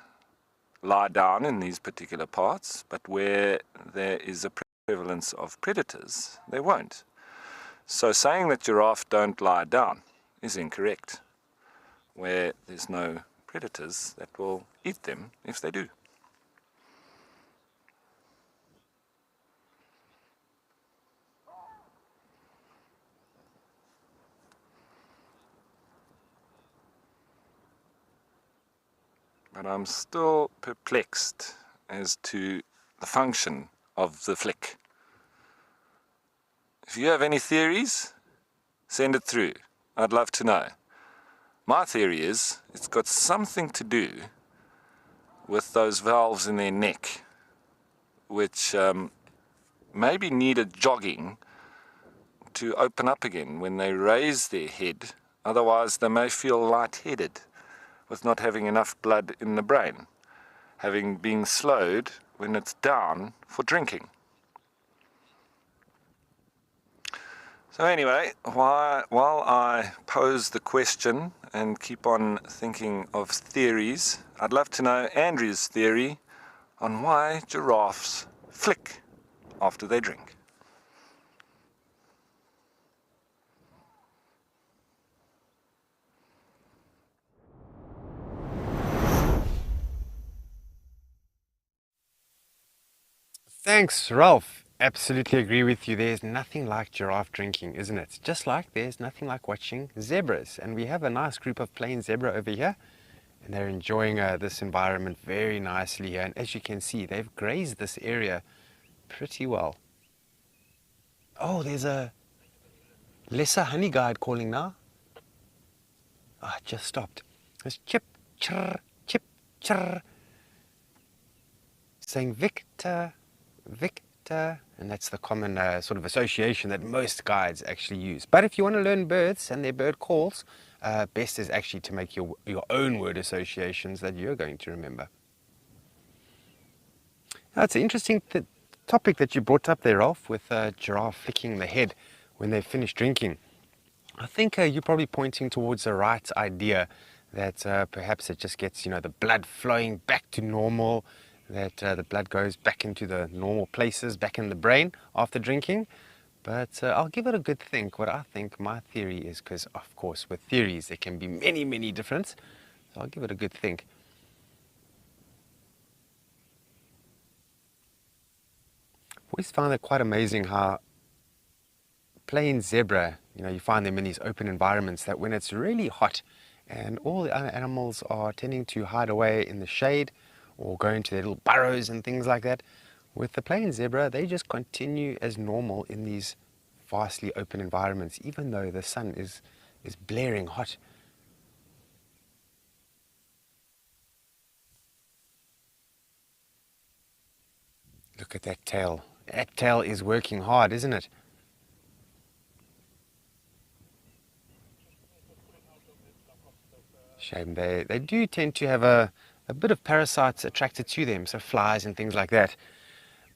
lie down in these particular parts, but where there is a prevalence of predators, they won't. So saying that giraffes don't lie down is incorrect. Where there's no predators that will eat them if they do. But I'm still perplexed as to the function of the flick. If you have any theories, send it through. I'd love to know. My theory is it's got something to do with those valves in their neck, which maybe needed jogging to open up again when they raise their head. Otherwise, they may feel lightheaded with not having enough blood in the brain, having been slowed when it's down for drinking. So anyway, while I pose the question and keep on thinking of theories, I'd love to know Andrew's theory on why giraffes flick after they drink. Thanks, Ralph. Absolutely agree with you. There's nothing like giraffe drinking, isn't it? Just like there's nothing like watching zebras. And we have a nice group of plain zebra over here, and they're enjoying this environment very nicely here. And as you can see, they've grazed this area pretty well. Oh, there's a lesser honey guide calling now. Ah, it just stopped. It's chip, chirr, saying Victor, Victor, and that's the common sort of association that most guides actually use. But if you want to learn birds and their bird calls, best is actually to make your own word associations that you're going to remember. Now, it's an interesting topic that you brought up there, Ralph, with giraffe flicking the head when they finish drinking. I think you're probably pointing towards the right idea, that perhaps it just gets, the blood flowing back to normal, that the blood goes back into the normal places, back in the brain after drinking. But I'll give it a good think. What I think my theory is, because of course with theories there can be many, many different, so I'll give it a good think. I've always found it quite amazing how plain zebra, you find them in these open environments, that when it's really hot and all the other animals are tending to hide away in the shade or go into their little burrows and things like that, with the plain zebra, they just continue as normal in these vastly open environments, even though the sun is blaring hot. Look at that tail. That tail is working hard, isn't it? Shame. They do tend to have a bit of parasites attracted to them, so flies and things like that.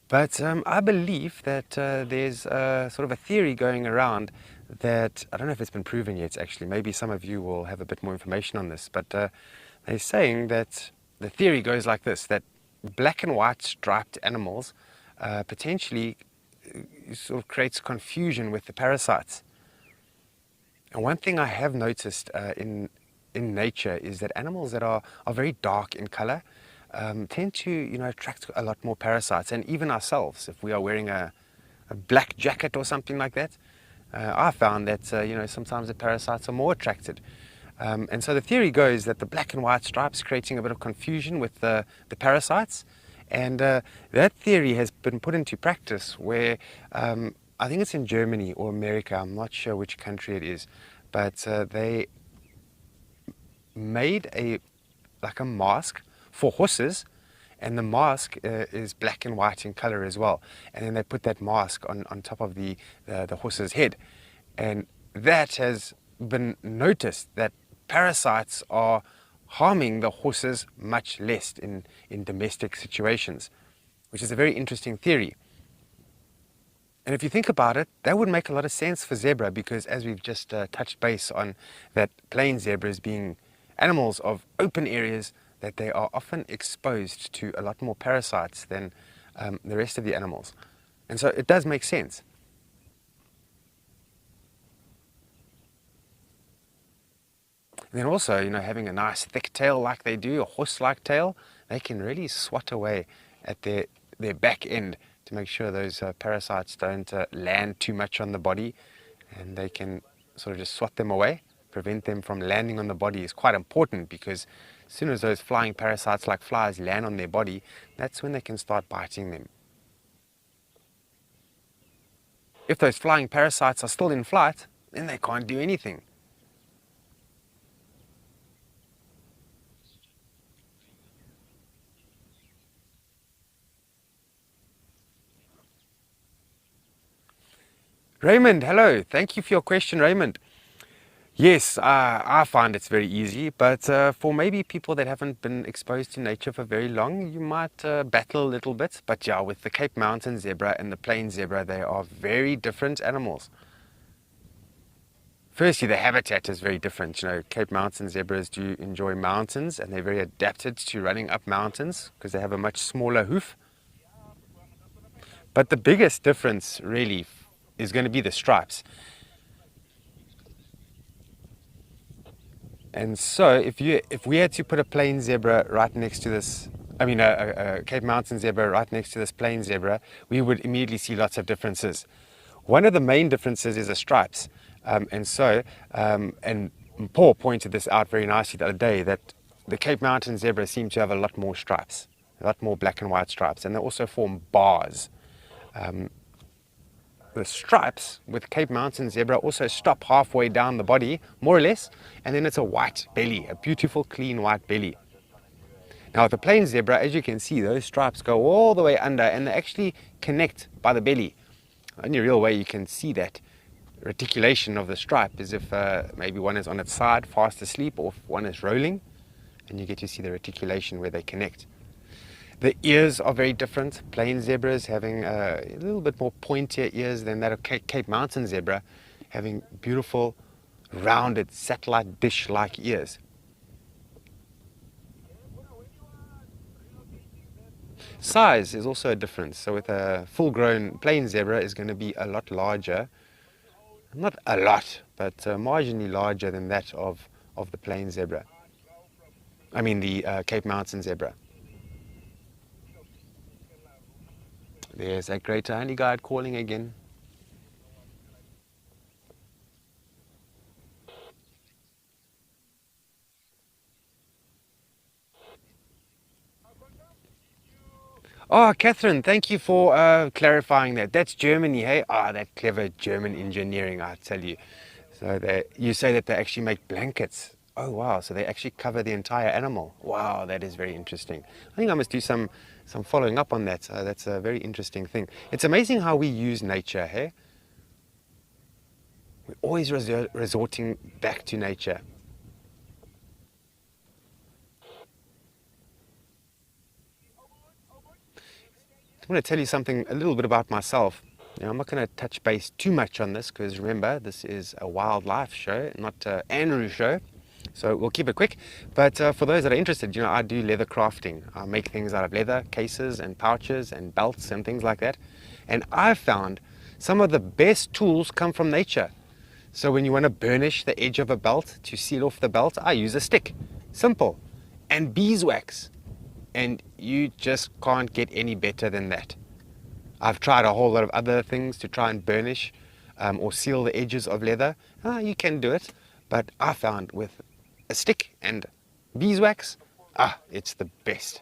But I believe that there's sort of a theory going around that, I don't know if it's been proven yet actually, maybe some of you will have a bit more information on this, but they're saying that the theory goes like this, that black and white striped animals potentially sort of creates confusion with the parasites. And one thing I have noticed in nature is that animals that are very dark in color tend to attract a lot more parasites. And even ourselves, if we are wearing a black jacket or something like that, I found that sometimes the parasites are more attracted. And so the theory goes that the black and white stripes creating a bit of confusion with the parasites. And that theory has been put into practice where I think it's in Germany or America, I'm not sure which country it is, but they made a mask for horses, and the mask is black and white in color as well. And then they put that mask on top of the horse's head. And that has been noticed that parasites are harming the horses much less in domestic situations, which is a very interesting theory. And if you think about it, that would make a lot of sense for zebra, because as we've just touched base on that plain zebras being animals of open areas, that they are often exposed to a lot more parasites than the rest of the animals. And so it does make sense. And then also, having a nice thick tail like they do, a horse-like tail, they can really swat away at their back end to make sure those parasites don't land too much on the body, and they can sort of just swat them away. Prevent them from landing on the body is quite important, because as soon as those flying parasites like flies land on their body, that's when they can start biting them. If those flying parasites are still in flight, then they can't do anything. Raymond, hello. Thank you for your question, Raymond. Yes, I find it's very easy, but for maybe people that haven't been exposed to nature for very long, you might battle a little bit. But yeah, with the Cape Mountain zebra and the plain zebra, they are very different animals. Firstly, the habitat is very different. Cape Mountain zebras do enjoy mountains, and they're very adapted to running up mountains because they have a much smaller hoof. But the biggest difference really is going to be the stripes. And so if we had to put a plain zebra right next to this, a Cape Mountain zebra right next to this plain zebra, we would immediately see lots of differences. One of the main differences is the stripes. And Paul pointed this out very nicely the other day, that the Cape Mountain zebra seem to have a lot more stripes, a lot more black and white stripes, and they also form bars. The stripes with Cape Mountain zebra also stop halfway down the body, more or less, and then it's a white belly, a beautiful, clean white belly. Now with the plain zebra, as you can see, those stripes go all the way under, and they actually connect by the belly. The only real way you can see that reticulation of the stripe is if maybe one is on its side fast asleep, or if one is rolling, and you get to see the reticulation where they connect. The ears are very different. Plain zebras having a little bit more pointier ears than that of Cape Mountain zebra, having beautiful, rounded, satellite dish-like ears. Size is also a difference. So with a full-grown plain zebra is going to be a lot larger. Not a lot, but marginally larger than that of the plain zebra. The Cape Mountain zebra. There's that great tiny guide calling again. Oh, Catherine, thank you for clarifying that. That's Germany, hey? That clever German engineering, I tell you. So you say that they actually make blankets. Oh, wow. So they actually cover the entire animal. Wow, that is very interesting. I think I must do some following up on that. That's a very interesting thing. It's amazing how we use nature, hey? We're always resorting back to nature. I want to tell you something a little bit about myself. Now, I'm not going to touch base too much on this, because remember, this is a wildlife show, not an Andrew show. So we'll keep it quick. But for those that are interested, I do leather crafting. I make things out of leather, cases and pouches and belts and things like that. And I've found some of the best tools come from nature. So when you want to burnish the edge of a belt to seal off the belt, I use a stick. Simple. And beeswax. And you just can't get any better than that. I've tried a whole lot of other things to try and burnish or seal the edges of leather. You can do it. But I found with a stick and beeswax, it's the best.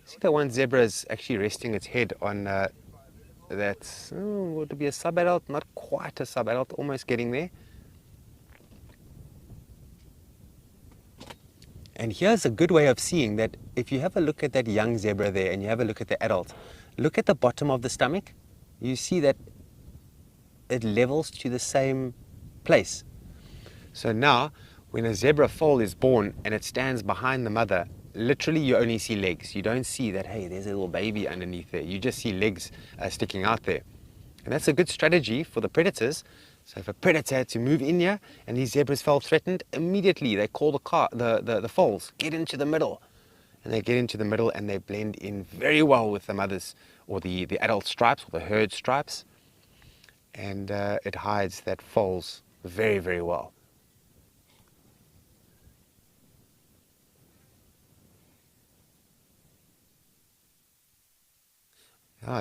See that one zebra is actually resting its head on that's, would it be a sub-adult? Not quite a sub-adult, almost getting there. And here's a good way of seeing that if you have a look at that young zebra there and you have a look at the adult, look at the bottom of the stomach, you see that it levels to the same place. So now, when a zebra foal is born and it stands behind the mother, literally you only see legs. You don't see that, hey, there's a little baby underneath there. You just see legs sticking out there. And that's a good strategy for the predators. So if a predator had to move in here and these zebras felt threatened, immediately they call the foals, get into the middle. And they get into the middle and they blend in very well with the mothers or the adult stripes or the herd stripes. And it hides that foals very, very well.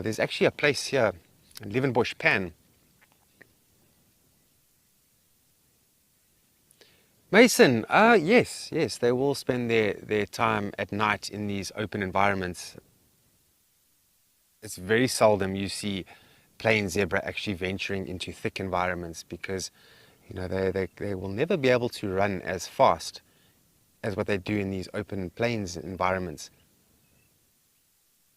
There's actually a place here in Leeuwenbush Pan. Mason, yes, they will spend their time at night in these open environments. It's very seldom you see plain zebra actually venturing into thick environments because, you know, they will never be able to run as fast as what they do in these open plains environments.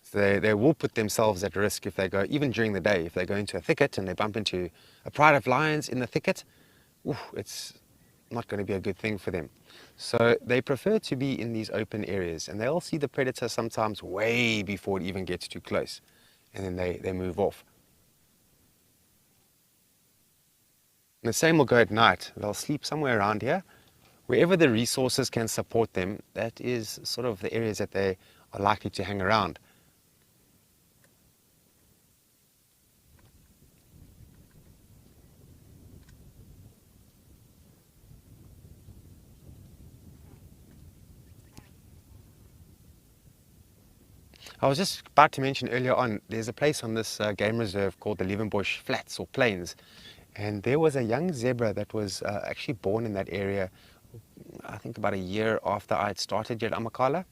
So they will put themselves at risk if they go, even during the day, if they go into a thicket and they bump into a pride of lions in the thicket, it's not going to be a good thing for them. So they prefer to be in these open areas, and they'll see the predator sometimes way before it even gets too close, and then they move off. And the same will go at night. They'll sleep somewhere around here. Wherever the resources can support them, that is sort of the areas that they are likely to hang around. I was just about to mention earlier on, there's a place on this game reserve called the Leeuwenbush Flats or Plains, and there was a young zebra that was actually born in that area, I think about a year after I had started here at Amakhala,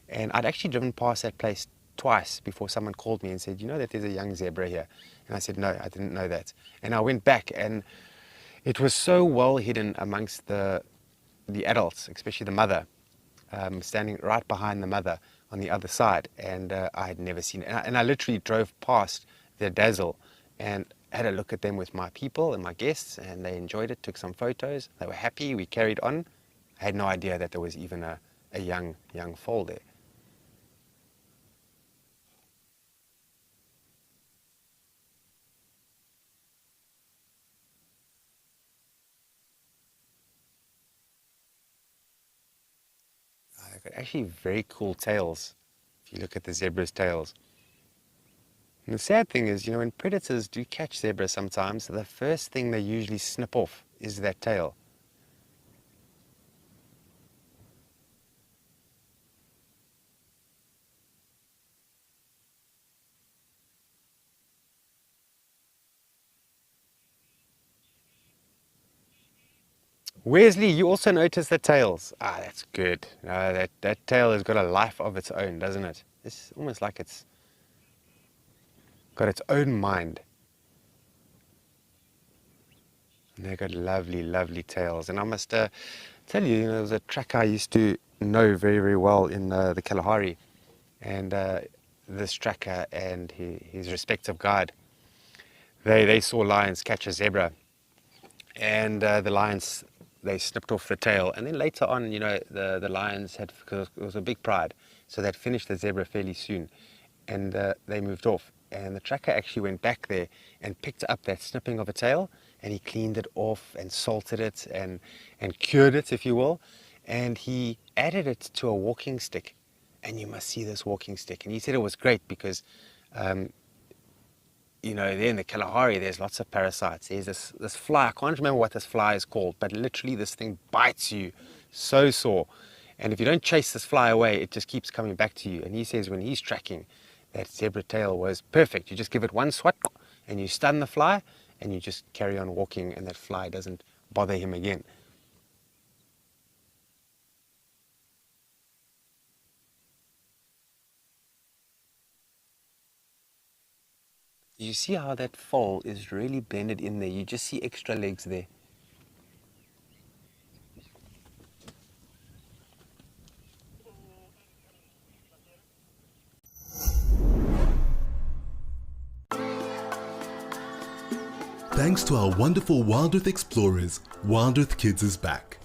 and I'd actually driven past that place twice before someone called me and said, you know that there's a young zebra here? And I said, no, I didn't know that. And I went back, and it was so well hidden amongst the adults, especially the mother, standing right behind the mother on the other side, and I had never seen it. And I literally drove past their dazzle and had a look at them with my people and my guests, and they enjoyed it, took some photos. They were happy, we carried on. I had no idea that there was even a young foal there. They've got actually very cool tails, if you look at the zebra's tails. And the sad thing is, you know, when predators do catch zebras sometimes, the first thing they usually snip off is that tail. Wesley, you also notice the tails. That's good. That tail has got a life of its own, doesn't it? It's almost like it's got its own mind. And they've got lovely, lovely tails. And I must tell you, there was a tracker I used to know very, very well in the Kalahari. And this tracker and his respective guide, they saw lions catch a zebra. And the lions, they snipped off the tail, and then later on, you know, the lions had, because it was a big pride, so they'd finished the zebra fairly soon, and they moved off. And the tracker actually went back there and picked up that snipping of a tail, and he cleaned it off and salted it and cured it, if you will, and he added it to a walking stick. And you must see this walking stick. And he said it was great because you know, there in the Kalahari, there's lots of parasites. There's this fly, I can't remember what this fly is called, but literally this thing bites you so sore. And if you don't chase this fly away, it just keeps coming back to you. And he says when he's tracking, that zebra tail was perfect. You just give it one swat and you stun the fly and you just carry on walking and that fly doesn't bother him again. You see how that foal is really blended in there. You just see extra legs there. Thanks to our wonderful Wild Earth explorers, Wild Earth Kids is back.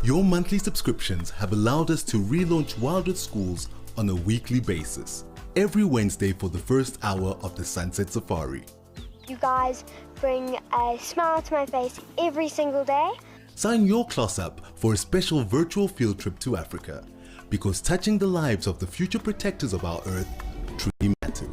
Your monthly subscriptions have allowed us to relaunch Wild Earth Schools on a weekly basis, every Wednesday for the first hour of the Sunset Safari. You guys bring a smile to my face every single day. Sign your class up for a special virtual field trip to Africa, because touching the lives of the future protectors of our Earth truly matters.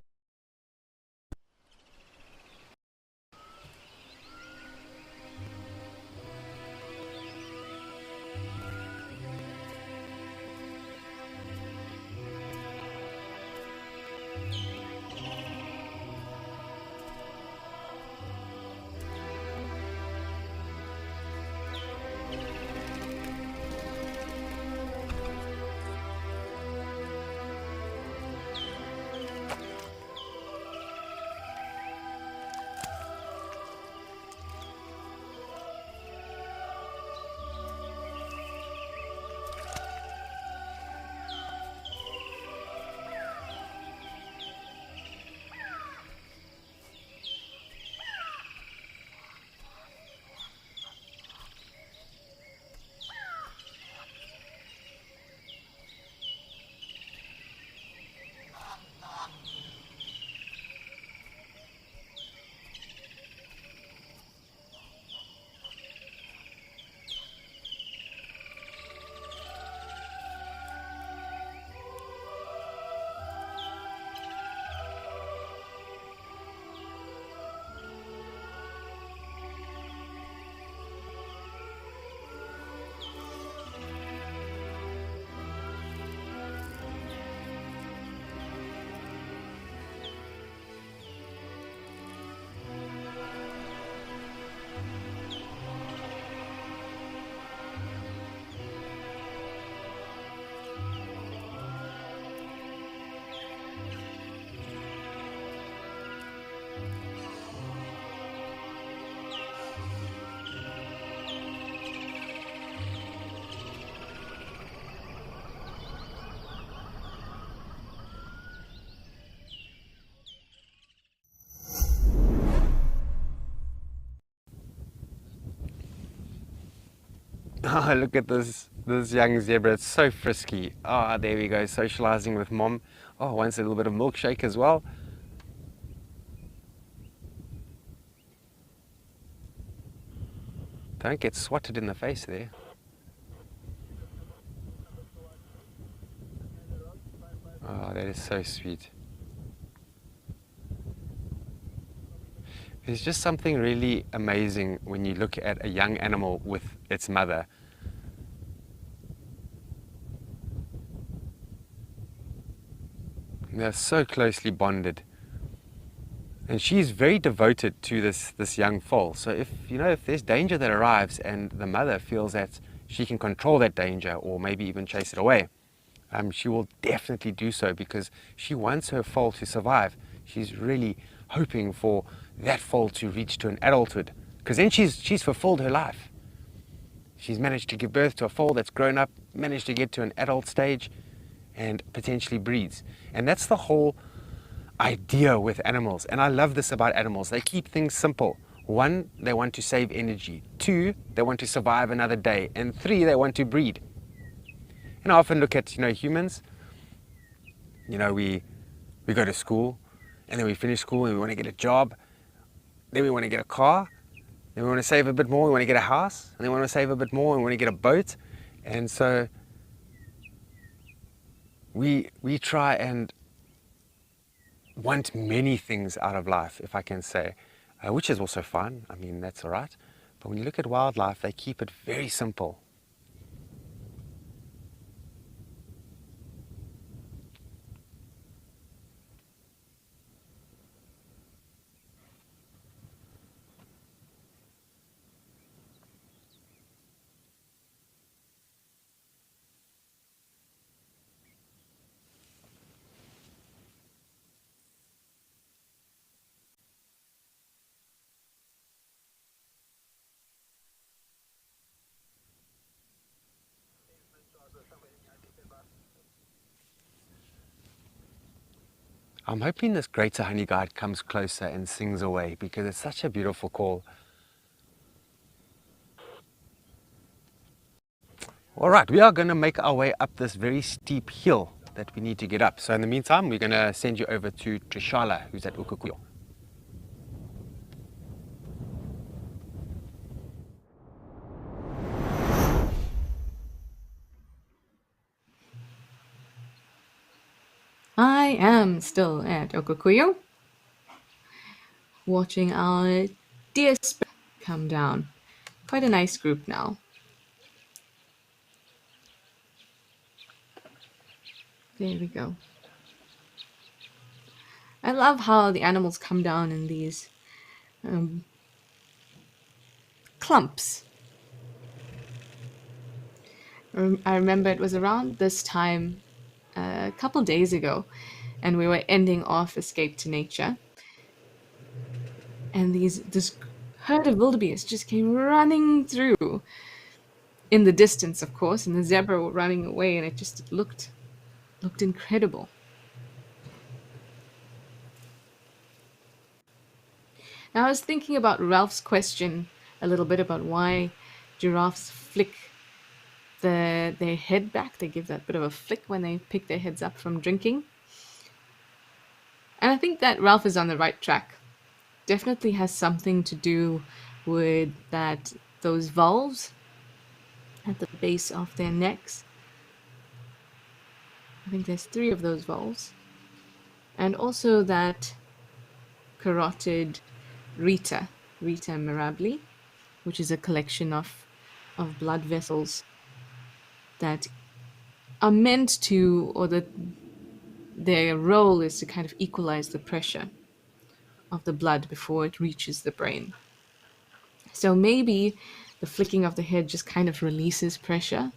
Oh, look at this young zebra. It's so frisky. Ah, there we go, socializing with mom. Oh, wants a little bit of milkshake as well. Don't get swatted in the face there. Oh, that is so sweet. There's just something really amazing when you look at a young animal with its mother. They're so closely bonded. And she's very devoted to this young foal. So if there's danger that arrives and the mother feels that she can control that danger or maybe even chase it away, she will definitely do so because she wants her foal to survive. She's really hoping for that foal to reach to an adulthood, because then she's fulfilled her life. She's managed to give birth to a foal that's grown up, managed to get to an adult stage, and potentially breeds. And that's the whole idea with animals. And I love this about animals. They keep things simple. 1, they want to save energy. 2, they want to survive another day. And 3, they want to breed. And I often look at humans. We go to school, and then we finish school and we want to get a job. Then we want to get a car, then we want to save a bit more, we want to get a house, and then we want to save a bit more, and we want to get a boat. And so we try and want many things out of life, if I can say, which is also fun. I mean, that's all right. But when you look at wildlife, they keep it very simple. I'm hoping this greater honey guide comes closer and sings away because it's such a beautiful call. All right, we are going to make our way up this very steep hill that we need to get up. So in the meantime, we're going to send you over to Trishala, who's at Ukukuyo. I am still at Okukuyo, watching our deer come down. Quite a nice group now. There we go. I love how the animals come down in these clumps. I remember it was around this time a couple days ago, and we were ending off Escape to Nature, and this herd of wildebeest just came running through in the distance, of course, and the zebra were running away, and it just looked incredible. Now I was thinking about Ralph's question a little bit about why giraffes flick their head back. They give that bit of a flick when they pick their heads up from drinking. And I think that Ralph is on the right track. Definitely has something to do with those valves at the base of their necks. I think there's 3 of those valves. And also that carotid reta mirabili, which is a collection of blood vessels that are meant to, or that their role is to kind of equalize the pressure of the blood before it reaches the brain. So maybe the flicking of the head just kind of releases pressure,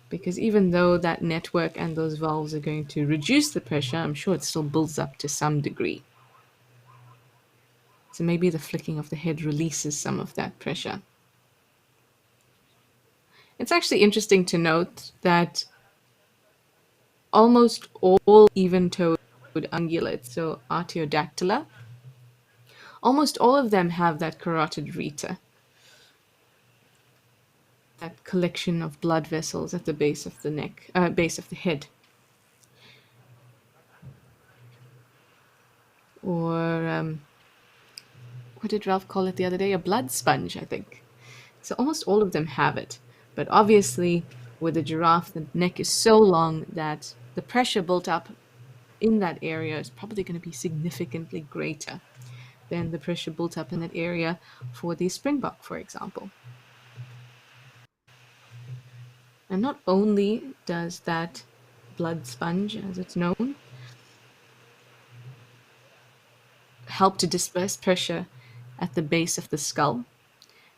because even though that network and those valves are going to reduce the pressure, I'm sure it still builds up to some degree. So maybe the flicking of the head releases some of that pressure. It's actually interesting to note that almost all even-toed ungulates, so Artiodactyla, almost all of them have that carotid reta, that collection of blood vessels at the base of the neck, base of the head. Or what did Ralph call it the other day? A blood sponge, I think. So almost all of them have it. But obviously, with a giraffe, the neck is so long that the pressure built up in that area is probably going to be significantly greater than the pressure built up in that area for the springbok, for example. And not only does that blood sponge, as it's known, help to disperse pressure at the base of the skull,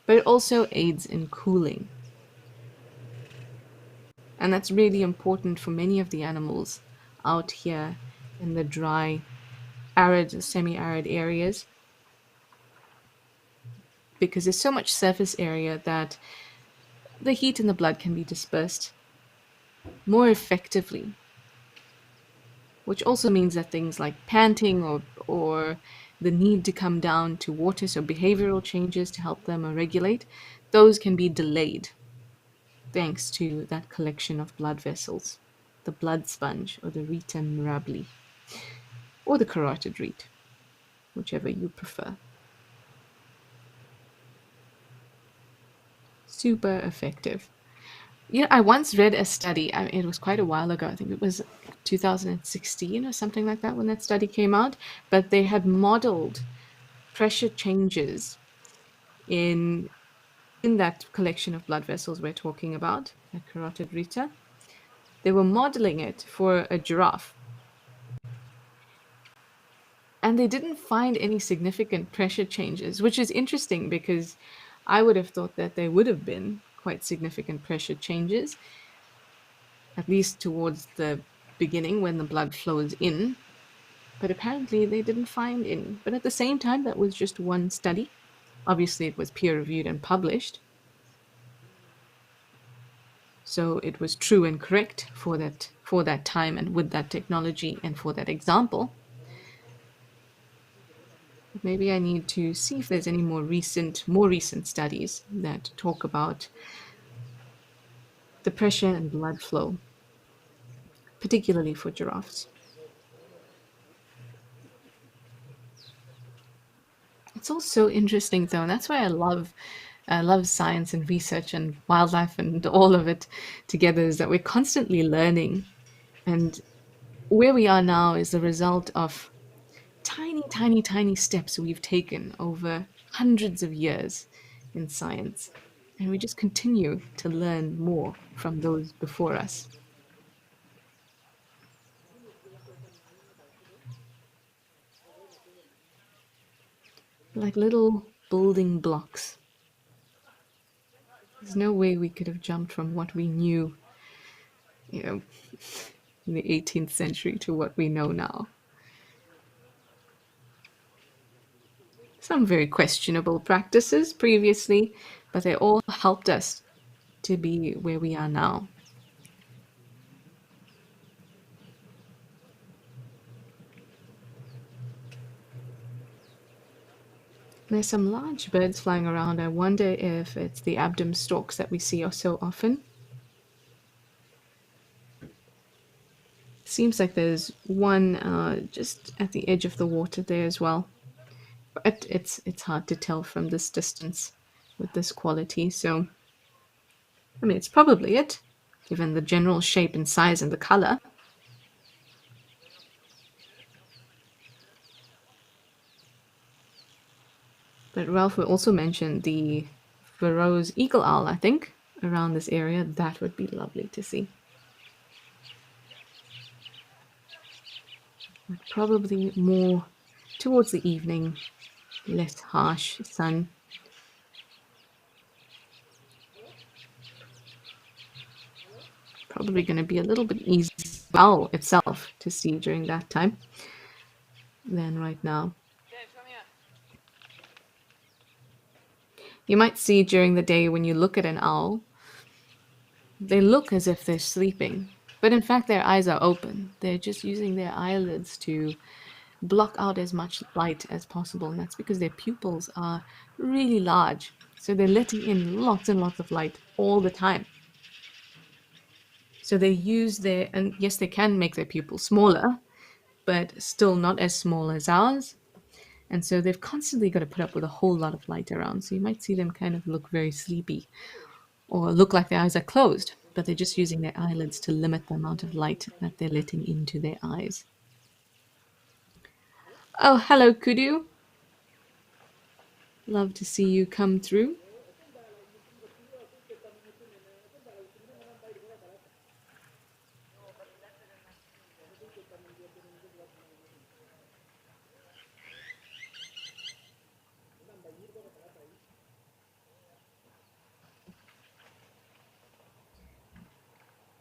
but it also aids in cooling. And that's really important for many of the animals out here in the dry, arid, semi-arid areas, because there's so much surface area that the heat in the blood can be dispersed more effectively, which also means that things like panting or the need to come down to water, so behavioral changes to help them regulate, those can be delayed thanks to that collection of blood vessels, the blood sponge, or the reta mirabili, or the carotid rete, whichever you prefer. Super effective. You know, I once read a study, it was quite a while ago, I think it was 2016 or something like that when that study came out, but they had modeled pressure changes in that collection of blood vessels we're talking about, the carotid reta. They were modeling it for a giraffe. And they didn't find any significant pressure changes, which is interesting because I would have thought that there would have been quite significant pressure changes, at least towards the beginning when the blood flows in. But apparently they didn't find any. But at the same time, that was just one study. Obviously, it was peer-reviewed and published. so it was true and correct for that time and with that technology and for that example. Maybe I need to see if there's any more recent studies that talk about the pressure and blood flow, particularly for giraffes. It's all so interesting though, and that's why I love science and research and wildlife and all of it together, is that we're constantly learning. And where we are now is the result of tiny, tiny, tiny steps we've taken over hundreds of years in science. And we just continue to learn more from those before us. Like little building blocks. There's no way we could have jumped from what we knew, in the 18th century to what we know now. Some very questionable practices previously, but they all helped us to be where we are now. There's some large birds flying around. I wonder if it's the Abdom storks that we see so often. Seems like there's one just at the edge of the water there as well. But it's hard to tell from this distance with this quality, so I mean, it's probably it, given the general shape and size and the color. But Ralph will also mention the Verreaux's eagle owl, I think, around this area. That would be lovely to see. But probably more towards the evening, less harsh sun. Probably going to be a little bit easier for the owl itself to see during that time than right now. You might see during the day when you look at an owl, they look as if they're sleeping, but in fact their eyes are open. They're just using their eyelids to block out as much light as possible, and that's because their pupils are really large. So they're letting in lots and lots of light all the time. So they use their, and yes, they can make their pupils smaller, but still not as small as ours. And so they've constantly got to put up with a whole lot of light around. So you might see them kind of look very sleepy or look like their eyes are closed, but they're just using their eyelids to limit the amount of light that they're letting into their eyes. Oh, hello, Kudu. Love to see you come through.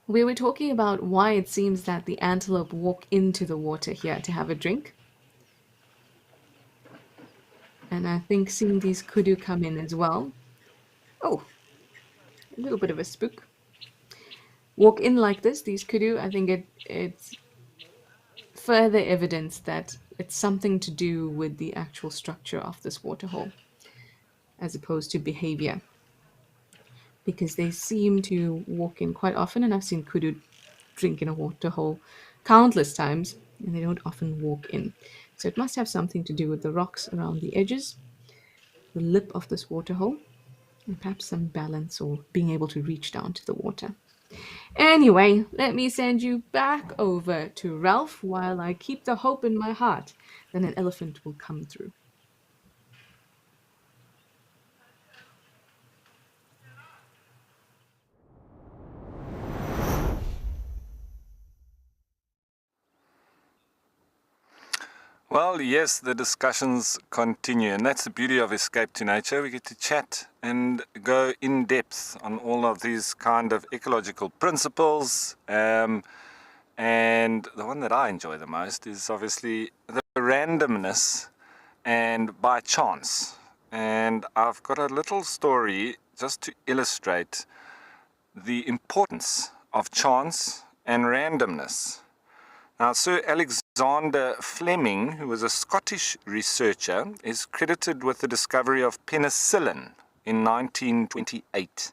We were talking about why it seems that the antelope walk into the water here to have a drink. And I think seeing these kudu come in as well. Oh, a little bit of a spook. Walk in like this, these kudu, I think it's further evidence that it's something to do with the actual structure of this waterhole, as opposed to behavior. Because they seem to walk in quite often, and I've seen kudu drink in a waterhole countless times, and they don't often walk in. So it must have something to do with the rocks around the edges, the lip of this waterhole, and perhaps some balance or being able to reach down to the water. Anyway, let me send you back over to Ralph while I keep the hope in my heart that an elephant will come through. Well, yes, the discussions continue, and that's the beauty of Escape to Nature. We get to chat and go in depth on all of these kind of ecological principles. And the one that I enjoy the most is obviously the randomness and by chance. And I've got a little story just to illustrate the importance of chance and randomness. Now, Sir Alexander Fleming, who was a Scottish researcher, is credited with the discovery of penicillin in 1928.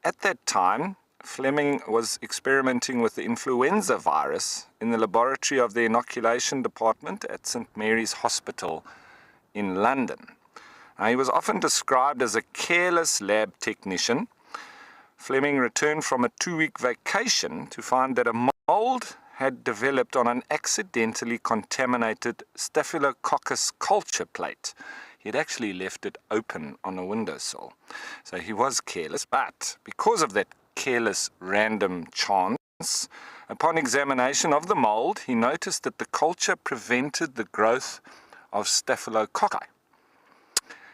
At that time, Fleming was experimenting with the influenza virus in the laboratory of the inoculation department at St. Mary's Hospital in London. Now, he was often described as a careless lab technician. Fleming returned from a 2-week vacation to find that a mold had developed on an accidentally contaminated Staphylococcus culture plate. He had actually left it open on a windowsill. So he was careless, but because of that careless random chance, upon examination of the mold, he noticed that the culture prevented the growth of staphylococci.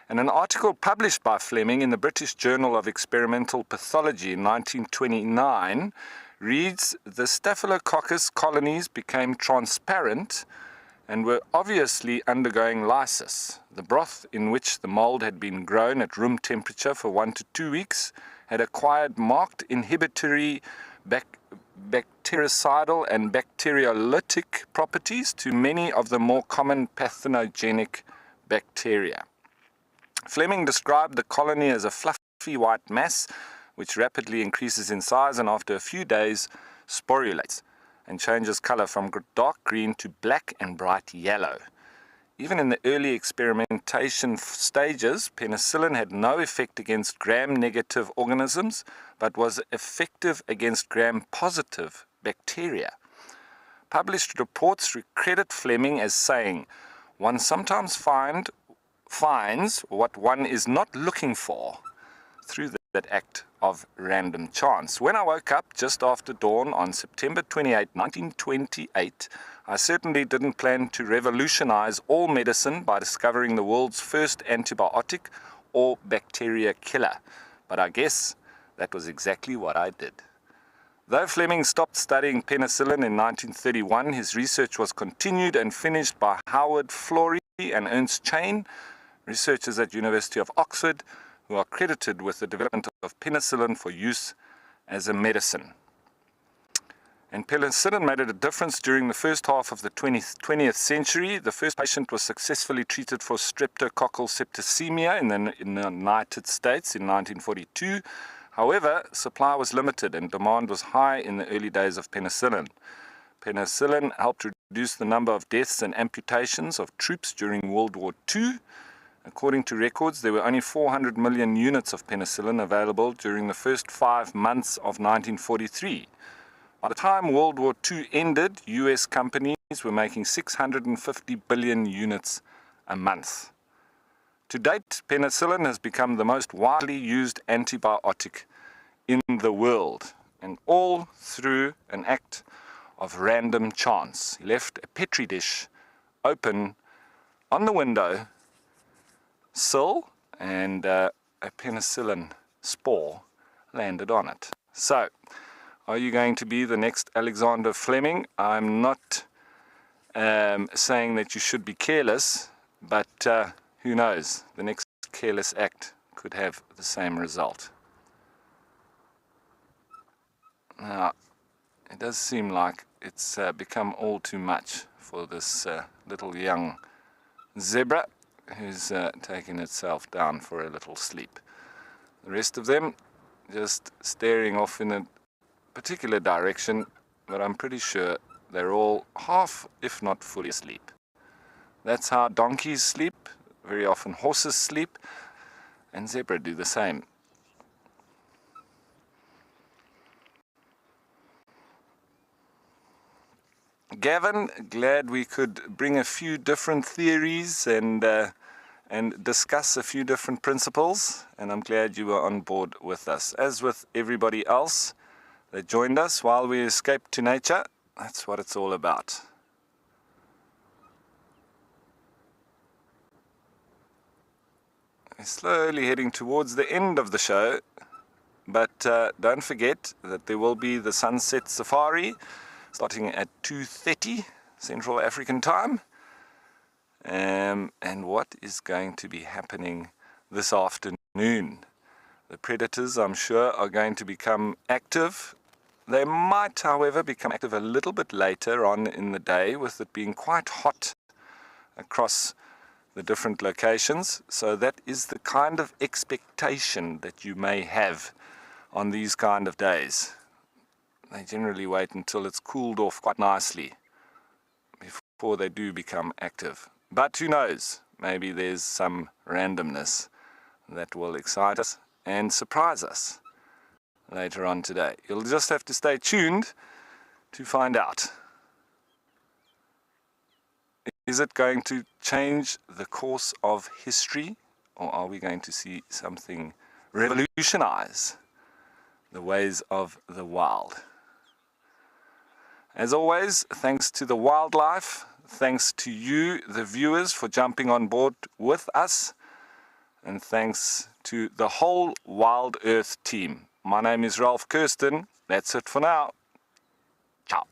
And an article published by Fleming in the British Journal of Experimental Pathology in 1929 reads, "The Staphylococcus colonies became transparent and were obviously undergoing lysis. The broth in which the mold had been grown at room temperature for 1 to 2 weeks had acquired marked inhibitory bactericidal and bacteriolytic properties to many of the more common pathogenic bacteria." Fleming described the colony as a fluffy white mass which rapidly increases in size and after a few days sporulates and changes color from dark green to black and bright yellow. Even in the early experimentation stages, penicillin had no effect against gram-negative organisms, but was effective against gram-positive bacteria. Published reports credit Fleming as saying, "One sometimes finds what one is not looking for through that act of random chance." When I woke up just after dawn on September 28, 1928, I certainly didn't plan to revolutionize all medicine by discovering the world's first antibiotic or bacteria killer. But I guess that was exactly what I did. Though Fleming stopped studying penicillin in 1931, his research was continued and finished by Howard Florey and Ernst Chain, researchers at University of Oxford, who are credited with the development of penicillin for use as a medicine. And penicillin made a difference during the first half of the 20th century. The first patient was successfully treated for streptococcal septicemia in the United States in 1942. However, supply was limited and demand was high in the early days of penicillin. Penicillin helped reduce the number of deaths and amputations of troops during World War II. According to records, there were only 400 million units of penicillin available during the first 5 months of 1943. By the time World War II ended, US companies were making 650 billion units a month. To date, penicillin has become the most widely used antibiotic in the world, and all through an act of random chance. He left a petri dish open on the window sill, and a penicillin spore landed on it. So, are you going to be the next Alexander Fleming? I'm not saying that you should be careless, but who knows? The next careless act could have the same result. Now, it does seem like it's become all too much for this little young zebra who's taking itself down for a little sleep. The rest of them just staring off in a particular direction, but I'm pretty sure they're all half, if not fully asleep. That's how donkeys sleep, very often horses sleep, and zebra do the same. Gavin, glad we could bring a few different theories and discuss a few different principles, and I'm glad you were on board with us. As with everybody else that joined us while we escaped to nature, that's what it's all about. We're slowly heading towards the end of the show, but don't forget that there will be the Sunset Safari starting at 2:30 Central African Time. And what is going to be happening this afternoon? The predators, I'm sure, are going to become active. They might, however, become active a little bit later on in the day, with it being quite hot across the different locations. So that is the kind of expectation that you may have on these kind of days. They generally wait until it's cooled off quite nicely before they do become active. But who knows, maybe there's some randomness that will excite us and surprise us later on today. You'll just have to stay tuned to find out. Is it going to change the course of history, or are we going to see something revolutionize the ways of the wild? As always, thanks to the wildlife, thanks to you, the viewers, for jumping on board with us, and thanks to the whole Wild Earth team. My name is Ralph Kirsten. That's it for now. Ciao.